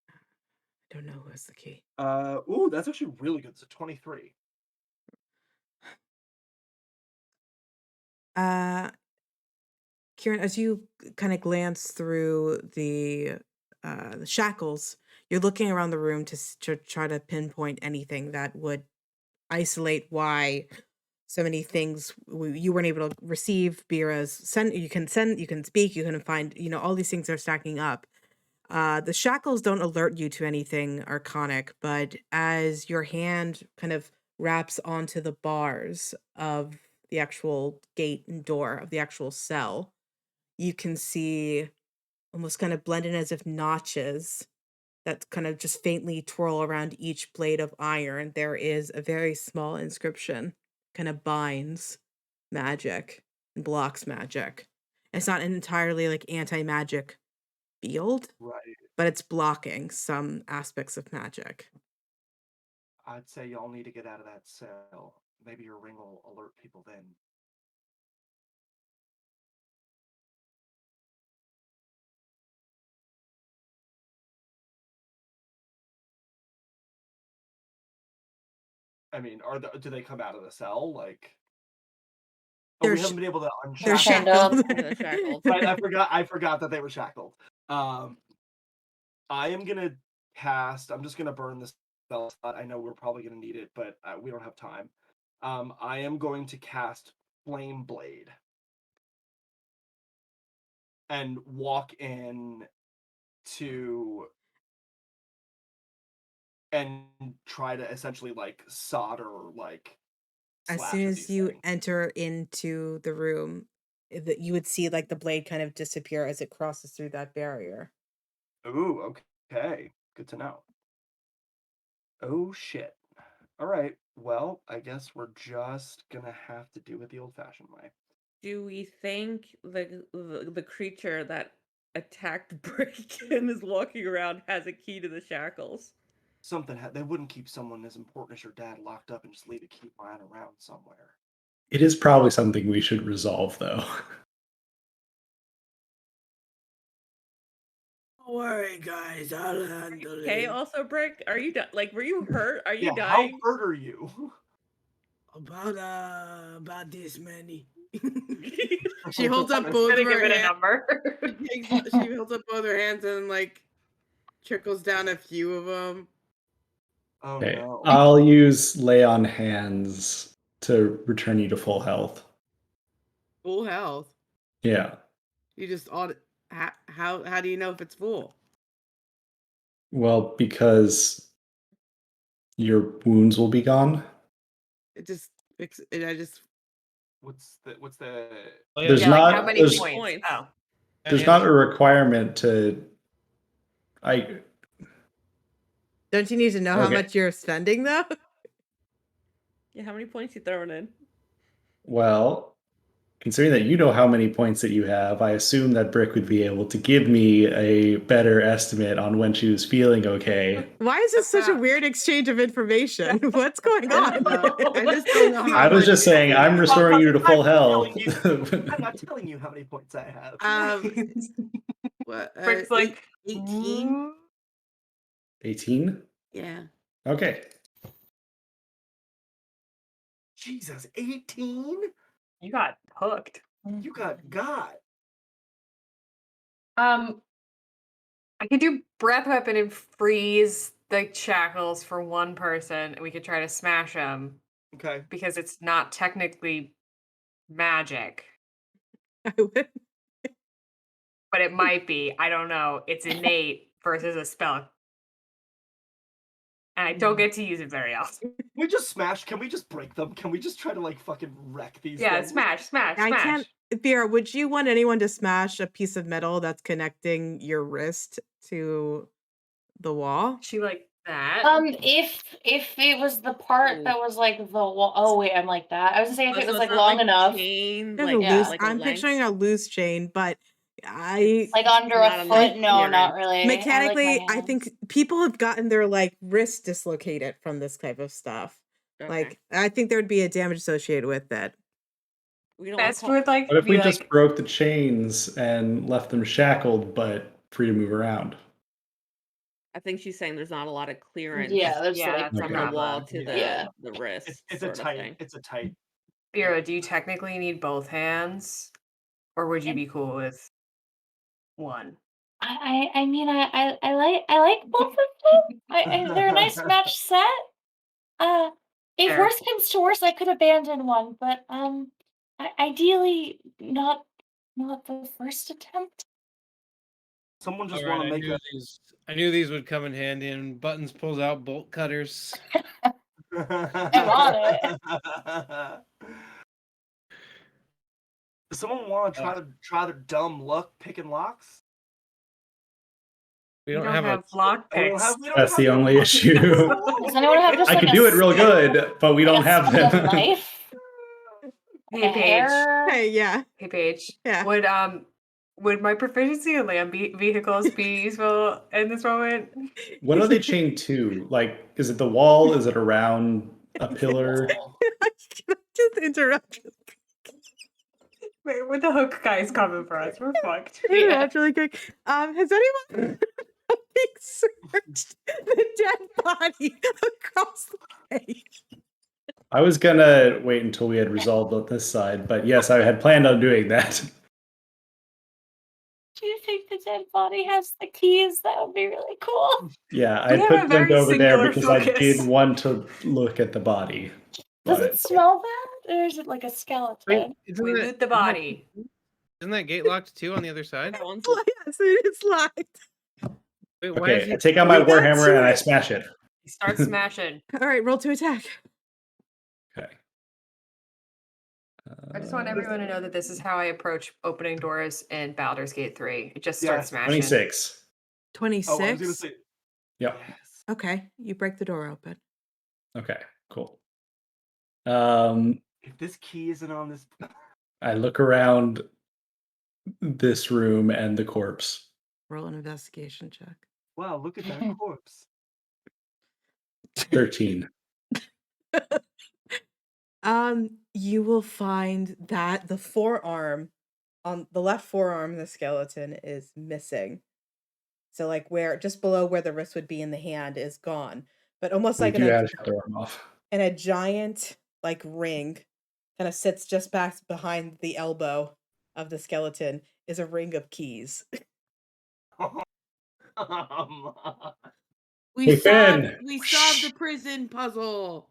I don't know who has the key. Ooh, that's actually really good. It's a 23. Kieran, as you kind of glance through the shackles, you're looking around the room to try to pinpoint anything that would isolate why so many things you weren't able to receive. Bira's send, you can speak, you can find, all these things are stacking up. The shackles don't alert you to anything arcanic, but as your hand kind of wraps onto the bars of the actual gate and door of the actual cell, you can see almost kind of blend in as if notches that kind of just faintly twirl around each blade of iron. There is a very small inscription, kind of binds magic and blocks magic. It's not an entirely like anti-magic field, Right. but it's blocking some aspects of magic. I'd say y'all need to get out of that cell. Maybe your ring will alert people then. I mean, do they come out of the cell? Like, oh, we They're haven't been able to They're unshackle. shackled. Yeah, they're shackled. Right, I forgot that they were shackled. I am gonna cast. I'm just gonna burn this spell slot. I know we're probably gonna need it, but we don't have time. I am going to cast Flame Blade and walk in to and try to essentially like solder like As slash soon at as these you things. enter into the room, that you would see like the blade kind of disappear as it crosses through that barrier. Ooh, okay. Good to know. Oh shit. All right. Well, I guess we're just gonna have to do it the old-fashioned way. Do we think the creature that attacked Brick and is walking around has a key to the shackles? They wouldn't keep someone as important as your dad locked up and just leave a key lying around somewhere. It is probably something we should resolve, though. Don't worry, guys. I'll handle Okay, it. also Brick, are you like were you hurt? Are you Yeah, how dying? hurt are you? About this many. She holds up both Gonna of give her it a hands. number. She holds up both her hands and like trickles down a few of them. Oh Okay, no. I'll use lay on hands to return you to full health. Full health. Yeah. You just how do you know if it's full? Well, because your wounds will be gone. It just fix it. I just What's the There's yeah, like not how many there's, points? Oh. there's not a requirement to Don't you need to know how Okay. much you're spending though? Yeah, how many points you throwing in? Well, considering that you know how many points that you have, I assume that Brick would be able to give me a better estimate on when she was feeling okay. Why is this such a weird exchange of information? What's going on? I just don't know how I was much. just saying I'm restoring you to full health. I'm not telling you how many points I have. What? Brick's like 18. 18? Yeah. Okay. Jesus, 18? You got hooked. You got. I could do breath weapon and freeze the shackles for one person, and we could try to smash them Okay. because it's not technically magic, I would. but it might be. I don't know. It's innate versus a spell, and I don't get to use it very often. Can we just smash? Can we just break them? Can we just try to like fucking wreck these Yeah, things? smash. I can't. Vera, would you want anyone to smash a piece of metal that's connecting your wrist to the wall? She like that. If it was the part that was like the wall. Oh wait, I'm like that. I was gonna say if it was like long enough, chain, There's like, a loose. like a I'm length? picturing a loose chain, but I like under Not a enough foot. No, clearance. not really. mechanically, I, I think people have gotten their like wrists dislocated from this type of stuff. Okay. Like, I think there would be a damage associated with it. We don't Best want would like What if be we just like broke the chains and left them shackled but free to move around? I think she's saying there's not a lot of clearance yeah, there's Yeah, like that's from Okay. the problem. wall to Yeah. the wrist. It's a sort of tight. thing. It's a tight. Vera, do you technically need both hands, or would you be cool with one? I mean I like both of them. They're a nice match set. If Fair. worse comes to worse, I could abandon one, but ideally not the first attempt. Someone just Alright, want to make a. I knew these would come in handy, and Buttons pulls out bolt cutters. I'm on it. Does someone want to try their dumb luck picking locks? We We don't have lock We don't picks. have- we don't That's have the no only luck. issue. Does anyone have just I like could a do it real good, but we like don't a have spell them. knife? Hey, A Paige. hair? Hey, yeah. Hey, Paige. Yeah. Would my proficiency in land vehicles be useful in this moment? What are they chained to? Like, is it the wall? Is it around a pillar? Can I just interrupt? Wait, when the hook guy's coming for us, we're fucked. Interrupt really quick. Has anyone searched the dead body across the page? I was gonna wait until we had resolved on this side, but yes, I had planned on doing that. Do you think the dead body has the keys? That would be really cool. Yeah, We I have put a Clint very over there singular because I focus. did want to look at the body. Does But it smell bad? Or is it like a skeleton? We loot the body. Isn't that gate locked too on the other side? That one's Yes, it is locked. Wait, why is okay, he I take out my We got warhammer to and I it. smash it. He starts smashing. All right, roll to attack. Okay. I just want everyone to know that this is how I approach opening doors in Baldur's Gate 3. It just starts Yes, smashing. 26. 26. Oh, I was gonna say. Yep. Yes. Okay, you break the door open. Okay, cool. If this key isn't on this... I look around this room and the corpse. Roll an investigation check. Wow, look at that corpse. 13. You will find that the forearm, on the left forearm of the skeleton, is missing. So like where just below where the wrist would be in the hand is gone. But almost We like do have to cut the arm off. in a giant like ring kind of sits just back behind the elbow of the skeleton is a ring of keys. We Hey, solved Finn. the prison puzzle.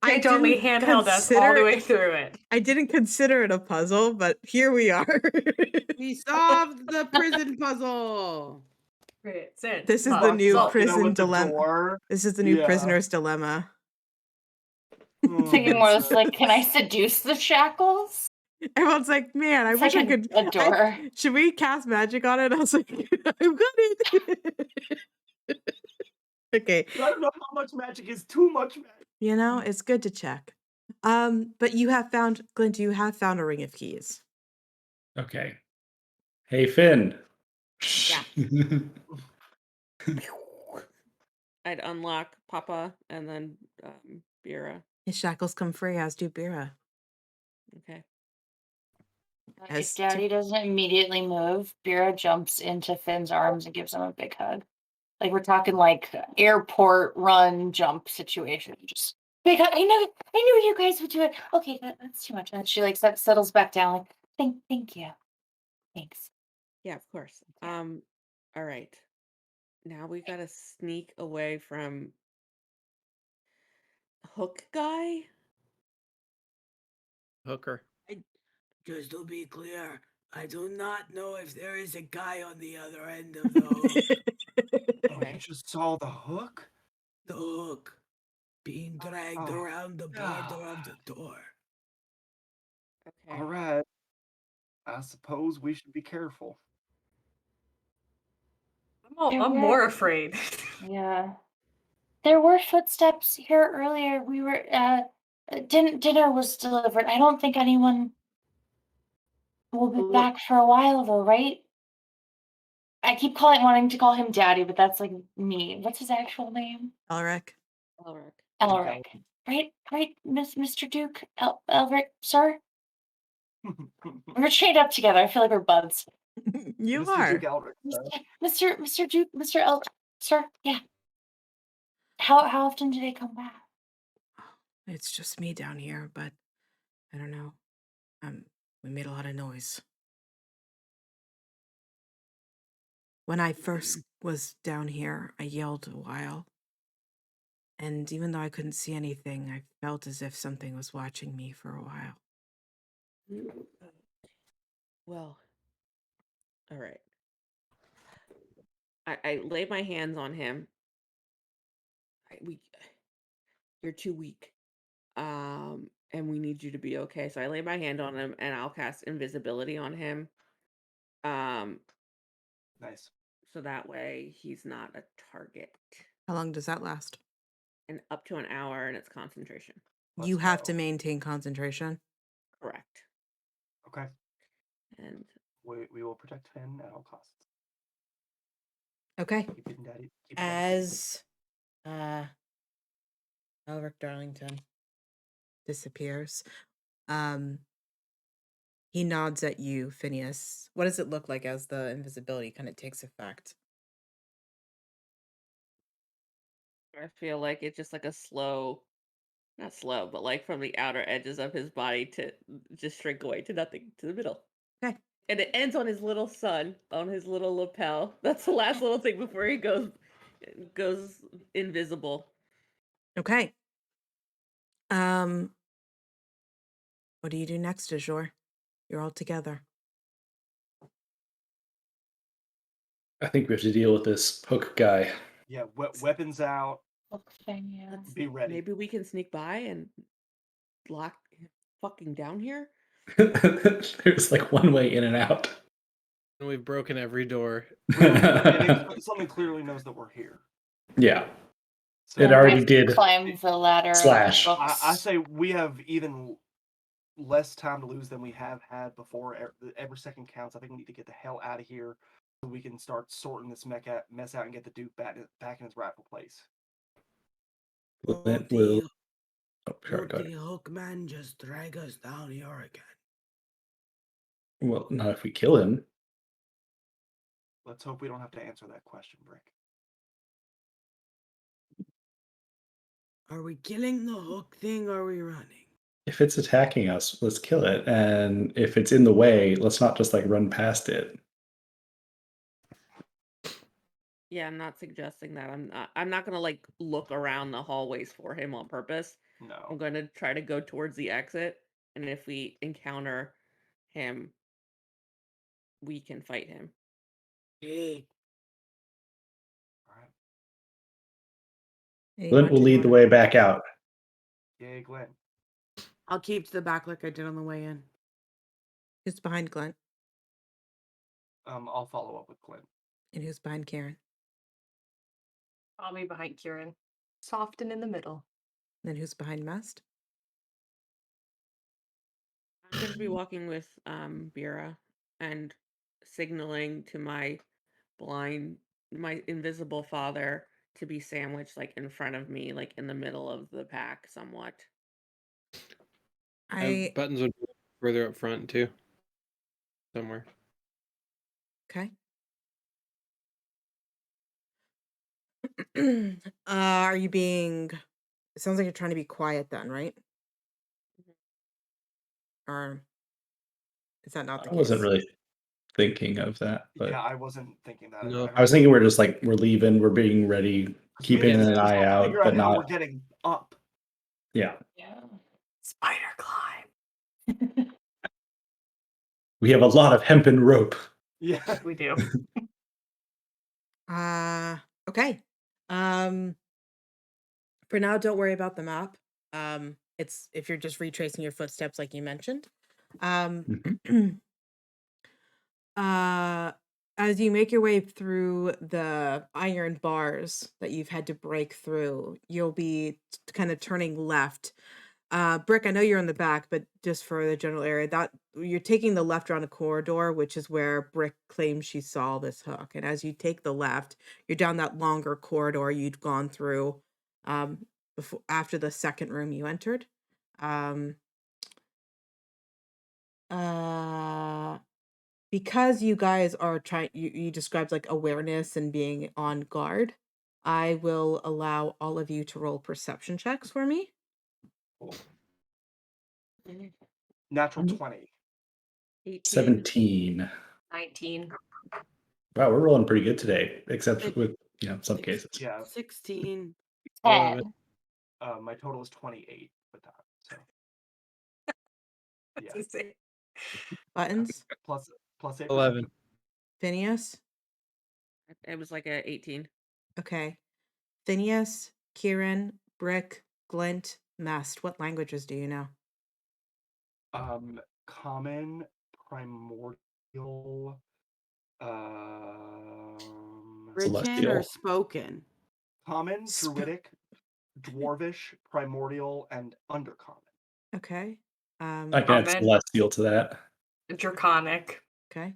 I totally didn't handheld us all the consider way through it. I didn't consider it a puzzle, but here we are. We solved the prison puzzle. This is the new Solved. prison dilemma. This is the new prisoner's dilemma. Thinking more it's like, can I seduce the shackles? Everyone's like, man, I It's wish like I could. a door. Should we cast magic on it? I was like, I've got it. Okay. I don't know how much magic is too much magic. You know, it's good to check. But you have found, Glint, you have found a ring of keys. Okay. Hey, Finn. Yeah. I'd unlock Papa and then Bira. His shackles come free, as do Bira. Okay. If Daddy doesn't immediately move, Bira jumps into Finn's arms and gives him a big hug. Like we're talking like airport run jump situation. Just big hug. I knew you guys would do it. Okay, that's too much. And she like settles back down. Like thank you. Thanks. Yeah, of course. All right. Now we gotta sneak away from Hook guy. Hooker. Just to be clear, I do not know if there is a guy on the other end of the hook. Oh, you just saw the hook? The hook being dragged around the border of the door. Okay. All right. I suppose we should be careful. I'm more afraid. Yeah. There were footsteps here earlier. We were dinner was delivered. I don't think anyone will be back for a while though, right? I keep wanting to call him Daddy, but that's like me. What's his actual name? Elric. Elric. Right, Mr. Duke, Elric, sir. We're chained up together. I feel like we're buds. You Mr. are. Duke Elric, Mr. Duke, Mr. Elric, sir. Yeah. How often do they come back? It's just me down here, but I don't know. We made a lot of noise. When I first was down here, I yelled a while. And even though I couldn't see anything, I felt as if something was watching me for a while. Well, all right. I lay my hands on him. You're too weak. And we need you to be okay. So I lay my hand on him and I'll cast invisibility on him. Nice. So that way he's not a target. How long does that last? And up to an hour, and it's concentration. You have to maintain concentration. Correct. Okay. And we will protect Finn at all costs. Okay. Keep it, Daddy. Keep it As Elric Darlington disappears, he nods at you, Phineas. What does it look like as the invisibility kind of takes effect? I feel like it's just like a slow, not slow, but like from the outer edges of his body to just shrink away to nothing, to the middle. Okay. And it ends on his little sun, on his little lapel. That's the last little thing before he goes invisible. Okay. What do you do next, Azure? You're all together. I think we have to deal with this hook guy. Yeah, weapons out. Yes. Be ready. Maybe we can sneak by and lock him fucking down here. There's like one way in and out. And we've broken every door. And something clearly knows that we're here. Yeah. So It I already have to did climb the ladder slash. of I books. say we have even less time to lose than we have had before. Every second counts. I think we need to get the hell out of here so we can start sorting this mess out and get the Duke back in his rightful place. Clint will. Oh, sorry, Would go the ahead. hookman just drag us down here again? Well, not if we kill him. Let's hope we don't have to answer that question, Brick. Are we killing the hook thing or are we running? If it's attacking us, let's kill it. And if it's in the way, let's not just like run past it. Yeah, I'm not suggesting that. I'm not gonna like look around the hallways for him on purpose. I'm No. gonna try to go towards the exit, and if we encounter him, we can fight him. Hey, All right. Any Clint will marching lead the orders? way back out. Yay, Glenn. I'll keep to the back like I did on the way in. Who's behind Glenn? I'll follow up with Glenn. And who's behind Karen? I'll be behind Kieran. Soft and in the middle. And then who's behind Mast? I'm going to be walking with Bira and signaling to my invisible father to be sandwiched like in front of me, like in the middle of the pack somewhat. Buttons would be further up front too. Somewhere. Okay. Are you being... It sounds like you're trying to be quiet then, right? Or is that not the I wasn't case? really thinking of that, but Yeah, I wasn't thinking that. No. I was thinking we're just like we're leaving, we're being ready, keeping we an just eye have to out, figure but out how we're not. getting up. Yeah, Yeah. Spider climb. we have a lot of hempen rope. Yeah. We do. Okay. For now, don't worry about the map. It's if you're just retracing your footsteps like you mentioned. Mhm. As you make your way through the iron bars that you've had to break through, you'll be kind of turning left. Brick, I know you're in the back, but just for the general area, that you're taking the left around a corridor, which is where Brick claims she saw this hook. And as you take the left, you're down that longer corridor you'd gone through before after the second room you entered. Um, because you guys are trying, you described like awareness and being on guard. I will allow all of you to roll perception checks for me. Natural 20. 18. 17. 19. Wow, we're rolling pretty good today, except Six- with some cases. Yeah. 16. 10. My total is 28 with that. So yeah. Buttons, Plus 8. 11. Phineas. It was like a 18. Okay. Phineas, Kieran, Brick, Glint, Mest. What languages do you know? Common, primordial, um, Written or Celestial. spoken? common, druidic, dwarvish, primordial, and undercommon. Okay. I can add Common. celestial to that. Draconic. Okay.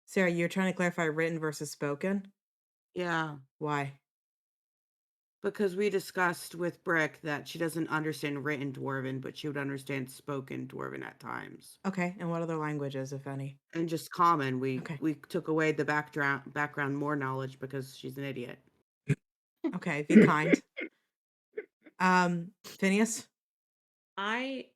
Sarah, you're trying to clarify written versus spoken? Yeah. Why? Because we discussed with Brick that she doesn't understand written Dwarven, but she would understand spoken Dwarven at times. Okay. And what other languages, if any? And just common, we Okay. we took away the background more knowledge because she's an idiot. Okay. Be kind. Phineas? I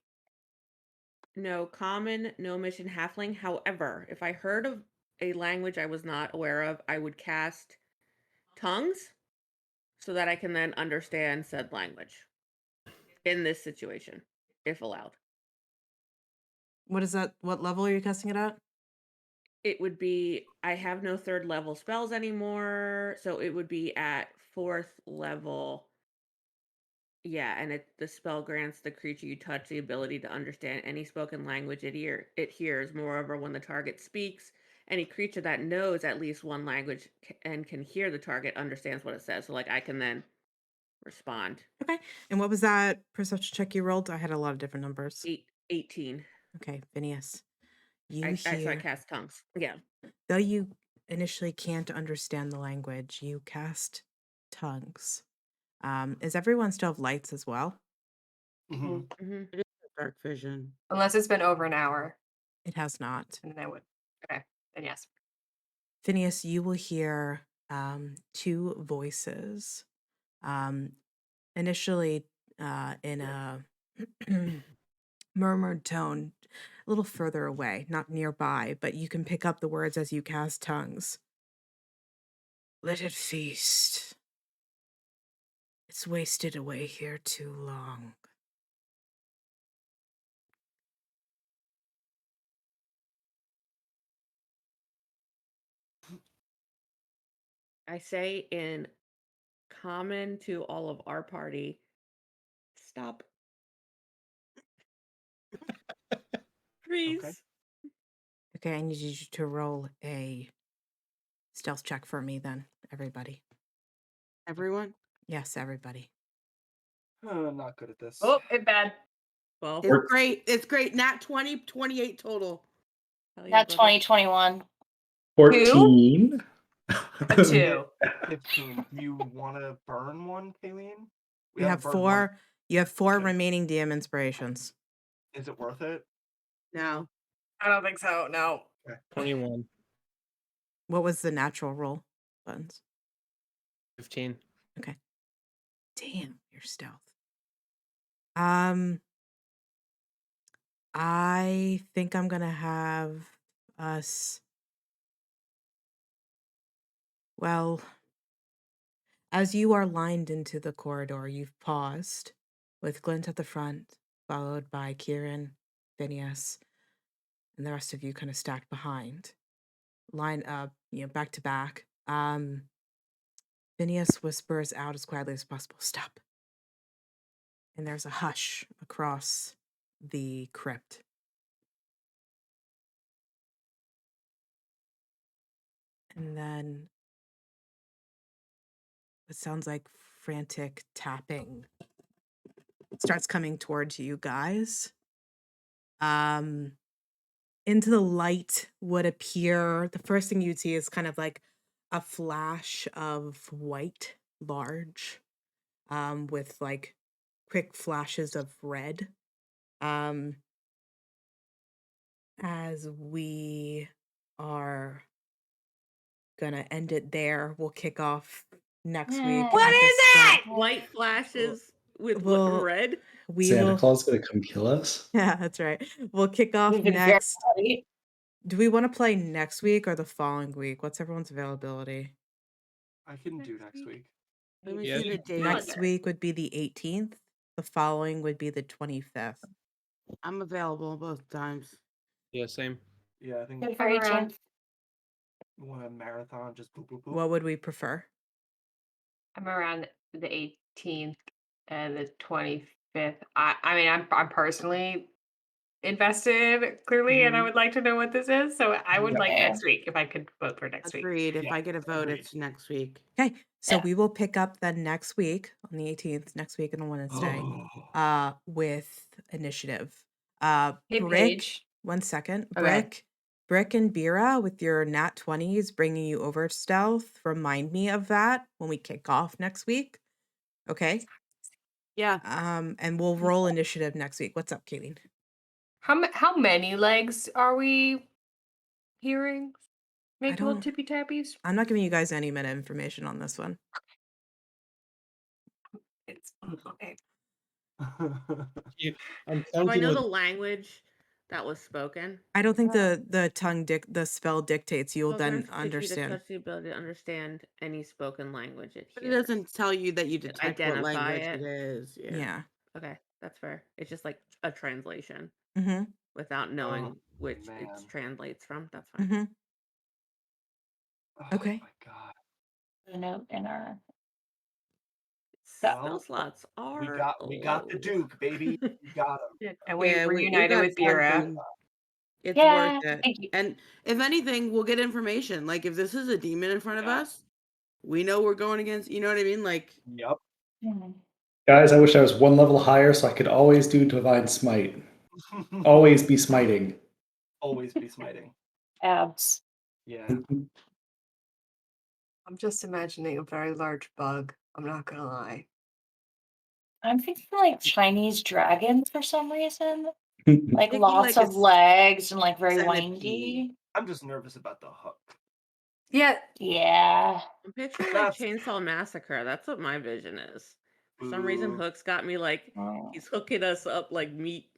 know common, gnomish, and halfling. However, if I heard of a language I was not aware of, I would cast tongues so that I can then understand said language in this situation, if allowed. What is that? What level are you casting it at? It would be, I have no third level spells anymore, so it would be at 4th level. Yeah, and the spell grants the creature you touch the ability to understand any spoken language it hears. Moreover, when the target speaks, any creature that knows at least one language and can hear the target understands what it says. So, like, I can then respond. Okay. And what was that perception check you rolled? I had a lot of different numbers. 18. Okay, Phineas. You So I hear, cast tongues. Yeah. though you initially can't understand the language, you cast tongues. Is everyone still have lights as well? Mhm. Mm-hmm. It is dark vision. Unless it's been over an hour, It has not. and then I would. Okay, then yes. Phineas, you will hear two voices. Initially in a murmured tone, a little further away, not nearby, but you can pick up the words as you cast tongues. Let it feast. It's wasted away here too long. I say in common to all of our party, stop. Freeze. Okay, I need you to roll a stealth check for me then, everybody. Everyone? Yes, everybody. Not good at this. Oh, it's bad. 12. It's great. It's great. Nat 20, 28 total. Hell yeah, Not brother. 2021. 14. A 2. 15. Do you want to burn one, Kayleen? We You have haven't burned one. four. You have 4 Okay. remaining DM inspirations. Is it worth it? No. I don't think so. No. 21. What was the natural roll, Buttons? 15. Okay. Damn, your stealth. I think I'm gonna have us. Well, as you are lined into the corridor, you've paused, with Glint at the front, followed by Kieran, Phineas, and the rest of you kind of stacked behind. Line up, back to back. Phineas whispers out as quietly as possible, "Stop." And there's a hush across the crypt. And then it sounds like frantic tapping starts coming towards you guys. Into the light would appear, the first thing you'd see is kind of like a flash of white, large, with like quick flashes of red. As we are gonna end it there, we'll kick off next week. What at the is start. it? White flashes with Well, red. We Santa will. Claus gonna come kill us? Yeah, that's right. We'll kick off We've been very next. naughty. Do we want to play next week or the following week? What's everyone's availability? I can do next week. Let me Yeah. see the date. Next week would be the 18th. The following would be the 25th. I'm available both times. Yeah, same. Yeah, I think Good for I'm around. 18th. we want a marathon, just boop, boop, boop. What would we prefer? I'm around the 18th and the 25th. I mean, I'm personally invested clearly, and I Mhm. would like to know what this is. So I would Yeah. like Yeah. next week if I could vote for next week. Agreed. If Yeah, I get a vote, agreed. it's next week. Okay, so Yeah. we will pick up then next week on the 18th, next week on Wednesday, with initiative. Hey, Brick, Paige. 1 second. Okay. Brick and Bira with your nat 20s bringing you over stealth. Remind me of that when we kick off next week. Okay. Yeah. And we'll roll initiative next week. What's up, Kayleen? How many legs are we hearing? Make little don't- tippy tappies. I'm not giving you guys any meta information on this one. It's okay. I'm Do I counting know with the language that was spoken? I don't think the spell dictates. You'll Well, then grants defeat a understand. touch the ability to understand any spoken language it But it hears. doesn't tell you that you detect what Identify language it. it is. Yeah. Yeah. Okay, that's fair. It's just like a translation Mm-hmm. without knowing which it man. translates from. That's fine. Mm-hmm. Oh Okay. my god. A note in our. Spell Well, slots are. we got the low. Duke, baby. We got him. And we Yeah, we reunited got with Bira. something. It's Yeah, worth it. thank you. And if anything, we'll get information. Like if this is a demon in front of us, we know we're going against. You know what I mean? Like Yep. Hmm. Guys, I wish I was one level higher so I could always do Divine Smite. Always be smiting. Always be smiting. Abs. Yeah. I'm just imagining a very large bug. I'm not gonna lie. I'm thinking like Chinese dragons for some reason. Like Thinking lots like of a legs and like very centipede. windy. I'm just nervous about the hook. Yeah, Yeah. I'm picturing like That's Chainsaw Massacre. That's what my vision is. For some reason, Ooh. Hook's got me like Oh. he's hooking us up like meat.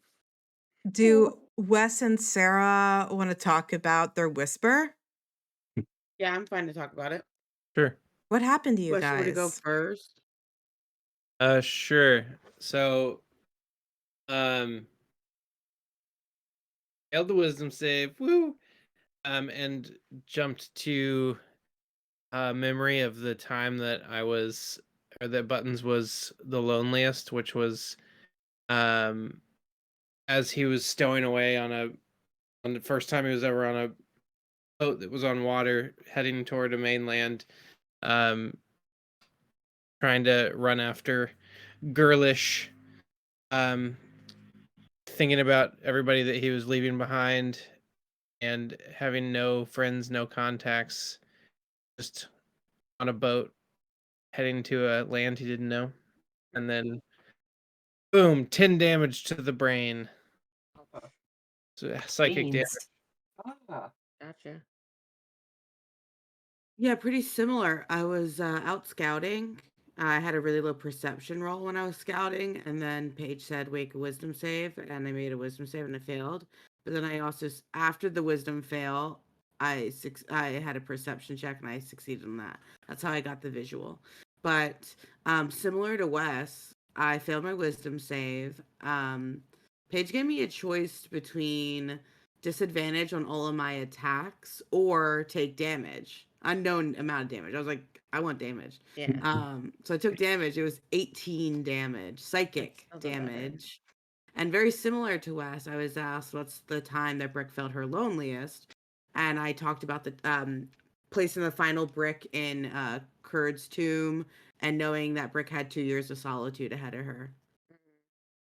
Do Wes and Sarah want to talk about their whisper? Yeah, I'm fine to talk about it. Sure. What happened to you Wes, you want to go guys? first? Sure. So, failed the wisdom save. Woo! And jumped to memory of the time that I was, or that Buttons was the loneliest, which was as he was stowing away on the first time he was ever on a boat that was on water heading toward a mainland, um, trying to run after girlish, thinking about everybody that he was leaving behind and having no friends, no contacts, just on a boat heading to a land he didn't know. And then boom, 10 damage to the brain. So psychic damage. beans. Ah. Gotcha. Yeah, pretty similar. I was out scouting. I had a really low perception roll when I was scouting, and then Paige said, "Wake a wisdom save," and I made a wisdom save and it failed. But then I also, after the wisdom fail, I had a perception check and I succeeded in that. That's how I got the visual. But similar to Wes, I failed my wisdom save. Paige gave me a choice between disadvantage on all of my attacks or take damage, unknown amount of damage. I was like, I want damage. Yeah. So I took damage. It was 18 damage, psychic That's still the better. damage. And very similar to Wes, I was asked what's the time that Brick felt her loneliest. And I talked about the placing the final brick in Kurd's tomb and knowing that Brick had 2 years of solitude ahead of her.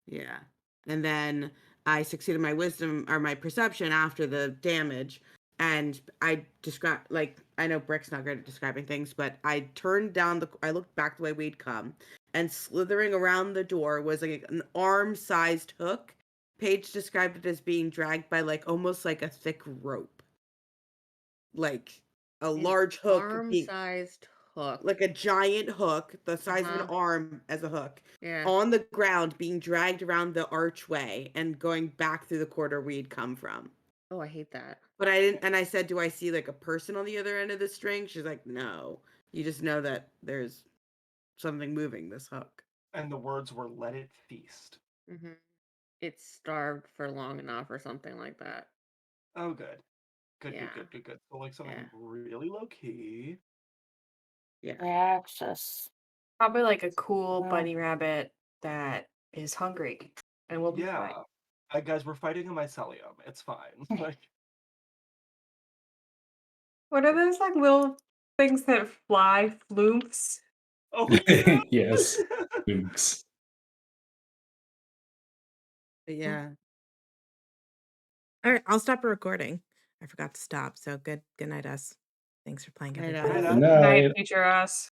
Yeah. And then I succeeded my wisdom or my perception after the damage. And I describe, like, I know Brick's not good at describing things, but I turned down I looked back the way we'd come, and slithering around the door was like an arm sized hook. Paige described it as being dragged by like almost like a thick rope. Like a An large hook being arm-sized hook. like a giant hook, the size of an Uh-huh. arm as a hook, Yeah. on the ground, being dragged around the archway and going back through the corridor we'd come from. Oh, I hate that. But I didn't, and I said, "Do I see like a person on the other end of the string?" She's like, "No. You just know that there's something moving this hook." And the words were "Let it feast." Mm-hmm. It's starved for long enough or something like that. Oh, good. Good, Yeah. good, good, good, good. So, like, something Yeah. really low key. Yeah. Access. Probably like a cool Wow. bunny rabbit that is hungry and will be fine. Yeah. Guys, we're fighting a mycelium. It's fine. Like, What are those like little things that fly? Floops? oh, yeah. Yes. Oops. But yeah. All right, I'll stop recording. I forgot to stop. So good night, us. Thanks for playing, Night, everybody. us. Night, Good us. Night, night. future us.